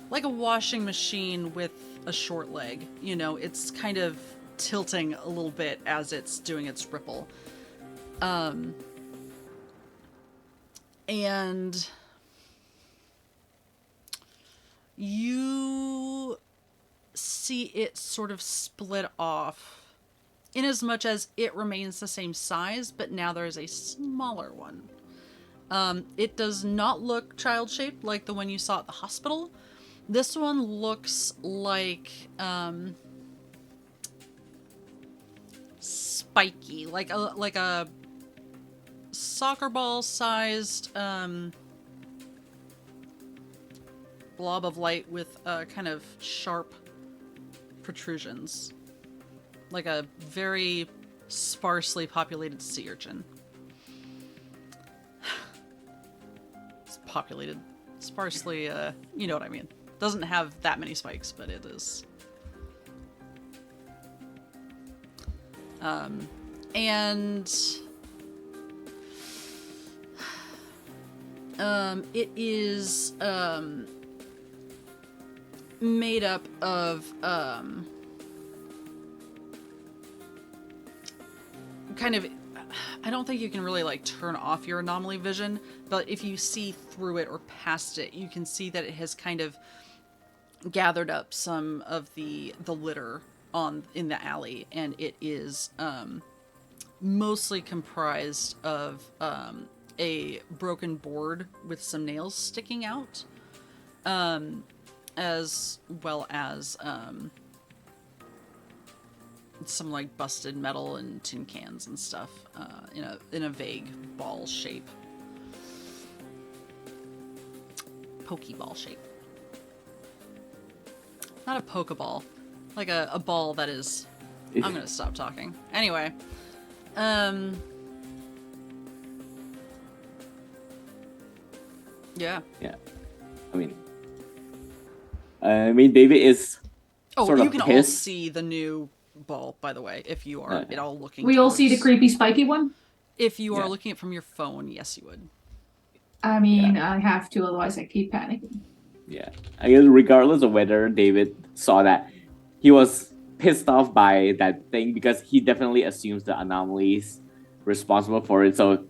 like a washing machine with a short leg. It's kind of tilting a little bit as it's doing its ripple. And you see it sort of split off in as much as it remains the same size, but now there's a smaller one. It does not look child-shaped like the one you saw at the hospital. This one looks like spiky, like a soccer ball sized blob of light with kind of sharp protrusions, like a very sparsely populated sea urchin. It's populated sparsely, you know what I mean. Doesn't have that many spikes, but it is. And it is made up of kind of, I don't think you can really like turn off your anomaly vision, but if you see through it or past it, you can see that it has kind of gathered up some of the litter in the alley, and it is mostly comprised of a broken board with some nails sticking out, as well as some like busted metal and tin cans and stuff in a vague ball shape, pokeball shape. Not a pokeball, like a ball that is. I'm gonna stop talking. Anyway, yeah. I mean, David is. Oh, you can all pissed. see the new ball, by the way, if you are at all looking. We all see the creepy spiky one? If you are looking at it from your phone, yes, you would. I mean, I have to, otherwise I keep panicking. Yeah. I guess regardless of whether David saw that, he was pissed off by that thing because he definitely assumes the anomalies responsible for it. So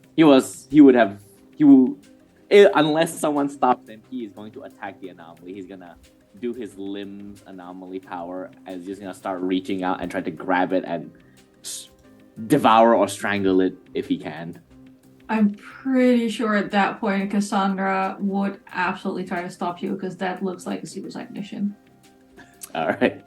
unless someone stops him, he is going to attack the anomaly. He's gonna do his limbs anomaly power and he's just gonna start reaching out and try to grab it and devour or strangle it if he can. I'm pretty sure at that point Cassandra would absolutely try to stop you because that looks like a suicide mission. All right.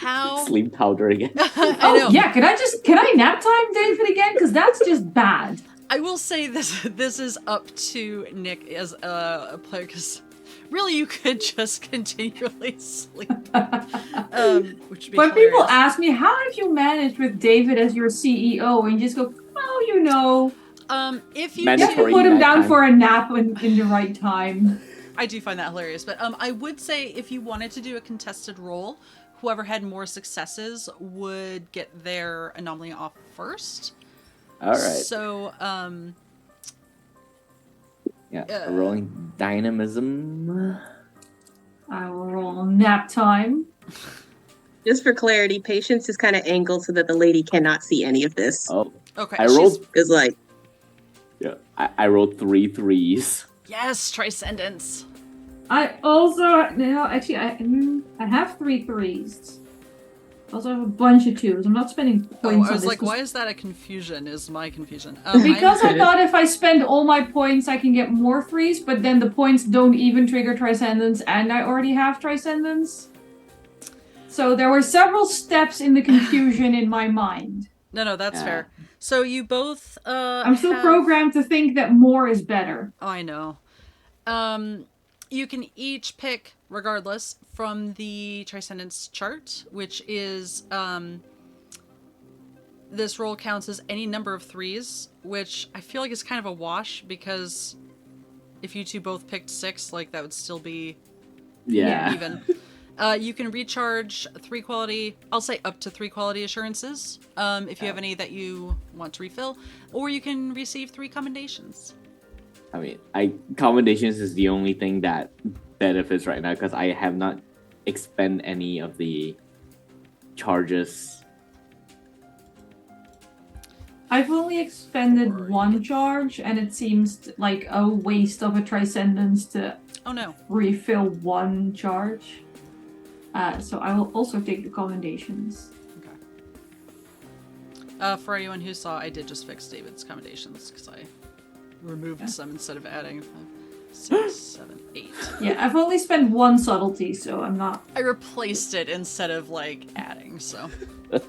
How? Sleep powder again. I know. Yeah, can I nap time David again? Because that's just bad. I will say this is up to Nick as a player, because really you could just continually sleep. Which would be When people hilarious. ask me, how have you managed with David as your CEO? And you just go, oh, you know. If you You have Mandatory to put him nap down time. for a nap in the right time. I do find that hilarious, but I would say if you wanted to do a contested roll, whoever had more successes would get their anomaly off first. All right. So, Rolling dynamism. I will roll nap time. Just for clarity, Patience is kind of angled so that the lady cannot see any of this. Oh, okay. I rolled. It's like, Yeah, I rolled 3 3s. Yes, Transcendence. I also actually I have 3 3s. I also have a bunch of 2s. I'm not spending points Oh, on I was this like, 'cause- why is that a confusion? Is my confusion? Because I thought if I spend all my points, I can get more 3s, but then the points don't even trigger Transcendence, and I already have Transcendence. So there were several steps in the confusion in my mind. No, that's Yeah. fair. So you both. I'm still have... programmed to think that more is better. Oh, I know. You can each pick, regardless, from the Transcendence chart, which is this roll counts as any number of 3s, which I feel like is kind of a wash, because if you two both picked 6, like that would still be Yeah. even. You can recharge 3 quality, I'll say up to 3 quality assurances, if you have any that you want to refill, or you can receive 3 commendations. I mean, commendations is the only thing that benefits right now because I have not expend any of the charges. I've only expended 1 charge, and it seems like a waste of a Transcendence to Oh no. refill 1 charge. So I will also take the commendations. Okay. For anyone who saw, I did just fix David's commendations because I removed some instead of adding 5, 6, 7, 8. Yeah, I've only spent 1 subtlety, so I'm not. I replaced it instead of like adding, so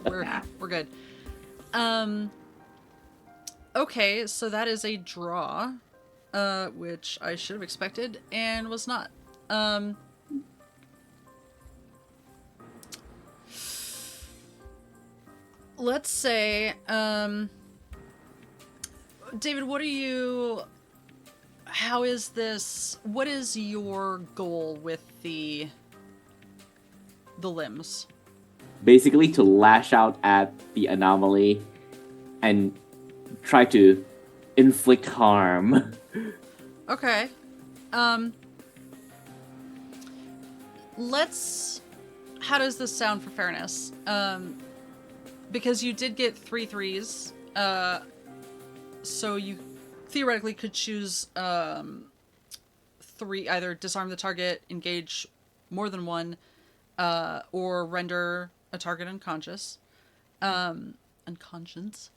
we're good. Okay, so that is a draw, which I should have expected and was not. Let's say, David, what is your goal with the limbs? Basically, to lash out at the anomaly and try to inflict harm. Okay. How does this sound for fairness? Because you did get 3 3s, so you theoretically could choose 3, either disarm the target, engage more than 1, or render a target unconscious. Unconscious.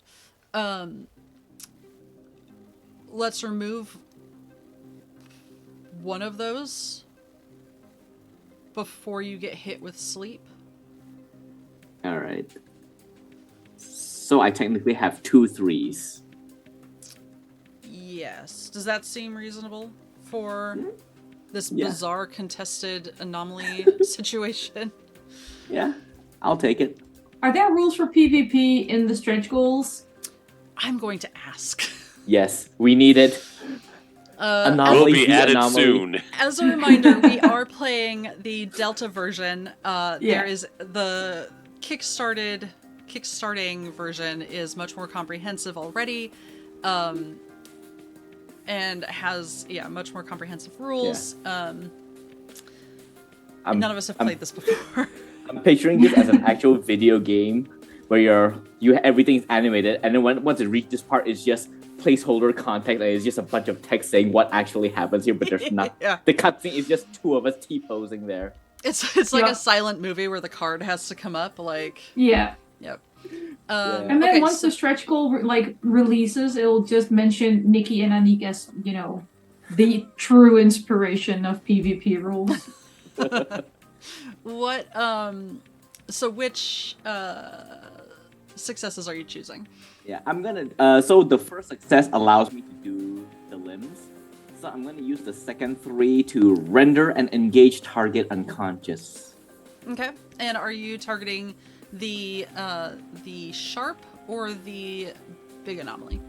Let's remove one of those before you get hit with sleep. Alright. So I technically have 2 3s. Yes. Does that seem reasonable for this Yeah. bizarre contested anomaly situation? Yeah, I'll take it. Are there rules for PvP in the stretch goals? I'm going to ask. Yes, we need it. Will Anomaly be the added anomaly. soon. As a reminder, we are playing the Delta version. There is the kickstarting version is much more comprehensive already, and has much more comprehensive rules. None of us have played this before. I'm picturing this as an actual video game where everything's animated, and then once it reaches this part, it's just placeholder context, and it's just a bunch of text saying what actually happens here, but there's not. Yeah. The cutscene is just 2 of us T-posing there. It's like a silent movie where the card has to come up, like... Yeah. Yep. And then once the stretch goal releases, it'll just mention Nicky and Anniek as, the true inspiration of PvP rules. What So which successes are you choosing? Yeah, I'm gonna. So the first success allows me to do the limbs. So I'm gonna use the second 3 to render an engaged target unconscious. Okay. And are you targeting the sharp or the big anomaly?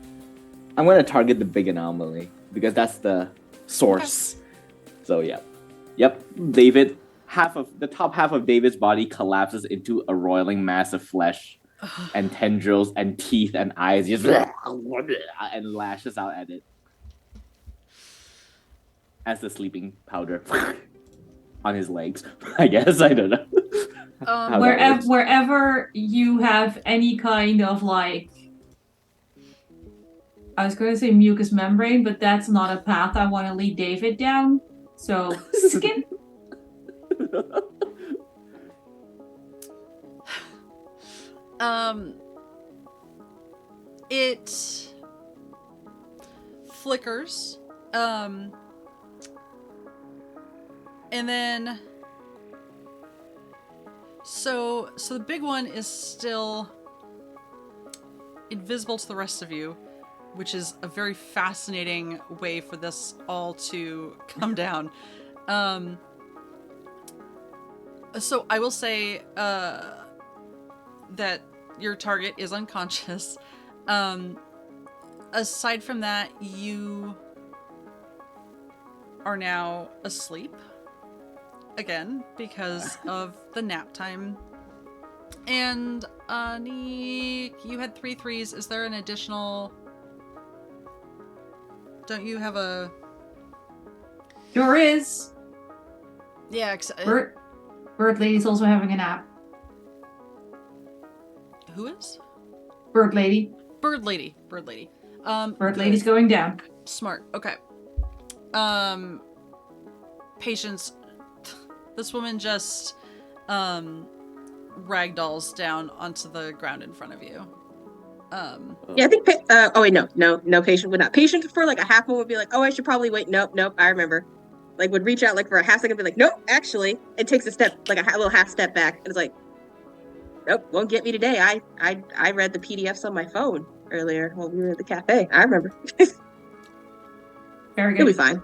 I'm gonna target the big anomaly because that's the source. So yep. David, the top half of David's body collapses into a roiling mass of flesh and tendrils and teeth and eyes, just and lashes out at it as the sleeping powder on his legs. I guess I don't know. How that works. Wherever you have any kind of like, I was going to say mucous membrane, but that's not a path I want to lead David down. So skin. It flickers, and then so the big one is still invisible to the rest of you, which is a very fascinating way for this all to come down. So I will say that your target is unconscious. Aside from that, you are now asleep again because of the nap time. And Anniek, you had 3 3s. Is there an additional? Don't you have a? Sure is. Yeah. Bird Lady's also having a nap. Who is? Bird Lady. Bird Lady. Bird Lady's going down. Smart. Okay. Patience. This woman just ragdolls down onto the ground in front of you. Yeah, I think. Oh wait, no. Patient would not. Patient for like a half moment would be like, oh, I should probably wait. Nope. I remember. Like would reach out like for a half second, and be like, nope. Actually, it takes a step, like a little half step back, and it's like, nope, won't get me today. I read the PDFs on my phone earlier while we were at the cafe. I remember. Very good. It'll be fine.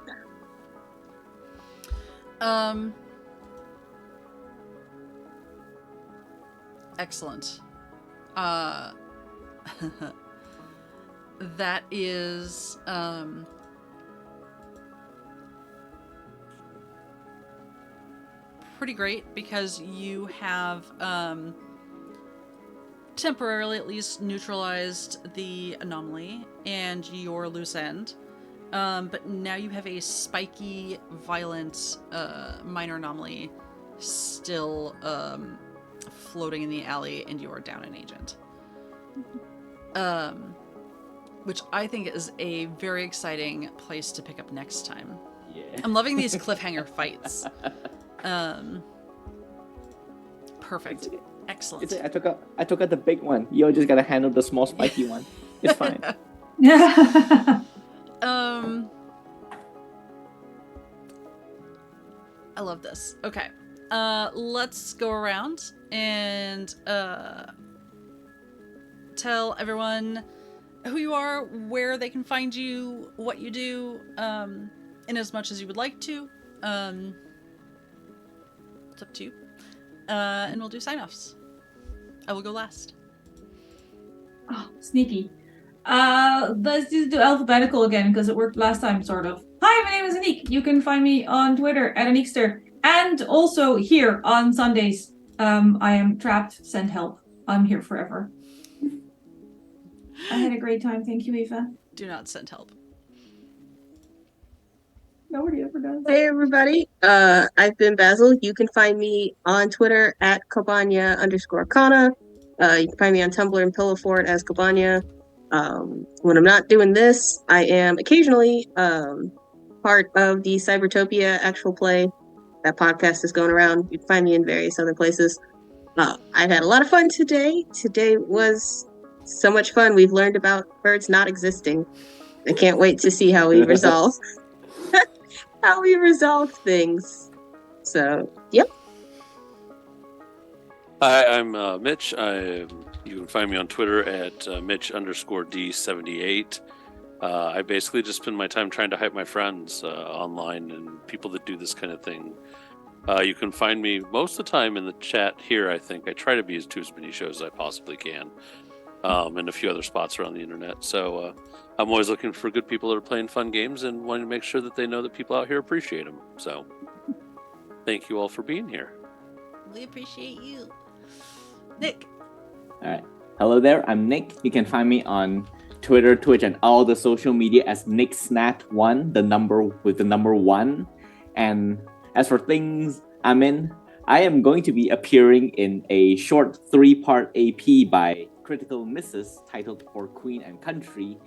Excellent. That is pretty great because you have temporarily at least neutralized the anomaly and your loose end. But now you have a spiky, violent minor anomaly still floating in the alley, and you are down an agent. Which I think is a very exciting place to pick up next time. Yeah. I'm loving these cliffhanger fights. Perfect. Excellent. I took out the big one. You just gotta handle the small spiky one. It's fine. I love this. Okay. Let's go around and tell everyone who you are, where they can find you, what you do, in as much as you would like to. It's up to you. And we'll do sign-offs. I will go last. Oh, sneaky. Let's just do alphabetical again because it worked last time, sort of. Hi, my name is Anniek. You can find me on Twitter at Anniekster. And also here on Sundays. I am trapped. Send help. I'm here forever. I had a great time. Thank you, Eva. Do not send help. Nobody ever does. Hey everybody, I've been Basil. You can find me on Twitter at Kobanya_Kana. You can find me on Tumblr and Pillow Fort as Kobanya. When I'm not doing this, I am occasionally part of the Cybertopia actual play. That podcast is going around. You can find me in various other places. I've had a lot of fun today. Today was so much fun. We've learned about birds not existing. I can't wait to see how we resolve things. So, yep. Hi, I'm Mitch. You can find me on Twitter at Mitch_D78. I basically just spend my time trying to hype my friends online and people that do this kind of thing. You can find me most of the time in the chat here, I think. I try to be as many shows as I possibly can, and a few other spots around the internet. So I'm always looking for good people that are playing fun games and wanting to make sure that they know that people out here appreciate them. So thank you all for being here. We appreciate you. Nick. All right. Hello there. I'm Nick. You can find me on Twitter, Twitch, and all the social media as NickSnat1, the number 1. And as for things I'm in, I am going to be appearing in a short 3-part AP by Critical Misses titled For Queen and Country,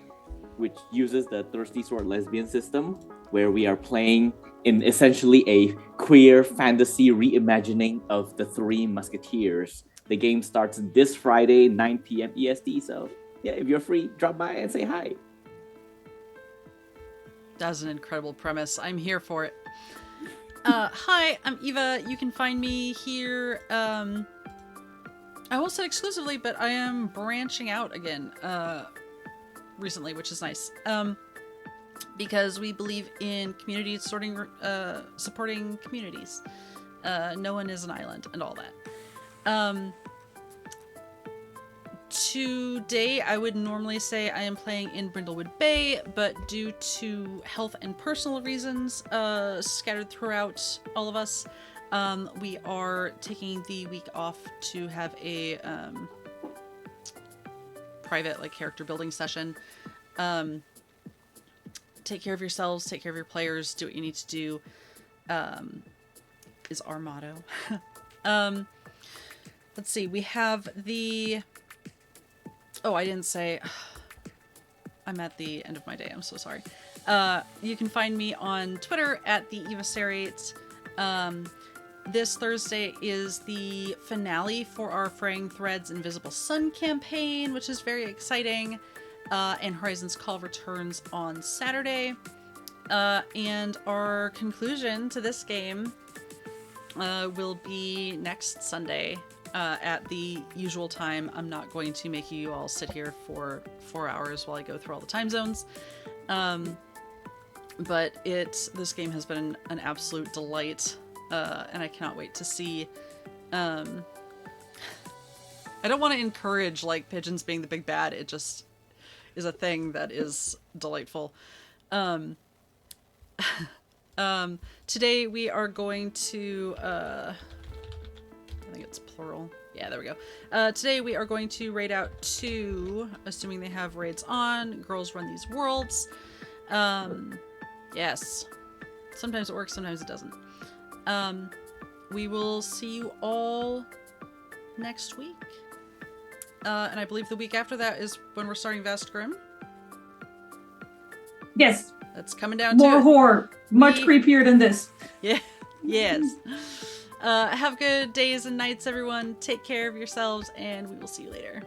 which uses the Thirsty Sword Lesbian system, where we are playing in essentially a queer fantasy reimagining of the Three Musketeers. The game starts this Friday, 9 p.m. EST, so yeah, if you're free, drop by and say hi. That's an incredible premise. I'm here for it. Hi, I'm Eva. You can find me here. I won't say exclusively, but I am branching out again recently, which is nice. Because we believe in community supporting communities. No one is an island and all that. Today, I would normally say I am playing in Brindlewood Bay, but due to health and personal reasons scattered throughout all of us, we are taking the week off to have a private character building session. Take care of yourselves, take care of your players, do what you need to do, is our motto. Let's see, we have the... Oh, I didn't say... I'm at the end of my day, I'm so sorry. You can find me on Twitter at the Evasariate. This Thursday is the finale for our Fraying Threads Invisible Sun campaign, which is very exciting. And Horizon's Call returns on Saturday. And our conclusion to this game will be next Sunday. At the usual time. I'm not going to make you all sit here for 4 hours while I go through all the time zones. But this game has been an absolute delight, and I cannot wait to see. I don't want to encourage pigeons being the big bad. It just is a thing that is delightful. Today we are going to I think it's plural. Yeah, there we go. Today we are going to raid out 2, assuming they have raids on. Girls Run These Worlds. Yes. Sometimes it works, sometimes it doesn't. We will see you all next week. And I believe the week after that is when we're starting Vast Grim. Yes. That's coming down to more it. horror. Much creepier than this. Yeah. Yes. Have good days and nights, everyone. Take care of yourselves, and we will see you later.